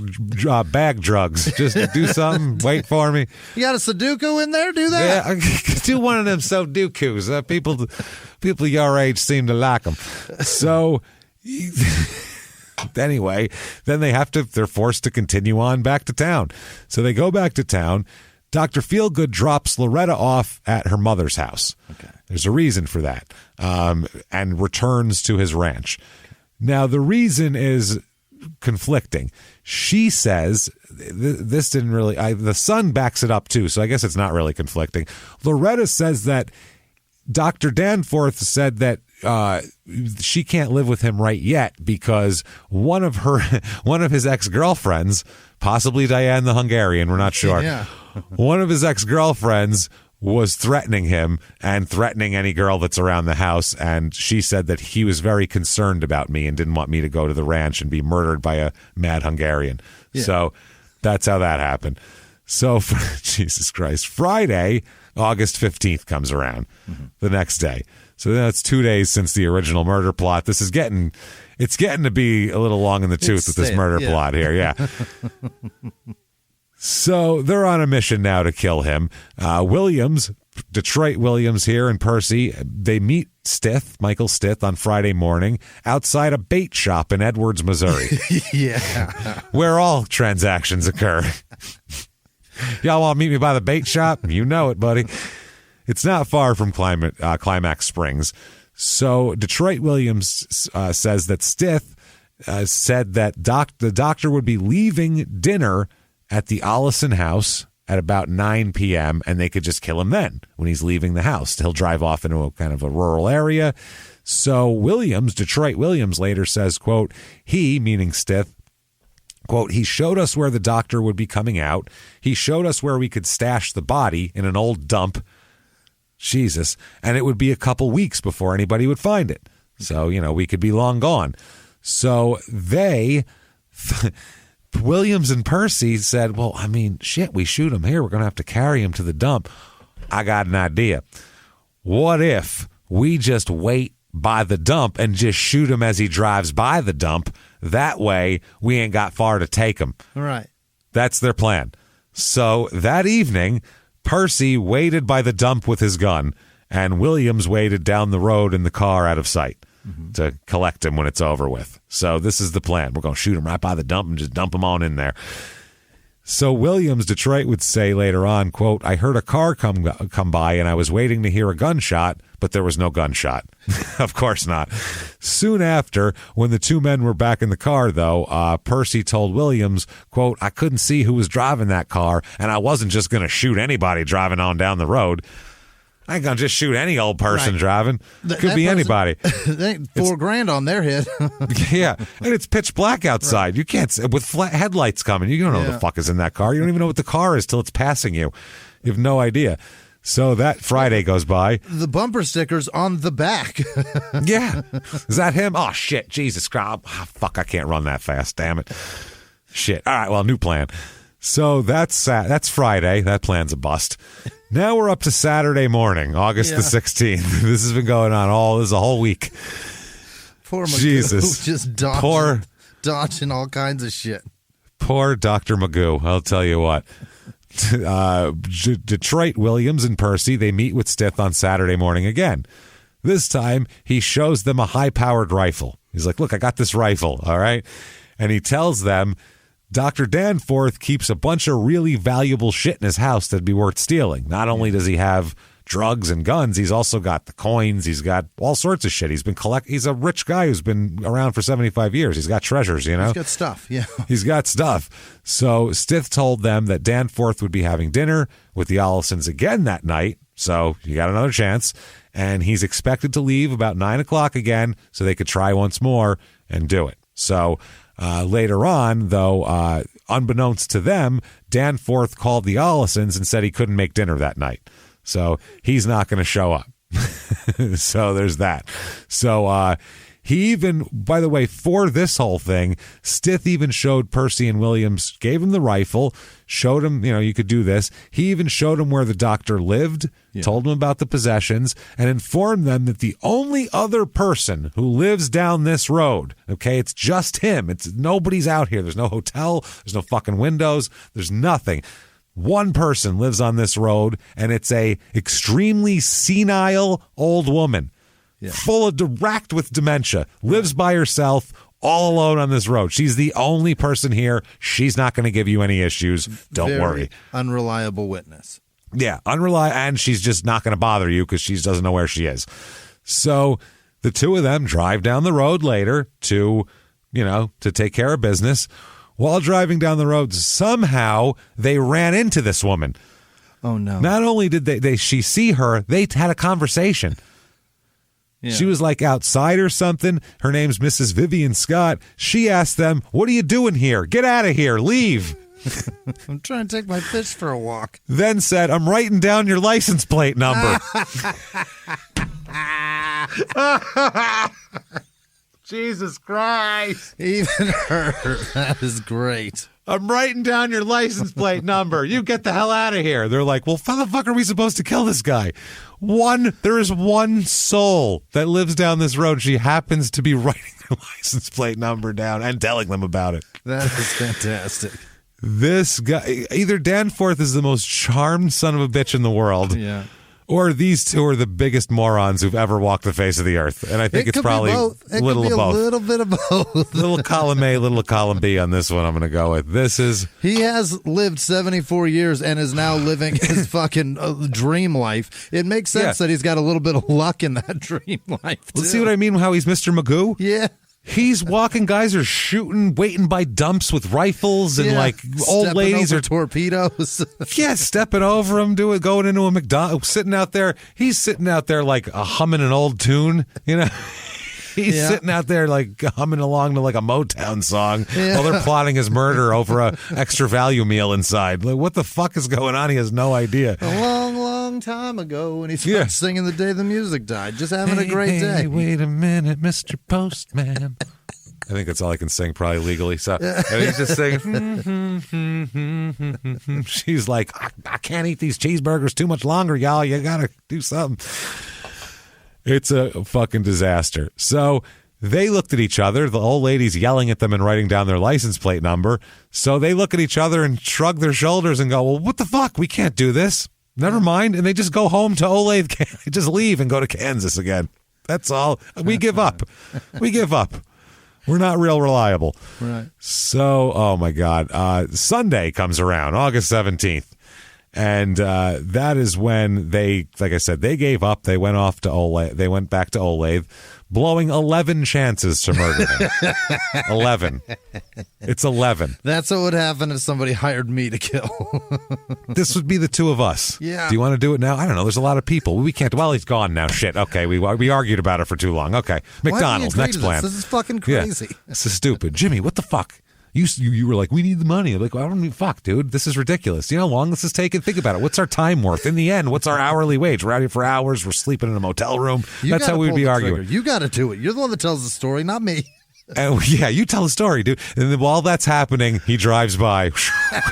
bag drugs. Just do something. Wait for me. You got a Sudoku in there? Do that. Yeah, do one of them Sudokus. People your age seem to like them. So anyway, then they're forced to continue on back to town. So they go back to town. Dr. Feelgood drops Loretta off at her mother's house. Okay. There's a reason for that, and returns to his ranch. Now, the reason is conflicting. She says, this didn't really, the son backs it up too, so I guess it's not really conflicting. Loretta says that Dr. Danforth said that she can't live with him right yet because one of his ex-girlfriends, possibly Diane the Hungarian, we're not sure. Yeah. One of his ex-girlfriends was threatening him and threatening any girl that's around the house, and she said that he was very concerned about me and didn't want me to go to the ranch and be murdered by a mad Hungarian. Yeah. So that's how that happened. So, Jesus Christ, Friday, August 15th comes around, the next day. So that's 2 days since the original murder plot. This is getting to be a little long in the tooth with this murder plot here. Yeah. So they're on a mission now to kill him. Detroit Williams here and Percy, they meet Michael Stith on Friday morning outside a bait shop in Edwards, Missouri. Yeah. Where all transactions occur. Y'all want to meet me by the bait shop? You know it, buddy. It's not far from Climax Springs. So Detroit Williams says that Stith said that the doctor would be leaving dinner at the Allison house at about 9 p.m., and they could just kill him then when he's leaving the house. He'll drive off into a kind of a rural area. So Detroit Williams later says, quote, he, meaning Stith, quote, he showed us where the doctor would be coming out. He showed us where we could stash the body in an old dump. Jesus. And it would be a couple weeks before anybody would find it. So, we could be long gone. So Williams and Percy said, well, we shoot him here. We're going to have to carry him to the dump. I got an idea. What if we just wait by the dump and just shoot him as he drives by the dump? That way, we ain't got far to take him. All right. That's their plan. So that evening, Percy waited by the dump with his gun, and Williams waited down the road in the car out of sight to collect him when it's over with. So this is the plan. We're going to shoot him right by the dump and just dump him on in there. So Detroit would say later on, quote, I heard a car come by and I was waiting to hear a gunshot, but there was no gunshot. Of course not. Soon after, when the two men were back in the car, though, Percy told Williams, quote, I couldn't see who was driving that car, and I wasn't just going to shoot anybody driving on down the road. I ain't going to just shoot any old person driving. Could be anybody. $4,000 on their head. Yeah. And it's pitch black outside. Right. You can't, with flat headlights coming, you don't know what the fuck is in that car. You don't even know what the car is till it's passing you. You have no idea. So that Friday goes by. The bumper sticker's on the back. Yeah. Is that him? Oh, shit. Jesus Christ. Oh, fuck, I can't run that fast. Damn it. Shit. All right, well, new plan. So that's Friday. That plan's a bust. Now we're up to Saturday morning, August the 16th. This has been going on this is a whole week. Poor Magoo. Jesus. Just dodging all kinds of shit. Poor Dr. Magoo. I'll tell you what. Detroit Williams and Percy, they meet with Stith on Saturday morning again. This time, he shows them a high-powered rifle. He's like, look, I got this rifle, all right? And he tells them Dr. Danforth keeps a bunch of really valuable shit in his house that'd be worth stealing. Not only does he have drugs and guns, he's also got the coins. He's got all sorts of shit. He's a rich guy who's been around for 75 years. He's got treasures, He's got stuff, yeah. He's got stuff. So Stith told them that Danforth would be having dinner with the Allisons again that night. So you got another chance. And he's expected to leave about 9 o'clock again so they could try once more and do it. So later on, though, unbeknownst to them, Danforth called the Allisons and said he couldn't make dinner that night. So he's not going to show up. So there's that. So He even, by the way, for this whole thing, Stith even showed Percy and Williams, gave him the rifle, showed him, you could do this. He even showed him where the doctor lived, told him about the possessions, and informed them that the only other person who lives down this road, okay, it's just him. Nobody's out here. There's no hotel. There's no fucking windows. There's nothing. One person lives on this road, and it's a extremely senile old woman. Yeah. Racked with dementia, lives by herself, all alone on this road. She's the only person here. She's not going to give you any issues. Don't worry. Unreliable witness. Yeah, unreliable, and she's just not going to bother you because she doesn't know where she is. So the two of them drive down the road later to take care of business. While driving down the road, somehow they ran into this woman. Oh, no. Not only did she see her, they had a conversation. Yeah. She was like outside or something. Her name's Mrs. Vivian Scott. She asked them, "What are you doing here? Get out of here. Leave." I'm trying to take my fish for a walk. Then said, "I'm writing down your license plate number." Jesus Christ. Even her. That is great. "I'm writing down your license plate number. You get the hell out of here." They're like, "Well, how the fuck are we supposed to kill this guy?" There is one soul that lives down this road. She happens to be writing their license plate number down and telling them about it. That is fantastic. This guy, either Danforth is the most charmed son of a bitch in the world. Yeah. Or these two are the biggest morons who've ever walked the face of the earth. And I think it's probably a little of both. A little bit of both. Little column A, little column B on this one I'm going to go with. He has lived 74 years and is now living his fucking dream life. It makes sense that he's got a little bit of luck in that dream life, too. Let's see what I mean, how he's Mr. Magoo? Yeah. He's walking, guys are shooting, waiting by dumps with rifles, and old ladies are torpedoes. Stepping over them, going into a McDonald's, sitting out there. He's sitting out there like humming an old tune, He's sitting out there like humming along to like a Motown song while they're plotting his murder over a extra value meal inside. Like, what the fuck is going on? He has no idea. A long, long time ago when he started singing "The Day the Music Died," just having a great day. Hey, wait a minute, Mr. Postman. I think that's all I can sing, probably legally. So and he's just singing. She's like, I can't eat these cheeseburgers too much longer, y'all. You gotta do something. It's a fucking disaster. So they looked at each other. The old lady's yelling at them and writing down their license plate number. So they look at each other and shrug their shoulders and go, "Well, what the fuck? We can't do this. Never mind." And they just go home to Olathe. They just leave and go to Kansas again. That's all. We give up. We give up. We're not real reliable. Right. So, oh my God. Sunday comes around, August 17th. And that is when like I said, they gave up. They went off to Olathe. They went back to Olathe, blowing 11 chances to murder him. 11. It's 11. That's what would happen if somebody hired me to kill. This would be the two of us. Yeah. Do you want to do it now? I don't know. There's a lot of people. We can't. Well, he's gone now. Shit. Okay. We argued about it for too long. Okay. McDonald's. Next plan. This is fucking crazy. Yeah. This is stupid. Jimmy, what the fuck? You were like, "We need the money." I'm like, "I don't need fuck, dude. This is ridiculous. You know how long this is taking? Think about it. What's our time worth? In the end, what's our hourly wage? We're out here for hours. We're sleeping in a motel room." That's how we would be arguing. Trigger. You got to do it. You're the one that tells the story, not me. And you tell the story, dude. And then while that's happening, he drives by,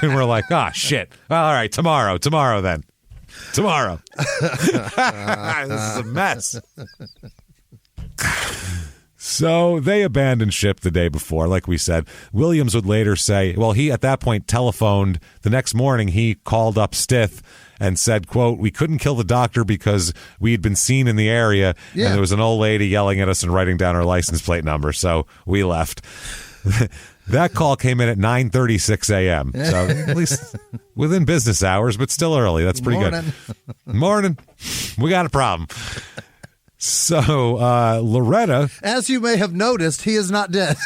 and we're like, "Oh shit! All right, tomorrow then. Tomorrow." This is a mess. So they abandoned ship the day before, like we said. Williams would later say, well, he at that point telephoned. The next morning, he called up Stith and said, quote, "We couldn't kill the doctor because we had been seen in the area, and there was an old lady yelling at us and writing down our license plate number, so we left." That call came in at 9:36 a.m., so at least within business hours, but still early. That's pretty good. Morning. We got a problem. So, Loretta... As you may have noticed, he is not dead.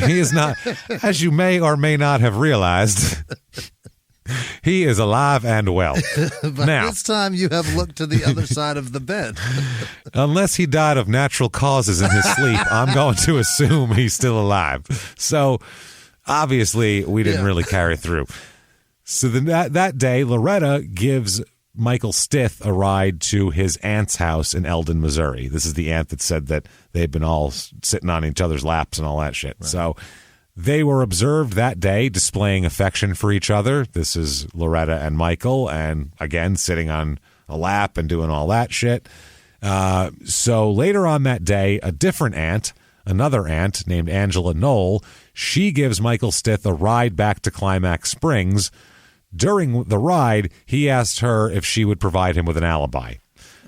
He is not. As you may or may not have realized, he is alive and well. By this time, you have looked to the other side of the bed. Unless he died of natural causes in his sleep, I'm going to assume he's still alive. So, obviously, we didn't really carry through. So, that day, Loretta gives Michael Stith a ride to his aunt's house in Eldon, Missouri. This is the aunt that said that they've been all sitting on each other's laps and all that shit. Right. So they were observed that day displaying affection for each other. This is Loretta and Michael, and again, sitting on a lap and doing all that shit. So later on that day, a different aunt, another aunt named Angela Knoll, she gives Michael Stith a ride back to Climax Springs. During the ride, he asked her if she would provide him with an alibi.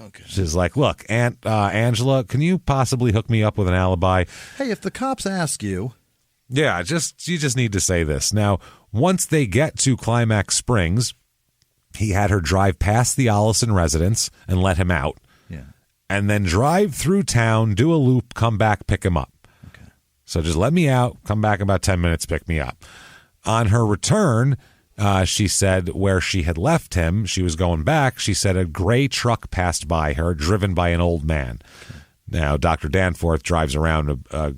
Okay. She's like, look, Aunt Angela, can you possibly hook me up with an alibi? Hey, if the cops ask you. Yeah, you just need to say this. Now, once they get to Climax Springs, he had her drive past the Allison residence and let him out. Yeah. And then drive through town, do a loop, come back, pick him up. Okay. So just let me out, come back in about 10 minutes, pick me up. On her return, she said where she had left him, she was going back, she said a gray truck passed by her, driven by an old man. Okay. Now, Dr. Danforth drives around a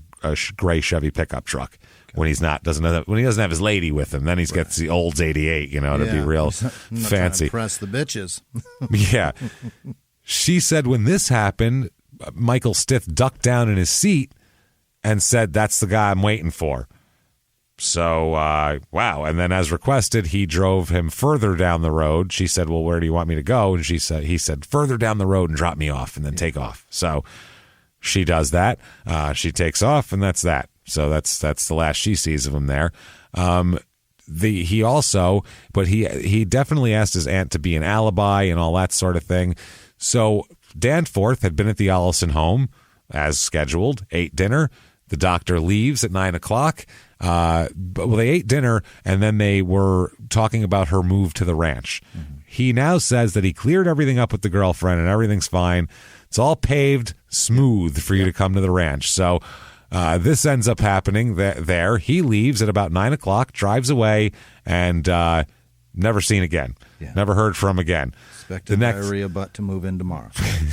gray Chevy pickup truck when he doesn't have his lady with him. Then he's got the Olds 88, to be real fancy. Press the bitches. Yeah. She said when this happened, Michael Stith ducked down in his seat and said, "That's the guy I'm waiting for." So, wow. And then as requested, he drove him further down the road. She said, "Well, where do you want me to go?" And he said, "Further down the road and drop me off and then take off." So she does that. She takes off, and that's that. So that's the last she sees of him there. He definitely asked his aunt to be an alibi and all that sort of thing. So Danforth had been at the Allison home as scheduled, ate dinner. The doctor leaves at 9:00. They ate dinner, and then they were talking about her move to the ranch. Mm-hmm. He now says that he cleared everything up with the girlfriend and everything's fine. It's all paved smooth for you to come to the ranch. So this ends up happening there. He leaves at about 9:00, drives away, and never seen again. Yeah. Never heard from again. Expect a diarrhea butt to move in tomorrow.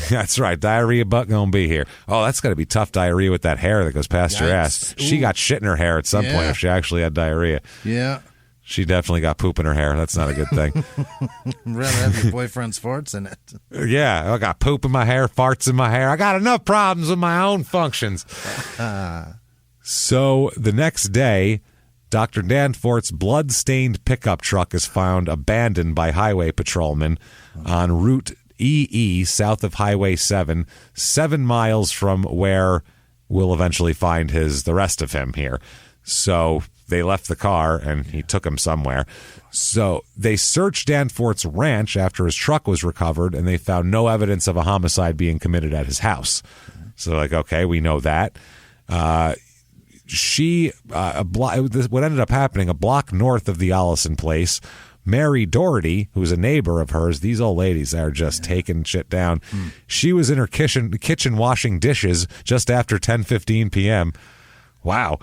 That's right. Diarrhea butt gonna be here. Oh, that's got to be tough diarrhea with that hair that goes past your ass. Ooh. She got shit in her hair at some point if she actually had diarrhea. Yeah. She definitely got poop in her hair. That's not a good thing. Rather have your boyfriend's farts in it. Yeah, I got poop in my hair, farts in my hair. I got enough problems with my own functions. So the next day, Dr. Danforth's blood-stained pickup truck is found abandoned by highway patrolmen on Route EE south of Highway 7, 7 miles from where we'll eventually find the rest of him here. So they left the car, and he took him somewhere. So they searched Danforth's ranch after his truck was recovered, and they found no evidence of a homicide being committed at his house. So they're like, okay, we know that. What ended up happening, a block north of the Allison place, Mary Doherty, who's a neighbor of hers, these old ladies are just taking shit down. She was in her kitchen washing dishes just after 10:15 p.m. Wow.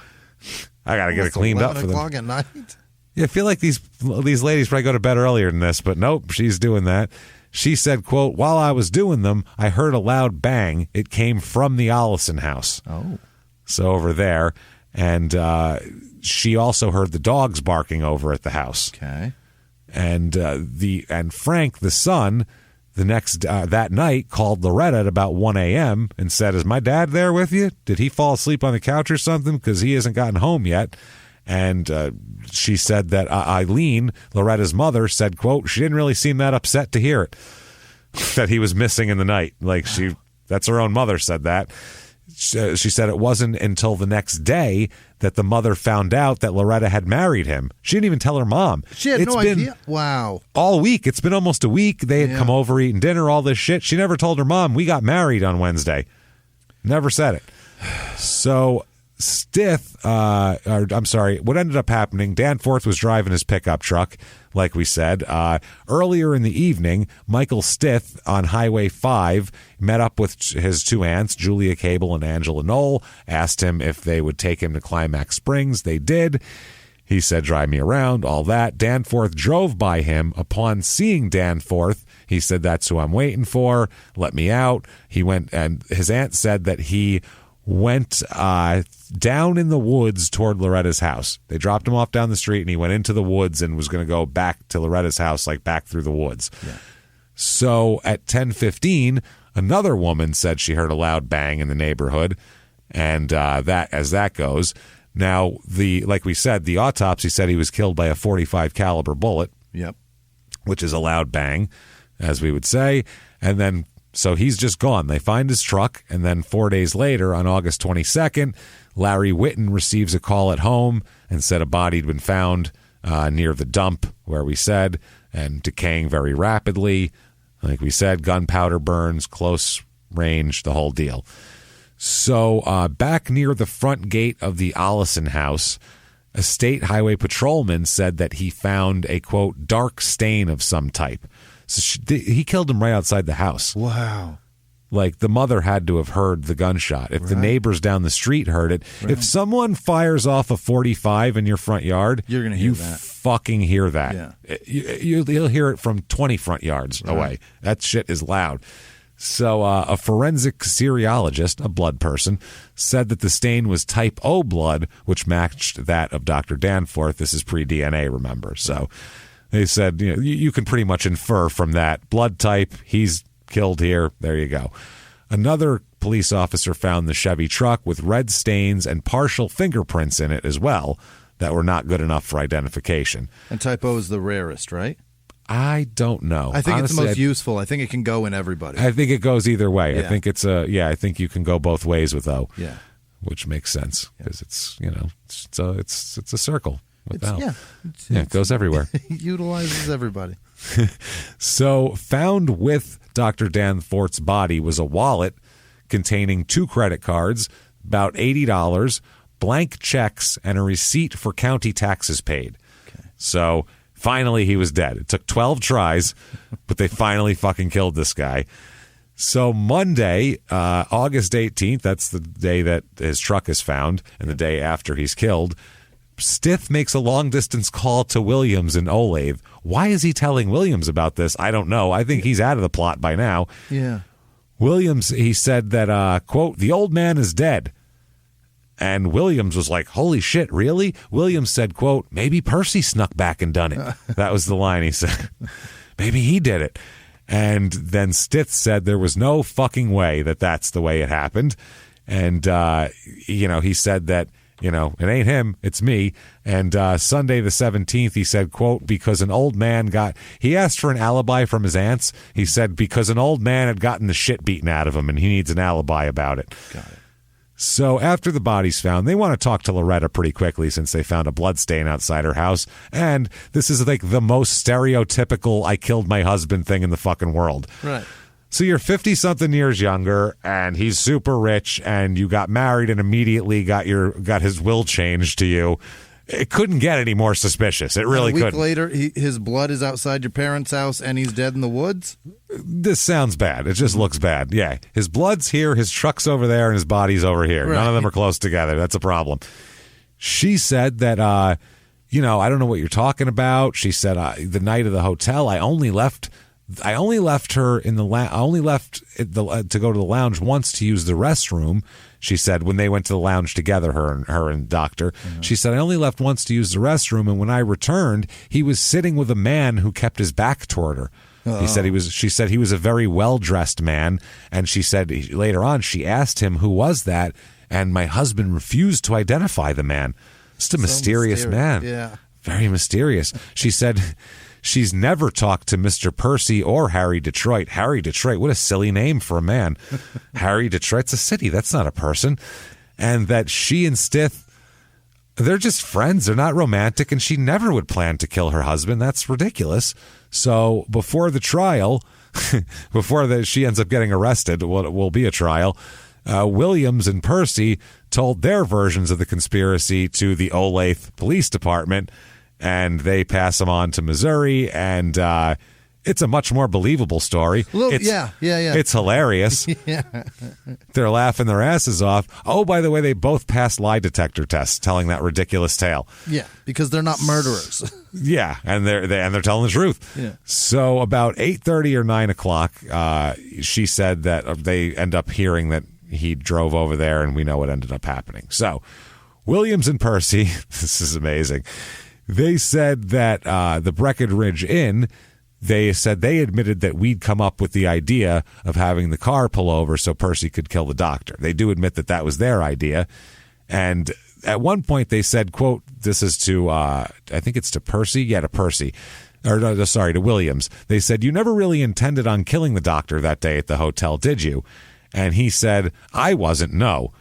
I got to get it cleaned up for them. 11 o'clock at night? Yeah, I feel like these ladies probably go to bed earlier than this, but nope, she's doing that. She said, quote, "While I was doing them, I heard a loud bang. It came from the Allison house." Oh. So over there. And she also heard the dogs barking over at the house. Okay. And Frank, the son, that night called Loretta at about 1 a.m. and said, "Is my dad there with you? Did he fall asleep on the couch or something? Because he hasn't gotten home yet." And she said that Eileen, Loretta's mother, said, quote, "She didn't really seem that upset to hear it, that he was missing in the night." That's her own mother said that. She said it wasn't until the next day that the mother found out that Loretta had married him. She didn't even tell her mom. She had no idea. Wow. All week. It's been almost a week. They had come over eating dinner, all this shit. She never told her mom, "We got married on Wednesday." Never said it. So what ended up happening, Danforth was driving his pickup truck, like we said. Earlier in the evening, Michael Stith on Highway 5 met up with his two aunts, Julia Cable and Angela Knoll, asked him if they would take him to Climax Springs. They did. He said, "Drive me around," all that. Danforth drove by him. Upon seeing Danforth, he said, "That's who I'm waiting for. Let me out." He went, and his aunt said that he went down in the woods toward Loretta's house. They dropped him off down the street, and he went into the woods and was going to go back to Loretta's house, like back through the woods. Yeah. So at 10:15, another woman said she heard a loud bang in the neighborhood, and that goes. Now, like we said, the autopsy said he was killed by a .45 caliber bullet. Yep. Which is a loud bang, as we would say. And then, so he's just gone. They find his truck, and then 4 days later, on August 22nd, Larry Whitten receives a call at home and said a body had been found near the dump, where we said, and decaying very rapidly. Like we said, gunpowder burns, close range, the whole deal. So back near the front gate of the Allison house, a state highway patrolman said that he found a, quote, dark stain of some type. So he killed him right outside the house. Wow. Like, the mother had to have heard the gunshot. If the neighbors down the street heard it, if someone fires off a .45 in your front yard, you're going to hear that. Fucking hear that. Yeah. You'll hear it from 20 front yards away. That shit is loud. So a forensic serologist, a blood person, said that the stain was type O blood, which matched that of Dr. Danforth. This is pre-DNA, remember. So they said, you can pretty much infer from that blood type, he's killed here. There you go. Another police officer found the Chevy truck with red stains and partial fingerprints in it as well that were not good enough for identification. And type O is the rarest, right? I don't know. I think it's the most useful. I think it can go in everybody. I think it goes either way. Yeah. I think I think you can go both ways with O. Yeah. Which makes sense because it's it's a circle. What the hell? Yeah. It goes everywhere. It utilizes everybody. So found with Dr. Danforth's body was a wallet containing 2 credit cards, about $80, blank checks, and a receipt for county taxes paid. Okay. So finally, he was dead. It took 12 tries, but they finally fucking killed this guy. So Monday, August 18th, that's the day that his truck is found, and the day after he's killed, Stith makes a long-distance call to Williams in Olathe. Why is he telling Williams about this? I don't know. I think he's out of the plot by now. Yeah. Williams, he said that, quote, the old man is dead. And Williams was like, holy shit, really? Williams said, quote, maybe Percy snuck back and done it. That was the line he said. Maybe he did it. And then Stith said there was no fucking way that that's the way it happened. And, he said that, it ain't him, it's me. And Sunday the 17th, he said, quote, because an old man he asked for an alibi from his aunts. He said, because an old man had gotten the shit beaten out of him and he needs an alibi about it. Got it. So after the body's found, they want to talk to Loretta pretty quickly since they found a blood stain outside her house. And this is like the most stereotypical I killed my husband thing in the fucking world. Right. So you're 50-something years younger, and he's super rich, and you got married and immediately got his will changed to you. It couldn't get any more suspicious. It really couldn't. A week later, his blood is outside your parents' house, and he's dead in the woods? This sounds bad. It just looks bad. Yeah. His blood's here, his truck's over there, and his body's over here. Right. None of them are close together. That's a problem. She said that, I don't know what you're talking about. She said, the night of the hotel, I only left her in the I only left to go to the lounge once to use the restroom. She said when they went to the lounge together, her and Doctor. Mm-hmm. She said I only left once to use the restroom, and when I returned, he was sitting with a man who kept his back toward her. She said he was a very well-dressed man, and she said later on she asked him who was that, and my husband refused to identify the man. Just a mysterious man. Yeah. Very mysterious. She said she's never talked to Mr. Percy or Harry Detroit. Harry Detroit, what a silly name for a man. Harry Detroit's a city. That's not a person. And that she and Stith, they're just friends. They're not romantic, and she never would plan to kill her husband. That's ridiculous. So before the trial, she ends up getting arrested, will be a trial, Williams and Percy told their versions of the conspiracy to the Olathe Police Department, and they pass them on to Missouri, and it's a much more believable story. Yeah. It's hilarious. Yeah. They're laughing their asses off. Oh, by the way, they both passed lie detector tests telling that ridiculous tale. Yeah, because they're not murderers. Yeah, and they're telling the truth. Yeah. So about 8:30 or 9 o'clock, she said that they end up hearing that he drove over there, and we know what ended up happening. So Williams and Percy, this is amazing. They said that the Breckenridge Inn, they said they admitted that we'd come up with the idea of having the car pull over so Percy could kill the doctor. They do admit that that was their idea. And at one point they said, quote, this is to, I think it's to Percy. Yeah, to Percy. Or no, sorry, to Williams. They said, you never really intended on killing the doctor that day at the hotel, did you? And he said, I wasn't, no.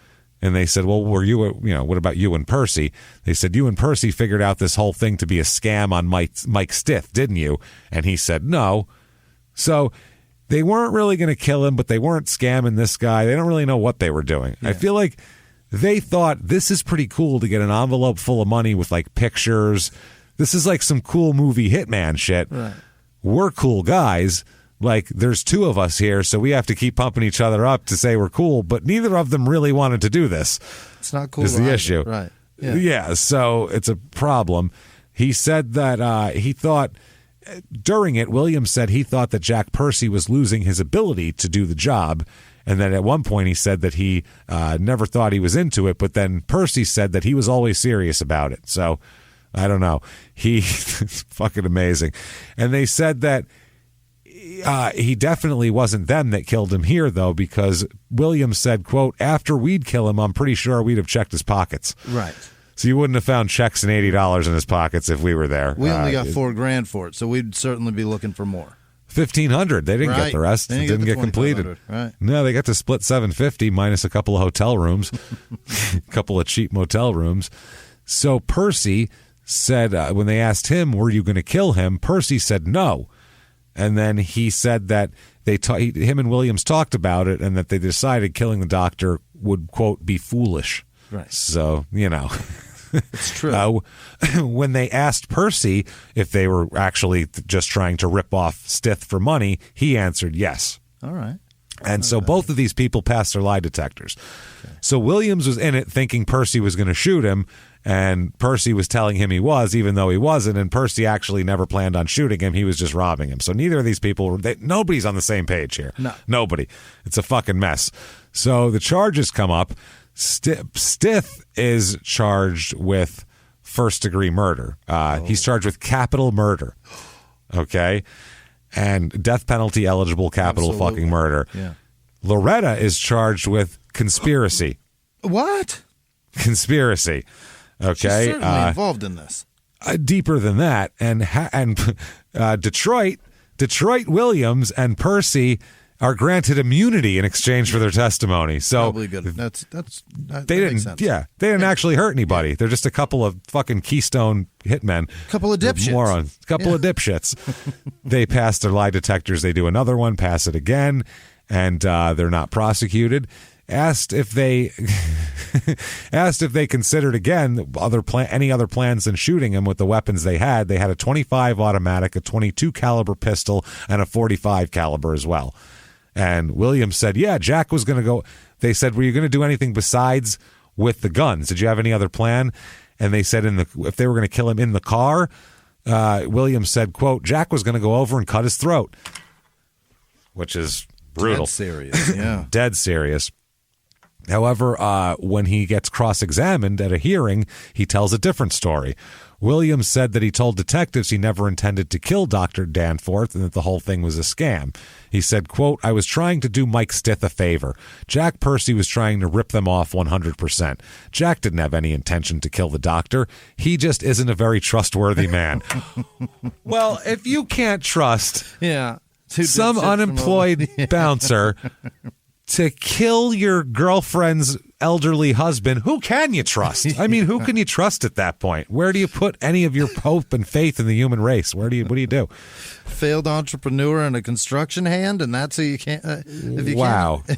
And they said, well, were you, what about you and Percy? They said, you and Percy figured out this whole thing to be a scam on Mike Stith, didn't you? And he said, no. So they weren't really going to kill him, but they weren't scamming this guy. They don't really know what they were doing. Yeah. I feel like they thought this is pretty cool to get an envelope full of money with like pictures. This is like some cool movie hitman shit. Right. We're cool guys. Like, there's two of us here, so we have to keep pumping each other up to say we're cool, but neither of them really wanted to do this. It's not cool. Is the issue. Right. Yeah, so it's a problem. He said that he thought, during it, Williams said he thought that Jack Percy was losing his ability to do the job, and then at one point he said that he never thought he was into it, but then Percy said that he was always serious about it. So, I don't know. It's fucking amazing. And they said that he definitely wasn't them that killed him here, though, because Williams said, quote, after we'd kill him, I'm pretty sure we'd have checked his pockets. Right. So you wouldn't have found checks and $80 in his pockets if we were there. We only got $4,000 for it, so we'd certainly be looking for more. $1,500. They didn't get the rest. It didn't get completed. Right. No, they got to split $750 minus a couple of hotel rooms, a couple of cheap motel rooms. So Percy said, when they asked him, were you going to kill him? Percy said no. And then he said that him and Williams talked about it and that they decided killing the doctor would, quote, be foolish. Right. So, It's true. When they asked Percy if they were actually just trying to rip off Stith for money, he answered yes. All right. And so both of these people passed their lie detectors. Okay. So Williams was in it thinking Percy was going to shoot him, and Percy was telling him he was, even though he wasn't, and Percy actually never planned on shooting him. He was just robbing him. So neither of these people, nobody's on the same page here. No. Nobody. It's a fucking mess. So the charges come up. Stith is charged with first-degree murder. He's charged with capital murder. Okay? And death penalty eligible capital fucking murder. Yeah. Loretta is charged with conspiracy. What? Conspiracy. Okay. She's certainly involved in this. Deeper than that. And Detroit Williams and Percy are granted immunity in exchange for their testimony. So probably good. That they didn't. Makes sense. Yeah, they didn't actually hurt anybody. Yeah. They're just a couple of fucking Keystone hitmen. Couple of dipshits. Morons. Couple of dipshits. They pass their lie detectors. They do another one. Pass it again, and they're not prosecuted. Asked if they considered again any other plans than shooting him with the weapons they had. They had a .25 automatic, a .22 caliber pistol, and a .45 caliber as well. And Williams said, yeah, Jack was going to go. They said, were you going to do anything besides with the guns? Did you have any other plan? And they said if they were going to kill him in the car, Williams said, quote, Jack was going to go over and cut his throat, which is brutal. Dead serious, yeah. Dead serious. However, when he gets cross-examined at a hearing, he tells a different story. Williams said that he told detectives he never intended to kill Dr. Danforth and that the whole thing was a scam. He said, quote, I was trying to do Mike Stith a favor. Jack Percy was trying to rip them off 100%. Jack didn't have any intention to kill the doctor. He just isn't a very trustworthy man. Well, if you can't trust some unemployed bouncer to kill your girlfriend's elderly husband, who can you trust? I mean, who can you trust at that point? Where do you put any of your hope and faith in the human race? What do you do? Failed entrepreneur and a construction hand, and that's who you can't. If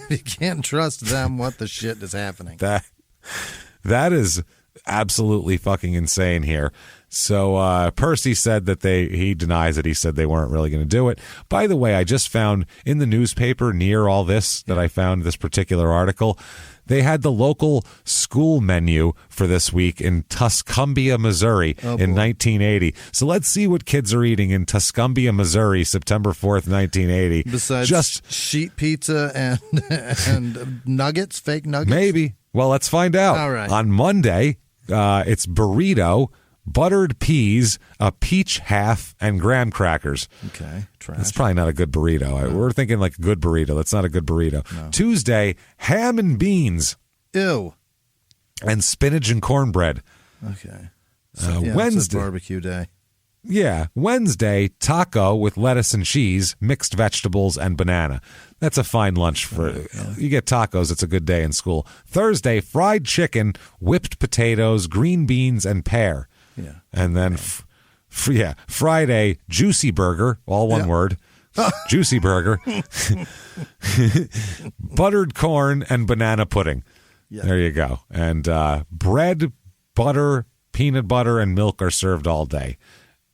you can't trust them, what the shit is happening? That is absolutely fucking insane here. So Percy said that he denies it. He said they weren't really going to do it. By the way, I just found in the newspaper near all this that I found this particular article, they had the local school menu for this week in Tuscumbia, Missouri in 1980. So let's see what kids are eating in Tuscumbia, Missouri, September 4th, 1980. Besides just sheet pizza and nuggets, fake nuggets? Maybe. Well, let's find out. All right. On Monday, it's burrito, buttered peas, a peach half, and graham crackers. Okay, trash. That's probably not a good burrito. No. We're thinking like a good burrito. That's not a good burrito. No. Tuesday, ham and beans. Ew. And spinach and cornbread. Okay. Wednesday. It's a barbecue day. Yeah. Wednesday, taco with lettuce and cheese, mixed vegetables, and banana. That's a fine lunch for you get tacos. It's a good day in school. Thursday, fried chicken, whipped potatoes, green beans, and pear. Yeah. And then, Friday, juicy burger, all one word. Juicy burger. Buttered corn and banana pudding. Yeah. There you go. And bread, butter, peanut butter, and milk are served all day.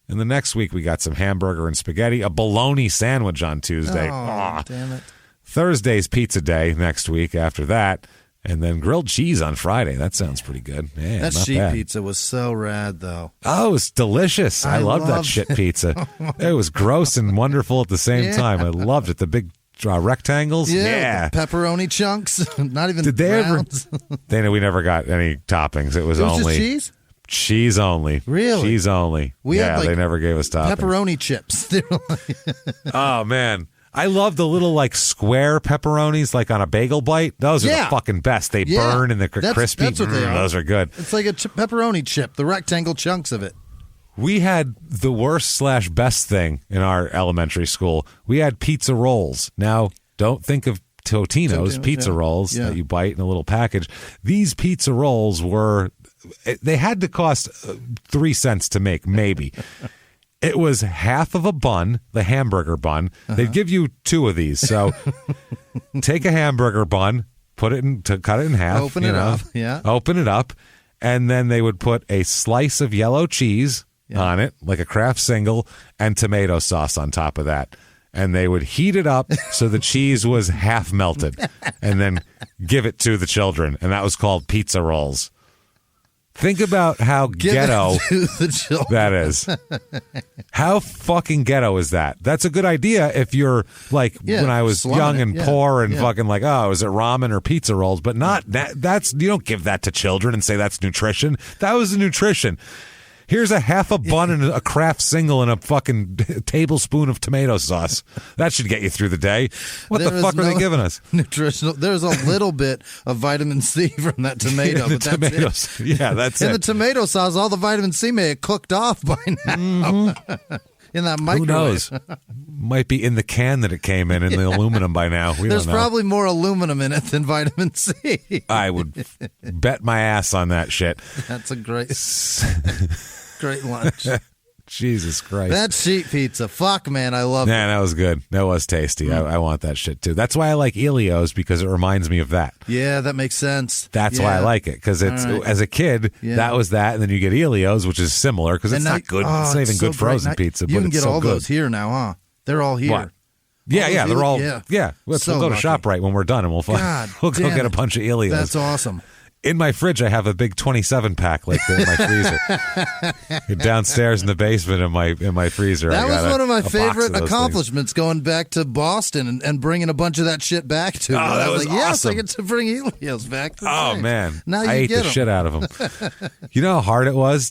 And the next week, we got some hamburger and spaghetti, a bologna sandwich on Tuesday. Oh, damn it. Thursday's pizza day next week after that. And then grilled cheese on Friday. That sounds pretty good. Man, that sheet pizza was so rad, though. Oh, it was delicious. I loved that shit pizza. It was gross and wonderful at the same time. I loved it. The big rectangles. Yeah. The pepperoni chunks. Not even Did they rounds. Dana, we never got any toppings. It was only just cheese? Cheese only. Really? Cheese only. We had they never gave us toppings. Pepperoni chips. Oh, man. I love the little square pepperonis like on a bagel bite. Those are the fucking best. They burn and they're crispy. That's what they are. Those are good. It's like a pepperoni chip, the rectangle chunks of it. We had the worst/best thing in our elementary school. We had pizza rolls. Now, don't think of Totino's pizza rolls that you bite in a little package. These pizza rolls they had to cost 3 cents to make, maybe. It was half of a bun, the hamburger bun. They'd give you 2 of these. So take a hamburger bun, cut it in half. Open it up. Yeah. Open it up. And then they would put a slice of yellow cheese on it, like a Kraft single, and tomato sauce on top of that. And they would heat it up so the cheese was half melted and then give it to the children. And that was called pizza rolls. Think about how ghetto that is. How fucking ghetto is that? That's a good idea if you're when I was young and poor and fucking is it ramen or pizza rolls? But not that. You don't give that to children and say that's nutrition. That was the nutrition. Here's a half a bun and a Kraft single and a fucking tablespoon of tomato sauce. That should get you through the day. What the fuck are they giving us? Nutritional. There's a little bit of vitamin C from that tomato. But that's it. Yeah, that's it. And the tomato sauce, all the vitamin C may have cooked off by now. Mm-hmm. In that microwave. Who knows? Might be in the can that it came in the aluminum by now. There's probably more aluminum in it than vitamin C. I would bet my ass on that shit. That's a great lunch. Jesus Christ. That sheet pizza. Fuck, man. I love it. Yeah, that was good. That was tasty. I want that shit, too. That's why I like Elio's, because it reminds me of that. Yeah, that makes sense. That's why I like it, because it's as a kid, that was that, and then you get Elio's, which is similar, because it's not good. It's not even good frozen pizza, but it's so good. You can get all those here now, huh? They're all here. What? Yeah, they're all. Yeah, we'll go to ShopRite when we're done, and we'll go get a bunch of Elio's. That's awesome. In my fridge, I have a big 27-pack like that in my freezer. Downstairs in the basement in my freezer. That was one of my favorite accomplishments, going back to Boston and bringing a bunch of that shit back to me. Oh, that was awesome. Yes, I get to bring Elio's back. Oh, man. Now I ate the shit out of them. You know how hard it was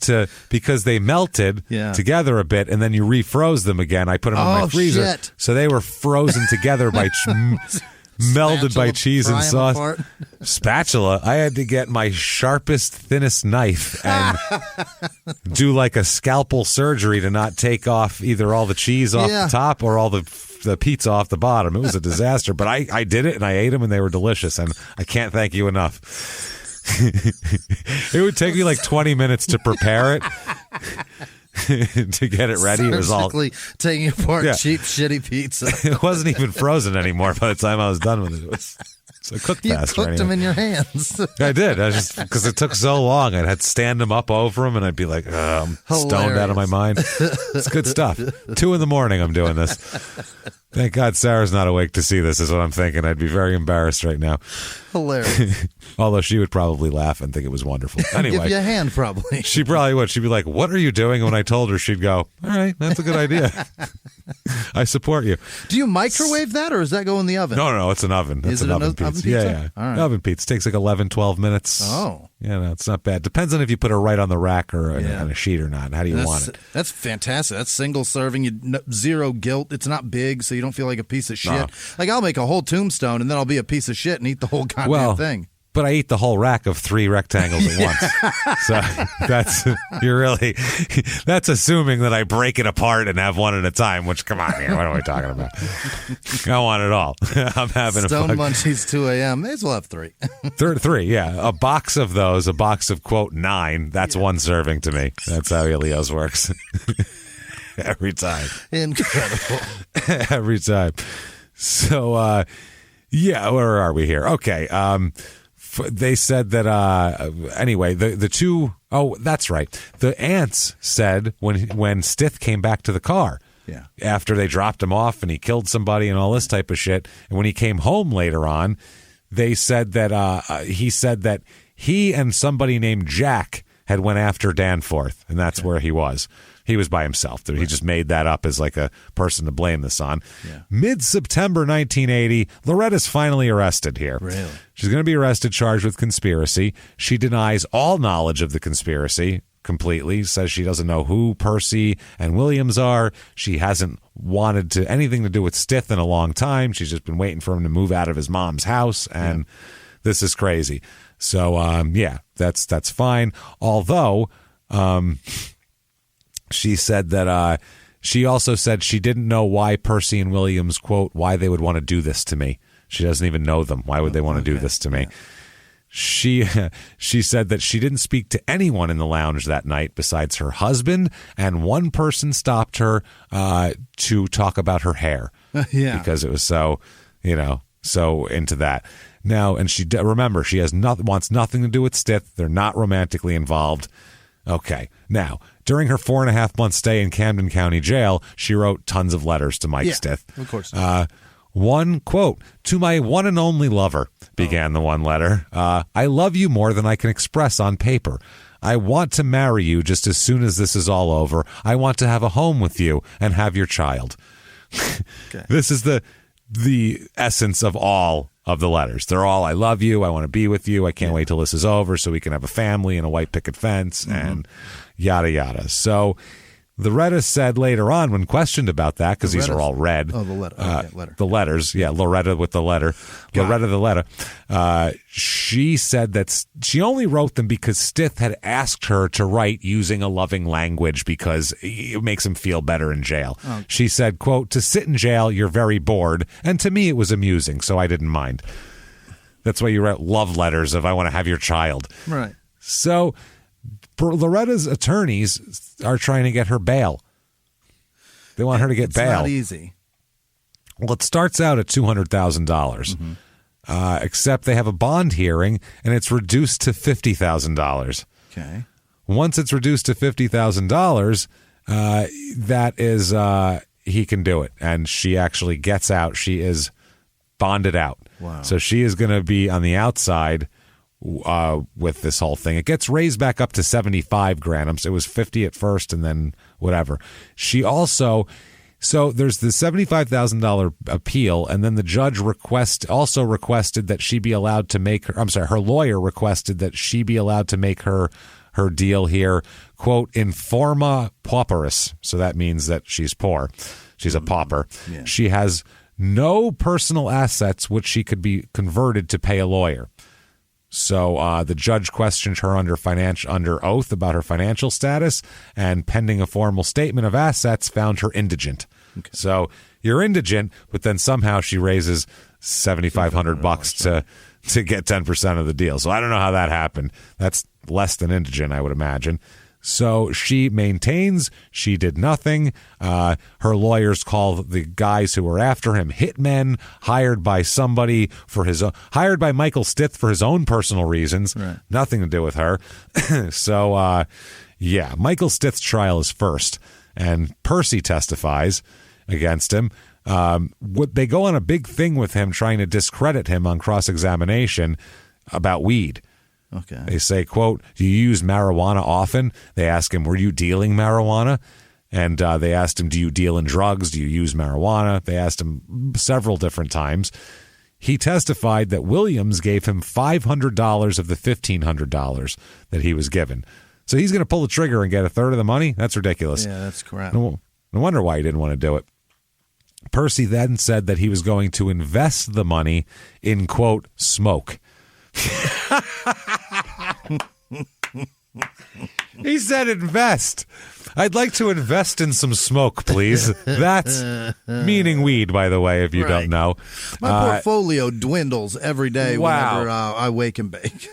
because they melted together a bit, and then you refroze them again. I put them in my freezer. Shit. So they were frozen together by... melded by cheese and sauce. Spatula. I had to get my sharpest, thinnest knife and do like a scalpel surgery to not take off either all the cheese off the top or all the pizza off the bottom. It was a disaster, but I did it and I ate them and they were delicious, and I can't thank you enough. It would take me like 20 minutes to prepare it. To get it ready. It was all taking apart cheap, shitty pizza. It wasn't even frozen anymore by the time I was done with it. So it cooked faster. You cooked them in your hands. I did. Because it took so long. I'd had to stand them up over them, and I'd be like, I'm stoned out of my mind. It's good stuff. 2 a.m. I'm doing this. Thank God Sarah's not awake to see this, is what I'm thinking. I'd be very embarrassed right now. Hilarious. Although she would probably laugh and think it was wonderful. Anyway. Give you a hand, probably. She probably would. She'd be like, what are you doing? And when I told her, she'd go, all right, that's a good idea. I support you. Do you microwave that, or does that go in the oven? No, it's an oven. It's an oven pizza. Oven pizza? Yeah. All right. Oven pizza takes like 11, 12 minutes. Oh. it's not bad. Depends on if you put it right on the rack or on a sheet or not. How do you want it? That's fantastic. That's single serving. Zero guilt. It's not big, so you don't feel like a piece of shit. Like, I'll make a whole tombstone, and then I'll be a piece of shit and eat the whole goddamn thing. But I eat the whole rack of 3 rectangles at once. So that's assuming that I break it apart and have one at a time, which, come on here, what are we talking about? I want it all. I'm having Stone Munchies 2 a.m. May as well have 3. 3, yeah. A box of those, a box of, quote, 9, that's one serving to me. That's how Elio's works. Every time. Incredible. Every time. So, where are we here? Okay, they said that, anyway, the two, that's right. The aunts said when Stith came back to the car, after they dropped him off and he killed somebody and all this type of shit, and when he came home later on, they said that he said that he and somebody named Jack had went after Danforth, and that's where he was. He was by himself. He just made that up as like a person to blame this on. Yeah. Mid-September 1980, Loretta's finally arrested here. Really? She's going to be arrested, charged with conspiracy. She denies all knowledge of the conspiracy completely, says she doesn't know who Percy and Williams are. She hasn't wanted anything to do with Stith in a long time. She's just been waiting for him to move out of his mom's house, and this is crazy. So, that's fine. Although, she said that she also said she didn't know why Percy and Williams, quote, why they would want to do this to me. She doesn't even know them. Why would they want to do this to me? She said that she didn't speak to anyone in the lounge that night besides her husband, and one person stopped her to talk about her hair. Because it was so into that. Now, and remember, she wants nothing to do with Stith. They're not romantically involved. Okay. Now, during her 4.5-month stay in Camden County Jail, she wrote tons of letters to Mike Stith. Of course. One quote, "To my one and only lover," began the one letter. "I love you more than I can express on paper. I want to marry you just as soon as this is all over. I want to have a home with you and have your child." Okay. This is the essence of all of the letters. They're all, "I love you. I want to be with you. I can't wait till this is over so we can have a family and a white picket fence," and yada, yada. So Loretta said later on when questioned about that, because these are all red. Oh, the letter. Letter. The letters. Yeah, Loretta with the letter. Loretta the letter. She said that she only wrote them because Stith had asked her to write using a loving language because it makes him feel better in jail. Oh. She said, quote, "To sit in jail, you're very bored. And to me, it was amusing, so I didn't mind." That's why you write love letters of "I want to have your child." Right. So Loretta's attorneys are trying to get her bail. They want her to get bail. It's not easy. Well, it starts out at $200,000, except they have a bond hearing, and it's reduced to $50,000. Okay. Once it's reduced to $50,000, that is, he can do it. And she actually gets out. She is bonded out. Wow. So she is going to be on the outside with this whole thing. It gets raised back up to $75,000. It was 50 at first and then whatever. She also, so there's the $75,000 appeal, and then the judge requested that she be allowed to make her lawyer requested that she be allowed to make her deal here, quote, "in forma pauperis." So that means that she's poor. She's a pauper. Yeah. She has no personal assets which she could be converted to pay a lawyer. So the judge questioned her under oath about her financial status, and pending a formal statement of assets, found her indigent. Okay. So you're indigent, but then somehow she raises $7,500 to get 10% of the deal. So I don't know how that happened. That's less than indigent, I would imagine. So she maintains she did nothing. Her lawyers call the guys who were after him hitmen, hired by Michael Stith for his own personal reasons. Right. Nothing to do with her. So, Michael Stith's trial is first, and Percy testifies against him. They go on a big thing with him, trying to discredit him on cross-examination about weed. Okay. They say, quote, "Do you use marijuana often?" They ask him, "Were you dealing marijuana?" And they asked him, "Do you deal in drugs? Do you use marijuana?" They asked him several different times. He testified that Williams gave him $500 of the $1,500 that he was given. So he's going to pull the trigger and get a third of the money? That's ridiculous. Yeah, that's crap. No wonder why he didn't want to do it. Percy then said that he was going to invest the money in, quote, smoke. He said invest. I'd like to invest in some smoke, please. That's meaning weed, by the way, if you don't know. My portfolio dwindles every day whenever I wake and bake.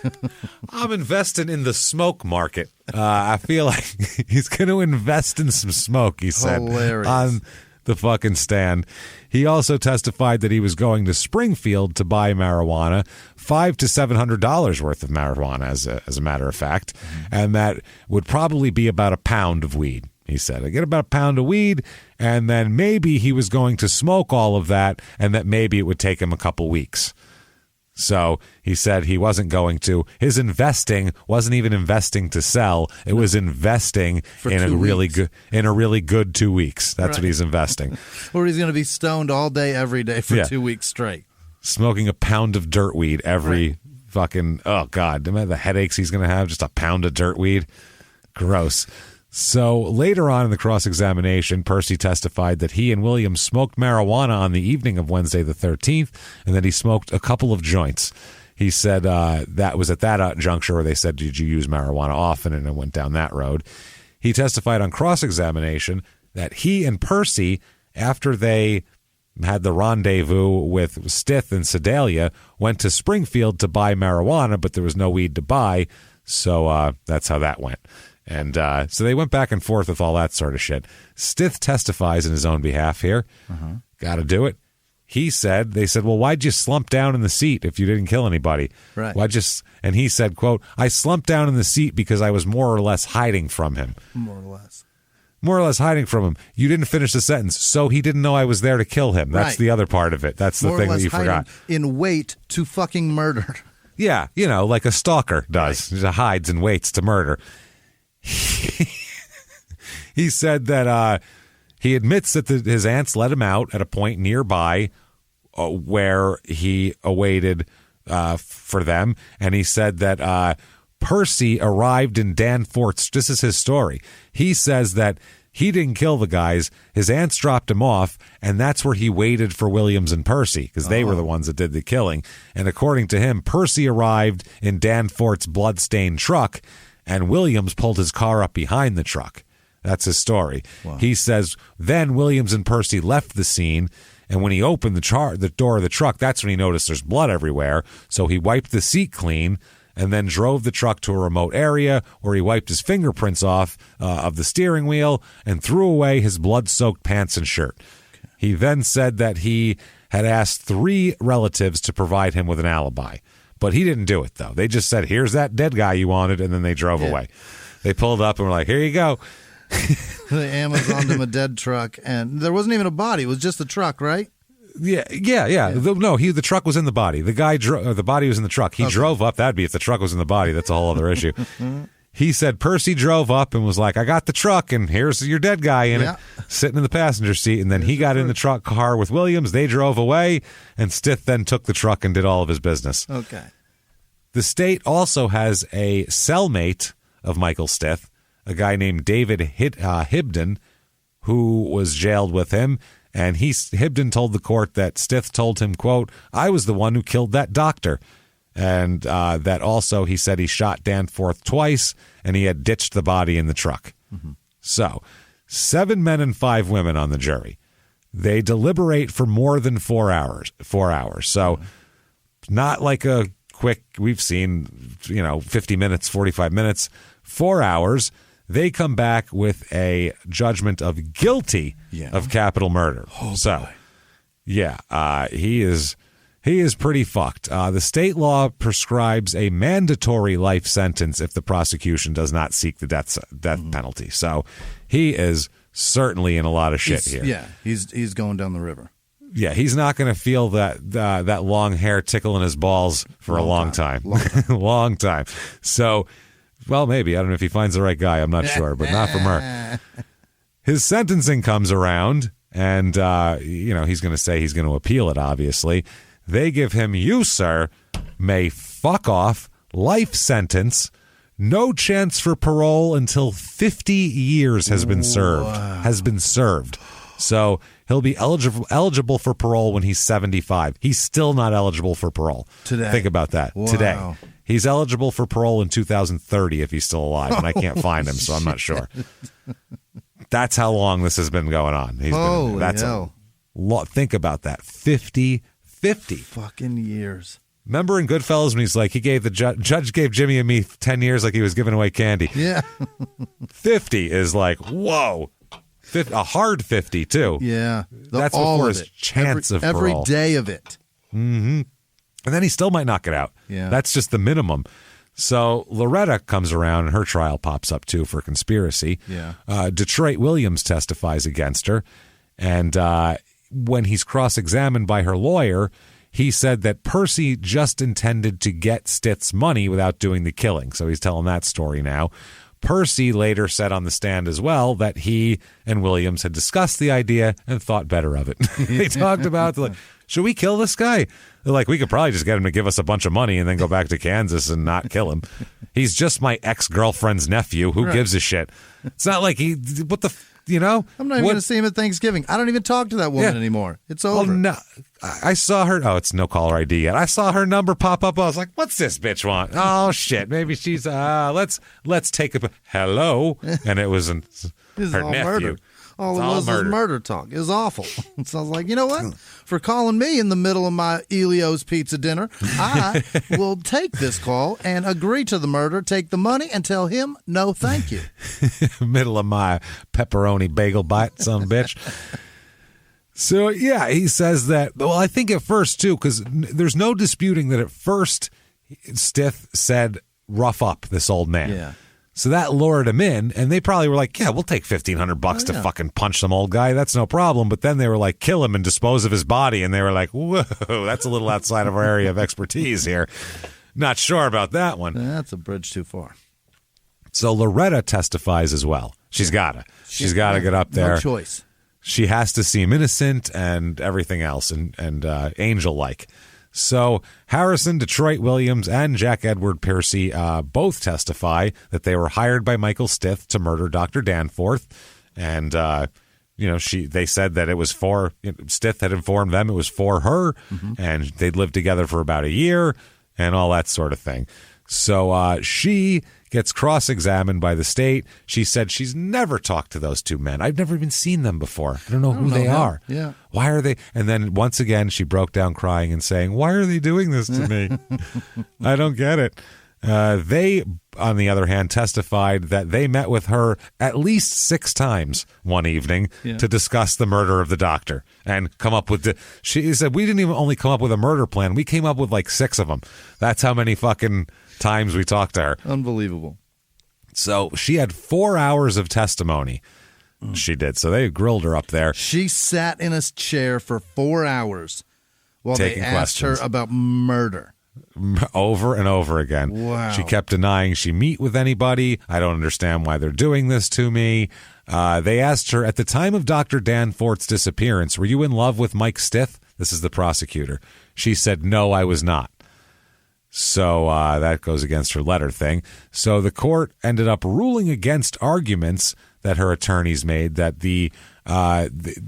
I'm investing in the smoke market. I feel like he's going to invest in some smoke, he said. Hilarious. On the fucking stand. He also testified that he was going to Springfield to buy marijuana, $500 to $700 worth of marijuana, as a matter of fact, and that would probably be about a pound of weed. He said, I get about a pound of weed, and then maybe he was going to smoke all of that, and that maybe it would take him a couple weeks. So he said he wasn't going to. His investing wasn't even investing to sell. It was investing in a really good 2 weeks. That's what he's investing. Or he's going to be stoned all day, every day for 2 weeks straight. Smoking a pound of dirt weed every fucking, oh God, imagine the headaches he's going to have, just a pound of dirt weed. Gross. So later on in the cross-examination, Percy testified that he and Williams smoked marijuana on the evening of Wednesday the 13th, and that he smoked a couple of joints. He said that was at that juncture where they said, did you use marijuana often? And it went down that road. He testified on cross-examination that he and Percy, after they had the rendezvous with Stith and Sedalia, went to Springfield to buy marijuana, but there was no weed to buy, so that's how that went. And so they went back and forth with all that sort of shit. Stith testifies in his own behalf here. Got to do it. They said, well, why'd you slump down in the seat if you didn't kill anybody? Right. And he said, quote, I slumped down in the seat because I was more or less hiding from him. More or less hiding from him. You didn't finish the sentence. So he didn't know I was there to kill him. That's the other part of it. That's the thing that you forgot. In wait to fucking murder. Yeah, like a stalker does. He hides and waits to murder. He said that he admits that his aunts let him out at a point nearby where he awaited for them, and he said that Percy arrived in Danforth's. This is his story. He says that he didn't kill the guys. His aunts dropped him off, and that's where he waited for Williams and Percy, because they were the ones that did the killing. And according to him, Percy arrived in Danforth's bloodstained truck, and Williams pulled his car up behind the truck. That's his story. Wow. He says, then Williams and Percy left the scene, and when he opened the door of the truck, that's when he noticed there's blood everywhere. So he wiped the seat clean and then drove the truck to a remote area where he wiped his fingerprints off of the steering wheel and threw away his blood-soaked pants and shirt. Okay. He then said that he had asked 3 relatives to provide him with an alibi. But he didn't do it, though. They just said, here's that dead guy you wanted, and then they drove away. They pulled up and were like, here you go. They Amazoned him a dead truck, and there wasn't even a body. It was just the truck, right? Yeah. No, the truck was in the body. The guy the body was in the truck. He drove up. That'd be if the truck was in the body. That's a whole other issue. He said Percy drove up and was like, I got the truck, and here's your dead guy in it, sitting in the passenger seat. And then he got in the truck car with Williams. They drove away, and Stith then took the truck and did all of his business. Okay. The state also has a cellmate of Michael Stith, a guy named David Hibden, who was jailed with him. And Hibden told the court that Stith told him, quote, I was the one who killed that doctor. And that also he said he shot Danforth twice and he had ditched the body in the truck. So 7 men and 5 women on the jury. They deliberate for more than 4 hours. So not like a quick, we've seen, 50 minutes, 45 minutes, 4 hours. They come back with a judgment of guilty of capital murder. He is pretty fucked. The state law prescribes a mandatory life sentence if the prosecution does not seek the death penalty. So he is certainly in a lot of shit here. Yeah, he's going down the river. Yeah, he's not going to feel that long hair tickle in his balls for a long time. Long time. So, well, maybe. I don't know if he finds the right guy. I'm not sure, but not from her. His sentencing comes around, and he's going to say he's going to appeal it, obviously. They give him, you, sir, may fuck off, life sentence, no chance for parole until 50 years has been served. So he'll be eligible for parole when he's 75. He's still not eligible for parole. Today. Think about that. Wow. Today. He's eligible for parole in 2030 if he's still alive, and I can't find him, so I'm not sure. That's how long this has been going on. Holy hell. Think about that. 50 fucking years. Remember in Goodfellas when he's like, he gave the judge gave Jimmy and me 10 years like he was giving away candy. Yeah. 50 is like, whoa. A hard 50 too. Yeah. That's before his chance of parole. Every day of it. Mm-hmm. And then he still might not get out. Yeah. That's just the minimum. So Loretta comes around and her trial pops up too for conspiracy. Yeah. Detroit Williams testifies against her. And when he's cross-examined by her lawyer, he said that Percy just intended to get Stith's money without doing the killing. So he's telling that story now. Percy later said on the stand as well that he and Williams had discussed the idea and thought better of it. They talked about, like, should we kill this guy? They're like, we could probably just get him to give us a bunch of money and then go back to Kansas and not kill him. He's just my ex-girlfriend's nephew. Who gives a shit? It's not like I'm not even going to see him at Thanksgiving. I don't even talk to that woman anymore. It's over. Oh, no. I saw her. Oh, it's no caller ID yet. I saw her number pop up. I was like, what's this bitch want? Oh, shit. Maybe she's, let's take a, hello. And it was her nephew. Murder. All it was murder talk. It was awful. So I was like, you know what? For calling me in the middle of my Elio's pizza dinner, I will take this call and agree to the murder, take the money, and tell him no thank you. Middle of my pepperoni bagel bite, son of a bitch. So, yeah, he says that. Well, I think at first, too, because there's no disputing that at first Stith said, rough up this old man. Yeah. So that lured him in, and they probably were like, yeah, we'll take $1,500 to fucking punch some old guy. That's no problem. But then they were like, kill him and dispose of his body. And they were like, whoa, that's a little outside of our area of expertise here. Not sure about that one. That's a bridge too far. So Loretta testifies as well. She's got to. She's got to get up there. No choice. She has to seem innocent and everything else and angel-like. So Harrison, Detroit Williams, and Jack Edward Percy both testify that they were hired by Michael Stith to murder Dr. Danforth. And, they said that it was for, Stith had informed them it was for her, and they'd lived together for about a year and all that sort of thing. So she gets cross-examined by the state. She said she's never talked to those two men. I've never even seen them before. I don't know who they are. Yeah. Why are they? And then once again, she broke down crying and saying, why are they doing this to me? I don't get it. They, on the other hand, testified that they met with her at least 6 times one evening to discuss the murder of the doctor and come up with she said, we didn't even only come up with a murder plan. We came up with like 6 of them. That's how many fucking times we talked to her. Unbelievable. So she had 4 hours of testimony. She did. So they grilled her up there. She sat in a chair for 4 hours while taking they asked her about murder. Over and over again. Wow. She kept denying she meet with anybody. I don't understand why they're doing this to me. They asked her, at the time of Dr. Danforth's disappearance, were you in love with Mike Stith? This is the prosecutor. She said, no, I was not. So that goes against her letter thing. So the court ended up ruling against arguments that her attorneys made, that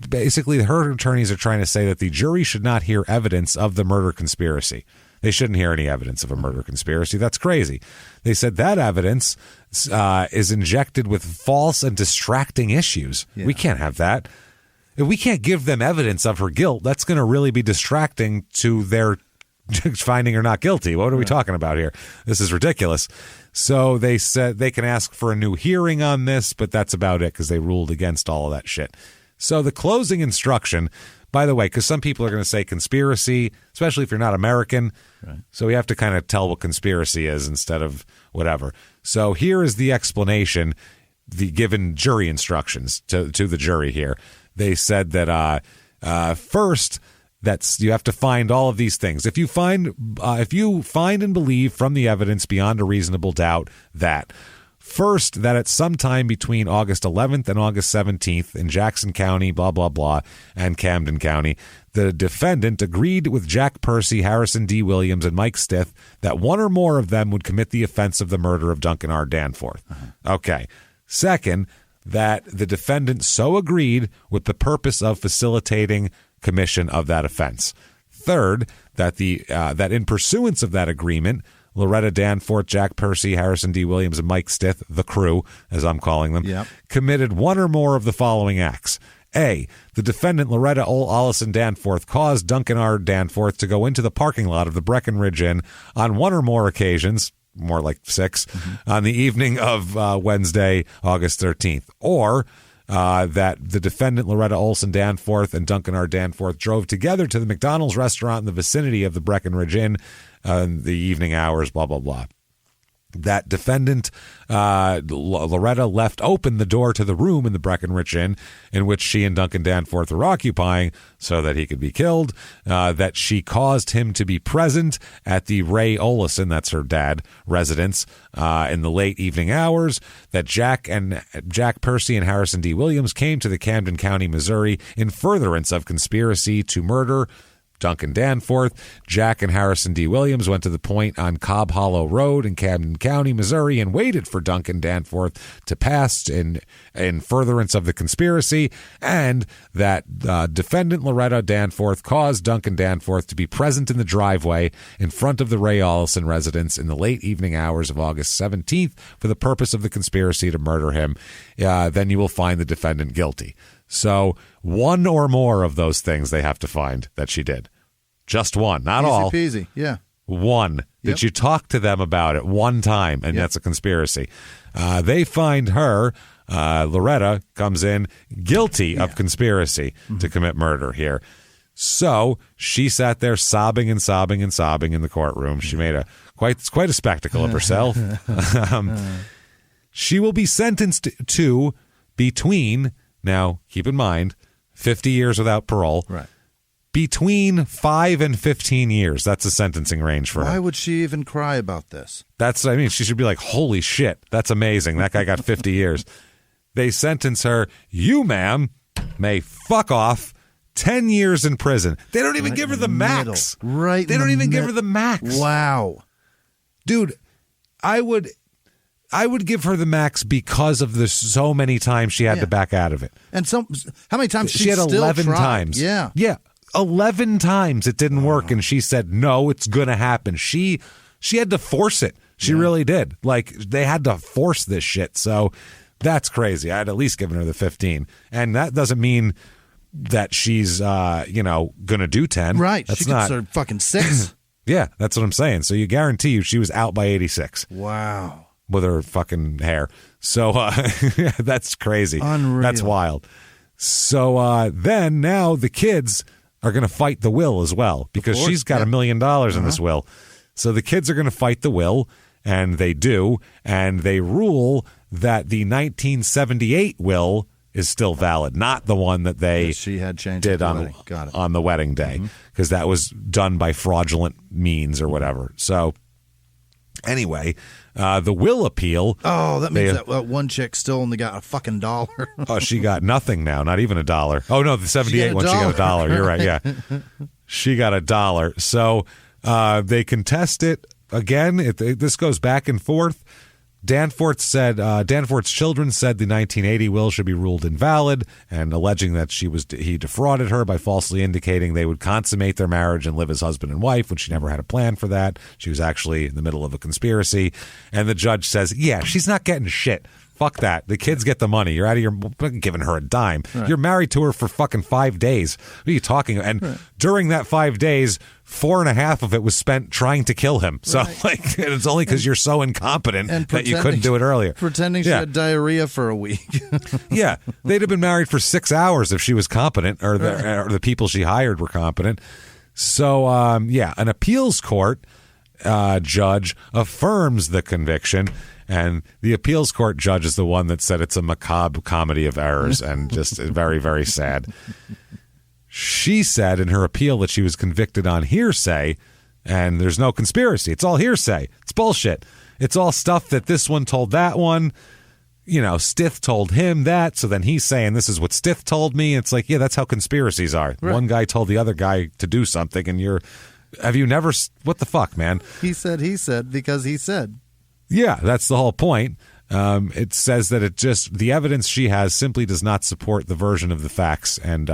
basically her attorneys are trying to say that the jury should not hear evidence of the murder conspiracy. They shouldn't hear any evidence of a murder conspiracy. That's crazy. They said that evidence is injected with false and distracting issues. Yeah. We can't have that. If we can't give them evidence of her guilt, that's going to really be distracting to their finding her not guilty. What are we talking about here? This is ridiculous. So they said they can ask for a new hearing on this, but that's about it because they ruled against all of that shit. So the closing instruction, by the way, because some people are going to say conspiracy, especially if you're not American. Right. So we have to kind of tell what conspiracy is instead of whatever. So here is the explanation, the given jury instructions to the jury here. They said that first, that's you have to find all of these things. If you find and believe from the evidence beyond a reasonable doubt that First, that at some time between August 11th and August 17th in Jackson County, blah, blah, blah, and Camden County, the defendant agreed with Jack Percy, Harrison D. Williams, and Mike Stith that one or more of them would commit the offense of the murder of Duncan R. Danforth. Okay. Second, that the defendant so agreed with the purpose of facilitating commission of that offense. Third, that that in pursuance of that agreement, Loretta Danforth, Jack Percy, Harrison D. Williams, and Mike Stith, the crew, as I'm calling them, committed one or more of the following acts. A, the defendant, Loretta Allison Danforth, caused Duncan R. Danforth to go into the parking lot of the Breckenridge Inn on one or more occasions, more like 6, on the evening of Wednesday, August 13th. Or that the defendant, Loretta Olson Danforth, and Duncan R. Danforth drove together to the McDonald's restaurant in the vicinity of the Breckenridge Inn in the evening hours, blah, blah, blah. That defendant, Loretta, left open the door to the room in the Breckenridge Inn in which she and Duncan Danforth were occupying so that he could be killed, that she caused him to be present at the Ray Olison, that's her dad, residence in the late evening hours, that Jack Percy and Harrison D. Williams came to the Camden County, Missouri in furtherance of conspiracy to murder Duncan Danforth. Jack and Harrison D. Williams went to the point on Cobb Hollow Road in Camden County, Missouri, and waited for Duncan Danforth to pass in furtherance of the conspiracy, and that defendant Loretta Danforth caused Duncan Danforth to be present in the driveway in front of the Ray Allison residence in the late evening hours of August 17th for the purpose of the conspiracy to murder him. Then you will find the defendant guilty. So one or more of those things they have to find that she did. Just one, not all. Easy peasy, yeah. One. Yep. That you talk to them about it one time, and that's a conspiracy. They find her, Loretta, comes in guilty of conspiracy to commit murder here. So she sat there sobbing and sobbing and sobbing in the courtroom. She made quite a spectacle of herself. She will be sentenced to between... Now, keep in mind, 50 years without parole. Right. Between 5 and 15 years. That's the sentencing range for her. Why would she even cry about this? She should be like, holy shit, that's amazing. That guy got 50 years. They sentence her, you, ma'am, may fuck off 10 years in prison. They don't even give her the max. Right. They don't even give her the max. Wow. Dude, I would give her the max because of the so many times she had to back out of it. And how many times she had 11 times. Yeah. 11 times it didn't work, and she said, no, it's going to happen. She had to force it. She really did. Like, they had to force this shit. So that's crazy. I'd at least given her the 15. And that doesn't mean that she's, going to do 10. Right. That's she could start fucking 6. Yeah, that's what I'm saying. So you guarantee you she was out by 86. Wow. With her fucking hair. So that's crazy. Unreal. That's wild. So then now the kids are going to fight the will as well, because she's got $1 million in this will. So the kids are going to fight the will, and they do, and they rule that the 1978 will is still valid, not the one that she had changed did on the wedding day, because that was done by fraudulent means or whatever. So anyway, the will appeal. Oh, that means that one chick still only got a fucking $1. Oh, she got nothing now, not even $1. Oh, no, the 78 one, she got $1. You're right, yeah. She got $1. So they contest it again. This goes back and forth. Danforth's children said the 1980 will should be ruled invalid, and alleging that he defrauded her by falsely indicating they would consummate their marriage and live as husband and wife when she never had a plan for that. She was actually in the middle of a conspiracy. And the judge says, yeah, she's not getting shit. Fuck that. The kids get the money. You're out of your giving her a dime. Right. You're married to her for fucking 5 days. What are you talking about? And during that 5 days, 4.5 of it was spent trying to kill him. So it's only because you're so incompetent that you couldn't do it earlier. Pretending she had diarrhea for a week. Yeah. They'd have been married for 6 hours if she was competent, or the people she hired were competent. So, an appeals court judge affirms the conviction. And the appeals court judge is the one that said it's a macabre comedy of errors and just very, very sad. She said in her appeal that she was convicted on hearsay, and there's no conspiracy. It's all hearsay. It's bullshit. it's all stuff that this one told that one. Stith told him that, so then he's saying, this is what Stith told me. It's like, yeah, that's how conspiracies are. Right. One guy told the other guy to do something, and have you never, what the fuck, man? He said, because he said. Yeah, that's the whole point. It says that the evidence she has simply does not support the version of the facts, and,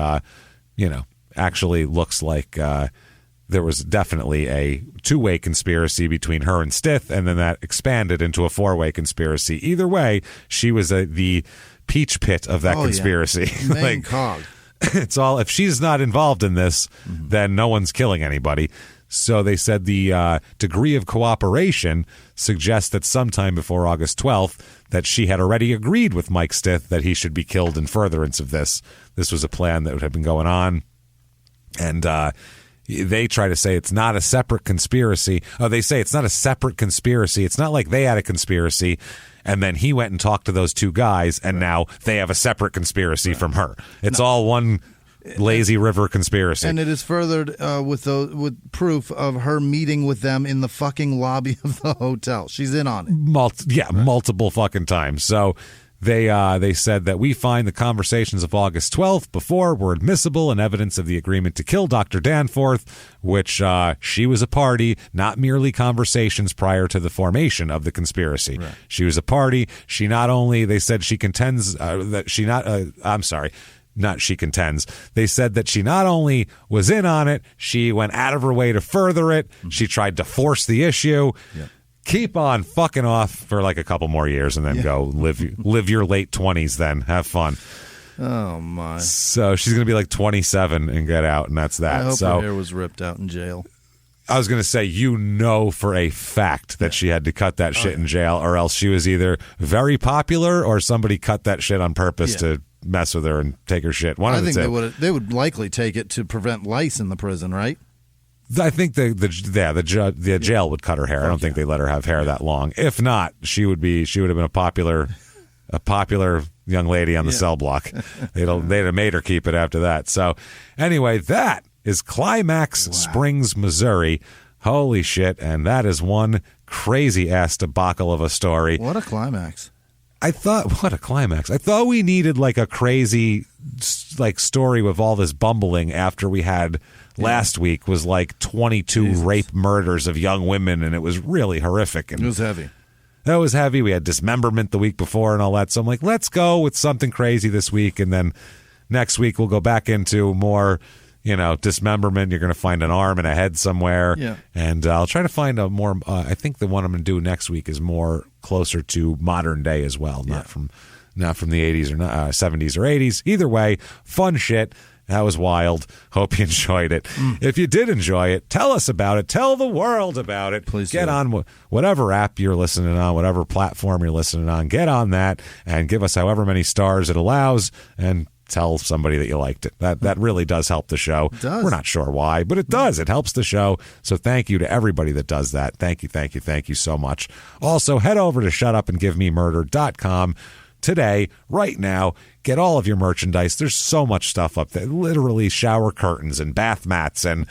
actually looks like there was definitely a two-way conspiracy between her and Stith, and then that expanded into a four-way conspiracy. Either way, she was the peach pit of that conspiracy. Yeah. Main cog. It's all, if she's not involved in this, then no one's killing anybody. So they said the degree of cooperation suggests that sometime before August 12th that she had already agreed with Mike Stith that he should be killed in furtherance of this. This was a plan that had been going on. And they try to say it's not a separate conspiracy. Oh, they say it's not a separate conspiracy. It's not like they had a conspiracy and then he went and talked to those two guys and now they have a separate conspiracy from her. It's all one lazy river conspiracy. And it is furthered with proof of her meeting with them in the fucking lobby of the hotel. She's in on it. Multiple fucking times. So they said that we find the conversations of August 12th before were admissible and evidence of the agreement to kill Dr. Danforth, which she was a party, not merely conversations prior to the formation of the conspiracy. Right. She was a party. She not only, they said she contends that she not, I'm sorry, not she contends. They said that she not only was in on it, she went out of her way to further it. Mm-hmm. She tried to force the issue. Yep. Keep on fucking off for like a couple more years and then go live your late 20s then. Have fun. Oh, my. So she's going to be like 27 and get out, and that's that. I hope her hair was ripped out in jail. I was going to say, for a fact that she had to cut that shit in jail, or else she was either very popular or somebody cut that shit on purpose to mess with her and take her shit. I think they would likely take it to prevent lice in the prison, right? I think the jail would cut her hair. I don't think they let her have hair that long. If not, she would have been a popular young lady on the cell block. They'd have made her keep it after that. So anyway, that is Climax Springs, Missouri. Holy shit! And that is one crazy ass debacle of a story. What a climax! What a climax! I thought we needed like a crazy story with all this bumbling after we had. Last week was like 22 rape murders of young women, and it was really horrific. And it was heavy. That was heavy. We had dismemberment the week before and all that. So I'm like, let's go with something crazy this week, and then next week we'll go back into more, dismemberment. You're going to find an arm and a head somewhere. Yeah. And I'll try to find a more, I think the one I'm going to do next week is more closer to modern day as well, not from the 80s or 70s or 80s. Either way, fun shit. That was wild. Hope you enjoyed it. If you did enjoy it, tell us about it. Tell the world about it. Please get on whatever app you're listening on, whatever platform you're listening on. Get on that and give us however many stars it allows and tell somebody that you liked it. That really does help the show. It does. We're not sure why, but it does. It helps the show. So thank you to everybody that does that. Thank you so much. Also, head over to shutupandgivememurder.com today, right now. Get all of your merchandise. There's so much stuff up there. Literally shower curtains and bath mats, and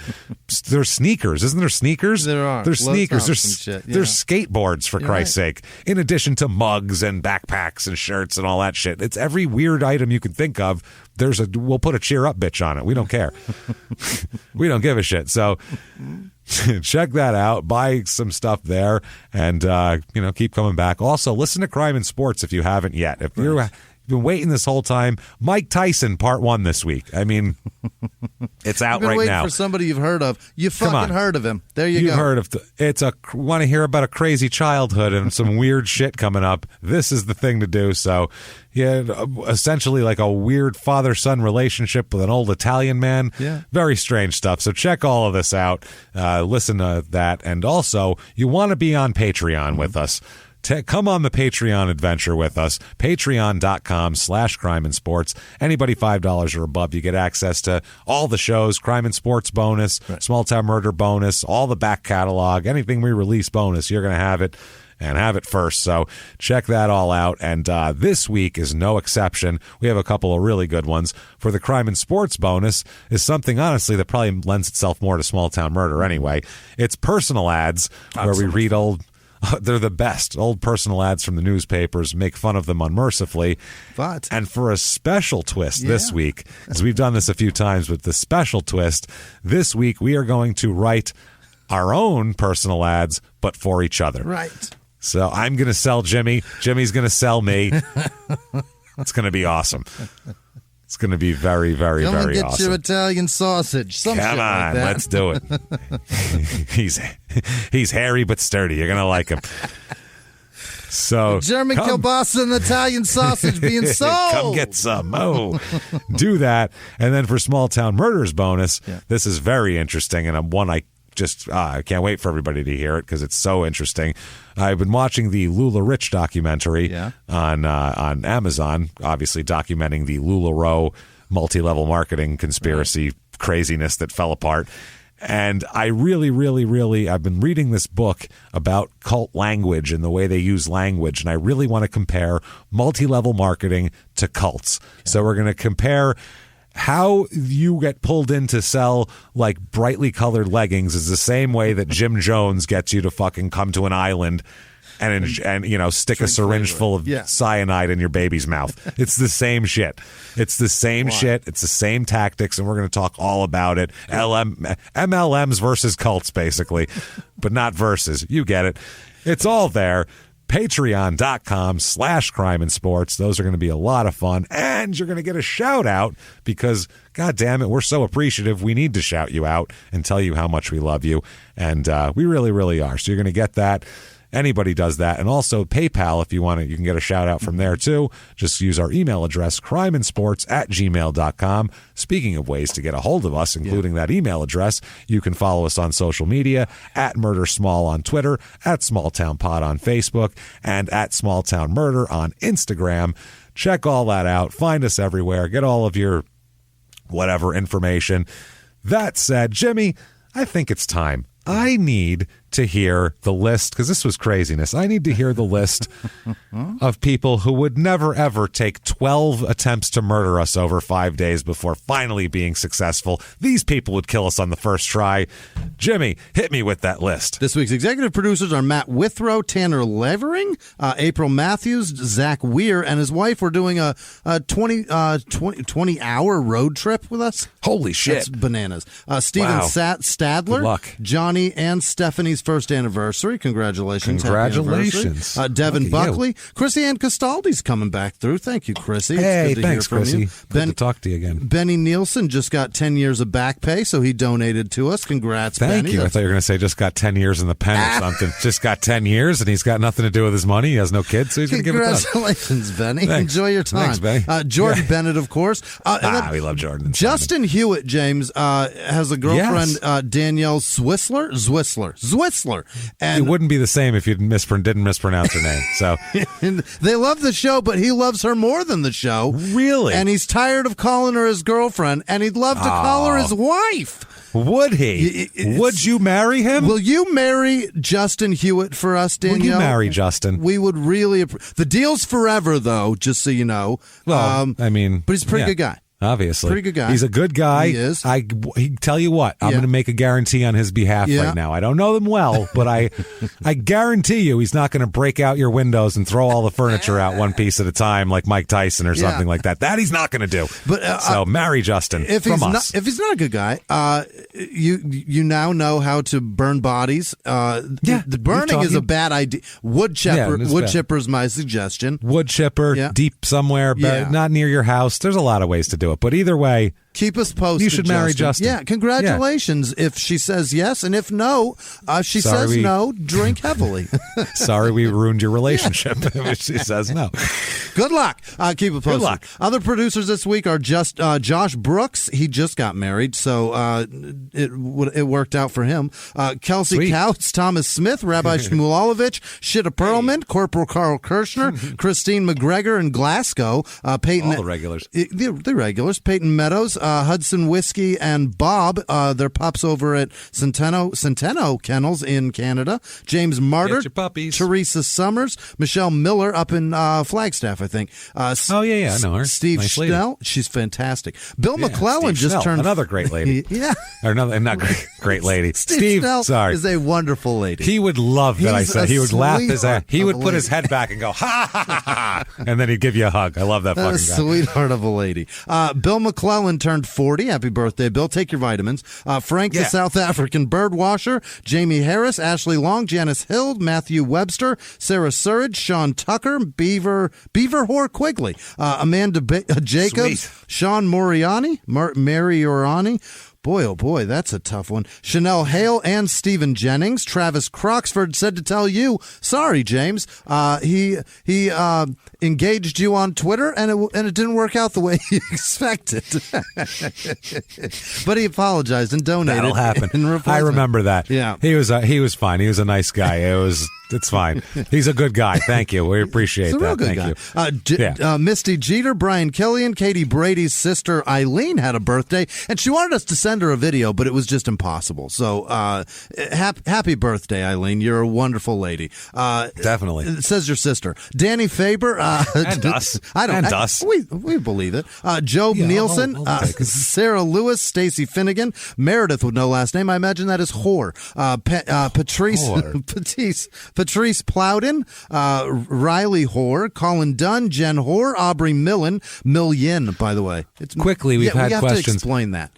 there's sneakers. Isn't there sneakers? There are. There's sneakers. There's skateboards, for Christ's sake. In addition to mugs and backpacks and shirts and all that shit. It's every weird item you can think of. We'll put a cheer up bitch on it. We don't care. We don't give a shit. So check that out. Buy some stuff there, and keep coming back. Also, listen to Crime and Sports if you haven't yet. If you've been waiting this whole time, Mike Tyson Part 1 this week. I mean, it's out right now. You've been waiting for somebody you've heard of. You fucking heard of him. There you go. You've heard of want to hear about a crazy childhood and some weird shit coming up. This is the thing to do. So, essentially like a weird father-son relationship with an old Italian man. Yeah. Very strange stuff. So check all of this out. Listen to that. And also, you want to be on Patreon with us. Come on the Patreon adventure with us. Patreon.com/crime and sports. Anybody $5 or above, you get access to all the shows, Crime and Sports bonus, Small Town Murder bonus, all the back catalog, anything we release bonus, you're going to have it. And have it first. So check that all out. And this week is no exception. We have a couple of really good ones. For the Crime and Sports bonus is something, honestly, that probably lends itself more to Small Town Murder anyway. It's personal ads where we read old They're the best. Old personal ads from the newspapers, make fun of them unmercifully. And for a special twist this week, because we've done this a few times, but the special twist, this week we are going to write our own personal ads, but for each other. Right. So I'm going to sell Jimmy. Jimmy's going to sell me. It's going to be awesome. It's going to be very, very, Come very and get awesome. your Italian sausage. Come on, like let's do it. He's hairy but sturdy. You're going to like him. So German kielbasa and Italian sausage being sold. Come get some. Oh, do that. And then for Small Town Murders bonus, this is very interesting, and one I can't wait for everybody to hear it because it's so interesting. I've been watching the Lula Rich documentary on Amazon, obviously documenting the LuLaRoe multi-level marketing conspiracy craziness that fell apart. And I really, really, really, I've been reading this book about cult language and the way they use language, and I really want to compare multi-level marketing to cults. So we're going to compare how you get pulled in to sell like brightly colored leggings is the same way that Jim Jones gets you to fucking come to an island and stick a syringe full of cyanide in your baby's mouth. It's the same shit. It's the same shit. It's the same tactics, and we're going to talk all about it. MLMs versus cults, basically, but not versus. You get it. It's all there. Patreon.com/crime and sports. Those are going to be a lot of fun. And you're going to get a shout out because, God damn it, we're so appreciative. We need to shout you out and tell you how much we love you. And we really, really are. So you're going to get that. Anybody does that. And also PayPal, if you want it, you can get a shout out from there too. Just use our email address, crimeandsports@gmail.com. Speaking of ways to get a hold of us, including that email address, you can follow us on social media at MurderSmall on Twitter, at SmallTownPod on Facebook, and at SmallTownMurder on Instagram. Check all that out. Find us everywhere. Get all of your whatever information. That said, Jimmy, I think it's time. I need to hear the list, because this was craziness. I need to hear the list of people who would never, ever take 12 attempts to murder us over 5 days before finally being successful. These people would kill us on the first try. Jimmy, hit me with that list. This week's executive producers are Matt Withrow, Tanner Levering, April Matthews, Zach Weir, and his wife. We're doing a 20-hour road trip with us. Holy shit. That's bananas. Steven Stadler. Good luck. Johnny and Stephanie's first anniversary. Congratulations. Congratulations. Devin Buckley. Chrissy Ann Castaldi's coming back through. Thank you, Chrissy. Hey, thanks, Chrissy. Good to talk to you again. Benny Nielsen just got 10 years of back pay, so he donated to us. Congrats, Benny. Thank you. I thought you were going to say just got 10 years in the pen or something. Just got 10 years, and he's got nothing to do with his money. He has no kids, so he's going to give it to us. Congratulations, Benny. Thanks. Enjoy your time. Thanks, Benny. Jordan Bennett, of course. We love Jordan. Justin Hewitt, James, has a girlfriend, Danielle Zwissler. And it wouldn't be the same if you didn't mispronounce her name. So they love the show, but he loves her more than the show. Really? And he's tired of calling her his girlfriend, and he'd love to call her his wife. Would he? Would you marry him? Will you marry Justin Hewitt for us, Danielle? Will you marry Justin? We would really. The deal's forever, though, just so you know. Well, but he's a pretty good guy. Obviously. Pretty good guy. He's a good guy. He is. He tell you what, I'm going to make a guarantee on his behalf right now. I don't know them well, but I guarantee you he's not going to break out your windows and throw all the furniture out one piece at a time like Mike Tyson or something like that. That he's not going to do. But so marry Justin if from us. If he's not a good guy, you now know how to burn bodies. The burning is a bad idea. Wood chipper is my suggestion. Wood chipper, deep somewhere, not near your house. There's a lot of ways to do it. But either way, keep us posted. You should marry Justin. Yeah, congratulations if she says yes, and if no, she says no, drink heavily. Sorry we ruined your relationship if she says no. Good luck. Keep it posted. Good luck. Other producers this week are just Josh Brooks. He just got married, so it worked out for him. Kelsey Couts, Thomas Smith, Rabbi Shmulovich, Shitta Perlman, Corporal Carl Kirshner, Christine McGregor in Glasgow, Peyton. All the regulars. The regulars. Peyton Meadows, Hudson Whiskey and Bob. They're pups over at Centeno Kennels in Canada. James Martyr. Get your puppies. Teresa Summers. Michelle Miller up in Flagstaff, I think. I know her. Steve nice Schnell. lady. She's fantastic. Bill McClellan just turned... Another great lady. Yeah. Or another, not great lady. Steve Schnell is a wonderful lady. He would love that I said. He would laugh his ass. He would put his head back and go, ha, ha, ha, ha, and then he'd give you a hug. I love that fucking guy. Sweetheart of a lady. Bill McClellan turned 40. Happy birthday, Bill. Take your vitamins. Frank, the South African bird washer. Jamie Harris, Ashley Long, Janice Hild, Matthew Webster, Sarah Surridge, Sean Tucker, Beaver Whore Quigley, Amanda Jacobs, Sweet. Sean Mariani, Boy, oh boy, that's a tough one. Chanel Hale and Stephen Jennings. Travis Croxford said to tell you, sorry, James. He engaged you on Twitter, and it didn't work out the way you expected. But he apologized and donated. That'll happen. I remember that. Yeah, he was fine. He was a nice guy. It's fine. He's a good guy. Thank you. We appreciate He's a real that. good Thank guy. you. Misty Jeter, Brian Killian, Katie Brady's sister Eileen had a birthday, and she wanted us to send her a video, but it was just impossible. So happy birthday, Eileen. You're a wonderful lady. Definitely. It says your sister. Danny Faber. And us. Us. We believe it. Job Nielsen, I'll take it. Sarah Lewis, Stacy Finnegan, Meredith with no last name. I imagine that is Whore. Patrice Plowden, Riley Hoare, Colin Dunn, Jen Hoare, Aubrey Million, by the way. Quickly, we've had we have questions. To explain that.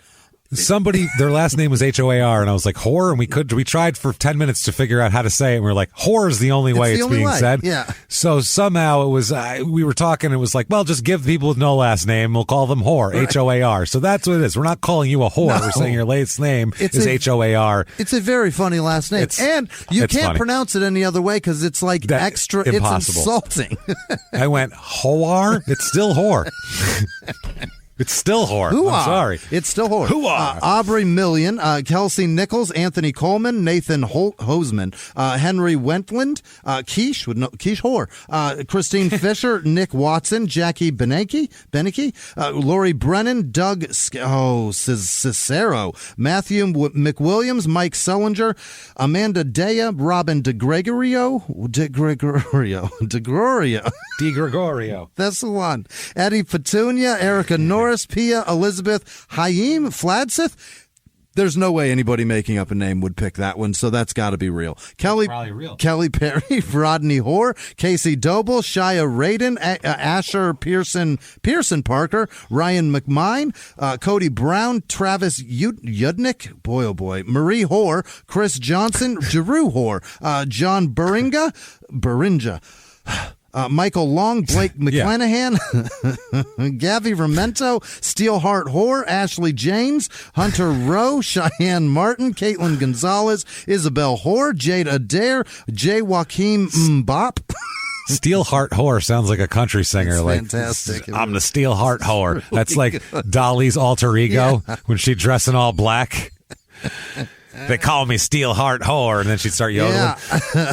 Somebody, their last name was Hoar, and I was like, Whore, and we tried for 10 minutes to figure out how to say it, and we were like, Whore is the only way it's being said. Yeah. So somehow it was, we were talking, it was like, well, just give people with no last name, we'll call them Whore, right. Hoar. So that's what it is. We're not calling you a whore. No. We're saying your last name is Hoar. It's a very funny last name. And you can't pronounce it any other way because it's like extra, impossible. It's insulting. I went, Hoar? It's still Whore. It's still Whore. I'm sorry. It's still Whore. Hoo-ah. Aubrey Million, Kelsey Nichols, Anthony Coleman, Nathan Hoseman, Henry Wentland, Quiche Whore, Christine Fisher, Nick Watson, Jackie Beneke, Lori Brennan, Doug Cicero, Matthew McWilliams, Mike Sullinger, Amanda Dea, Robin DeGregorio. That's the one. Eddie Petunia, Erica Norris, Pia, Elizabeth, Haim, Fladseth. There's no way anybody making up a name would pick that one, so that's got to be real. Kelly Perry, Rodney Hoare, Casey Doble, Shia Radin, Asher Pearson Parker, Ryan McMine, Cody Brown, Travis Yudnick, boy oh boy, Marie Hoare, Chris Johnson, Jeru Hoare, John Beringa. Michael Long, Blake McClanahan, Gavi Ramento, Steelheart Hoare, Ashley James, Hunter Rowe, Cheyenne Martin, Caitlin Gonzalez, Isabel Hoare, Jade Adair, J. Joaquim Mbop. Steelheart Whore sounds like a country singer. It's fantastic. I'm the Steelheart Whore. That's like Dolly's alter ego when she'd dress in all black. They call me Steelheart Whore, and then she'd start yodeling.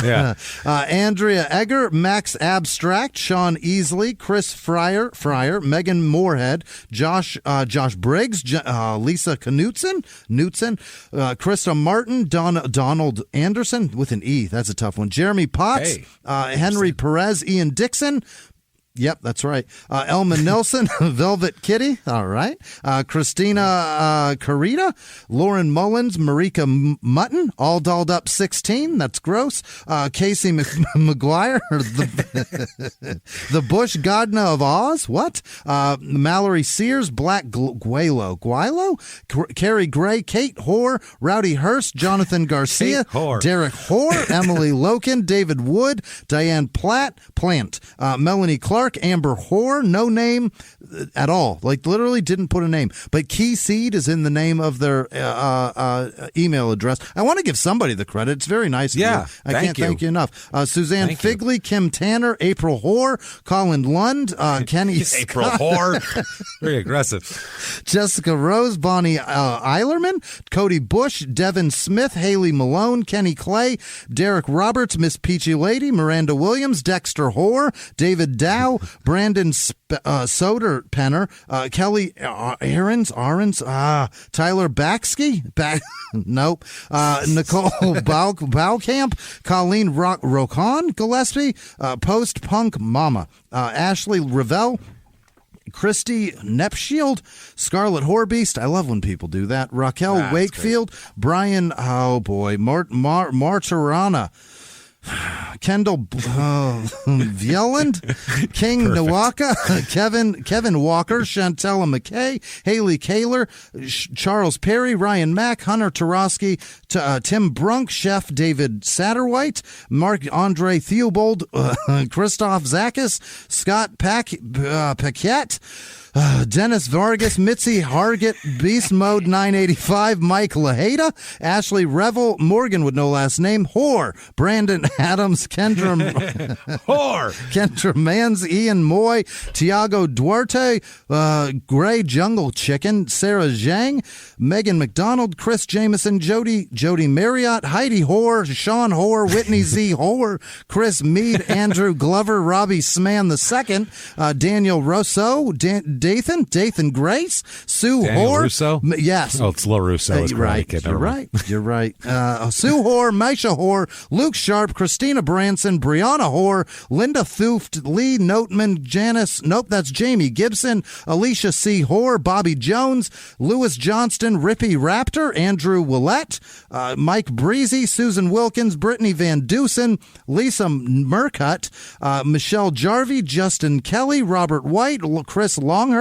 Yeah. Andrea Egger, Max Abstract, Sean Easley, Chris Fryer, Megan Moorhead, Josh Briggs, Lisa Knutson, Krista Martin, Donald Anderson with an E. That's a tough one. Jeremy Potts, Henry Perez, Ian Dixon. Yep, that's right. Elma Nelson, Velvet Kitty. All right. Christina Carita, Lauren Mullins, Marika Mutton, all dolled up 16. That's gross. Casey McGuire, the Bush Godna of Oz. What? Mallory Sears, Black Guilo, Carrie Gray, Kate Hoare, Rowdy Hurst, Jonathan Garcia, Derek Hoare, Emily Loken, David Wood, Diane Plant, Melanie Clark, Amber Hoare, no name at all. Like literally didn't put a name. But Key Seed is in the name of their email address. I want to give somebody the credit. It's very nice of you. I can't thank you enough. Suzanne Figley, Kim Tanner, April Hoare, Colin Lund, Kenny April Hoare. Very aggressive. Jessica Rose, Bonnie Eilerman, Cody Bush, Devin Smith, Haley Malone, Kenny Clay, Derek Roberts, Miss Peachy Lady, Miranda Williams, Dexter Hoare, David Dow, Rizzo, Brandon Soderpenner, Kelly Ahrens, Tyler Baxke, nope, Nicole Baukamp, Colleen Rocon Gillespie, Post Punk Mama, Ashley Revelle, Christy Nepshield, Scarlet Whorebeast. I love when people do that. Raquel Wakefield, great. Brian, Martirana, Kendall Vieland, King Nawaka, Kevin Walker, Chantella McKay, Haley Kaler, Charles Perry, Ryan Mack, Hunter Tarosky, Tim Brunk, Chef David Satterwhite, Mark-Andre Theobald, Christoph Zakis, Scott Paquette, Dennis Vargas, Mitzi Hargett, Beast Mode 985, Mike Laheda, Ashley Revel, Morgan with no last name, Whore, Brandon Adams, Kendra Mans, Ian Moy, Tiago Duarte, Gray Jungle Chicken, Sarah Zhang, Megan McDonald, Chris Jameson, Jody Marriott, Heidi Whore, Sean Whore, Whitney Z Whore, Chris Mead, Andrew Glover, Robbie Sman II, Daniel Rousseau, Dathan Grace, Sue Hoare. Russo? Yes. Oh, it's LaRusso. You're right. Sue Hoare, Misha Hoare, Luke Sharp, Christina Branson, Brianna Hoare, Linda Thuft, Lee Noteman, Janice, that's Jamie Gibson, Alicia C. Hoare, Bobby Jones, Lewis Johnston, Rippy Raptor, Andrew Willett, Mike Breezy, Susan Wilkins, Brittany Van Dusen, Lisa Murcutt, Michelle Jarvie, Justin Kelly, Robert White, Chris Longhurst,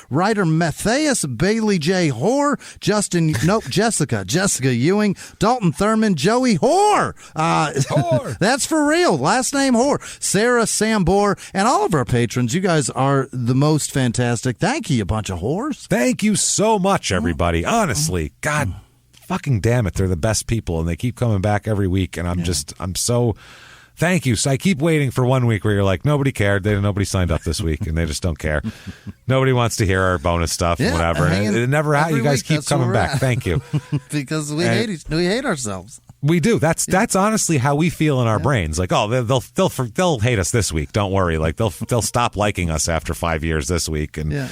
Ryder Matthias, Bailey J. Hoare, Jessica Ewing, Dalton Thurman, Joey Hoare. That's for real. Last name Hoare. Sarah Sambor, and all of our patrons. You guys are the most fantastic. Thank you, a bunch of whores. Thank you so much, everybody. Honestly, God fucking damn it. They're the best people, and they keep coming back every week, and I'm so... Thank you. So I keep waiting for 1 week where you're like, nobody cared. Nobody signed up this week, and they just don't care. Nobody wants to hear our bonus stuff and whatever. And it never happened. You guys keep coming back. Thank you. Because we hate ourselves. We do. That's honestly how we feel in our brains. Like, oh, they'll hate us this week. Don't worry. Like they'll stop liking us after 5 years this week, and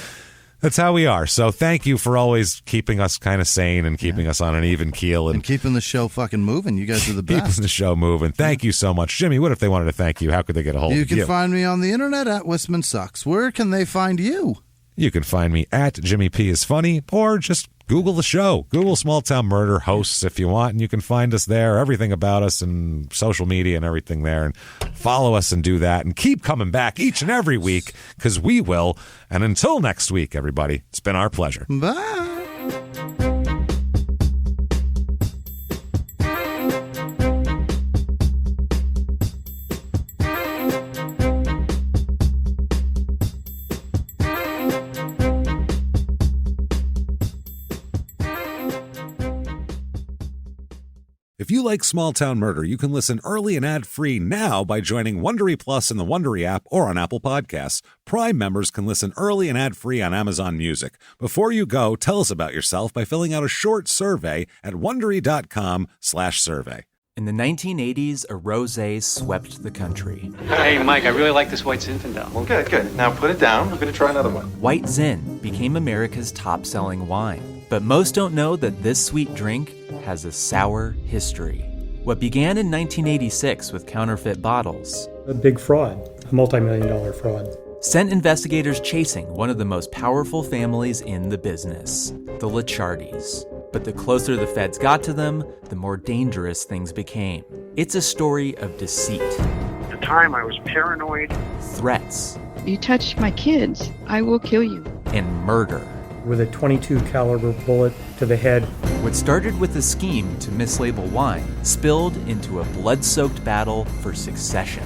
that's how we are. So thank you for always keeping us kind of sane and keeping us on an even keel. And keeping the show fucking moving. You guys are the best. Keeping the show moving. Thank you so much. Jimmy, what if they wanted to thank you? How could they get a hold of you? You can find me on the internet at Wistman Sucks. Where can they find you? You can find me at Jimmy P is Funny, or just Google the show. Google Small Town Murder hosts if you want, and you can find us there, everything about us and social media and everything there. And follow us and do that. And keep coming back each and every week, because we will. And until next week, everybody, it's been our pleasure. Bye. If you like Small Town Murder, you can listen early and ad-free now by joining Wondery Plus in the Wondery app or on Apple Podcasts. Prime members can listen early and ad-free on Amazon Music. Before you go, tell us about yourself by filling out a short survey at Wondery.com/survey. In the 1980s, a rosé swept the country. Hey, Mike, I really like this White Zinfandel. Well, good. Now put it down. We're going to try another one. White Zin became America's top-selling wine. But most don't know that this sweet drink has a sour history. What began in 1986 with counterfeit bottles, a big fraud, a multi-million-dollar fraud, sent investigators chasing one of the most powerful families in the business, the Licciardis. But the closer the feds got to them, the more dangerous things became. It's a story of deceit. At the time, I was paranoid. Threats. You touch my kids, I will kill you. And murder. With a .22 caliber bullet to the head. What started with a scheme to mislabel wine spilled into a blood-soaked battle for succession.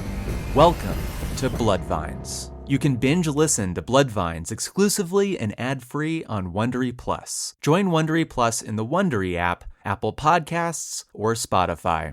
Welcome to Bloodvines. You can binge listen to Bloodvines exclusively and ad-free on Wondery Plus. Join Wondery Plus in the Wondery app, Apple Podcasts, or Spotify.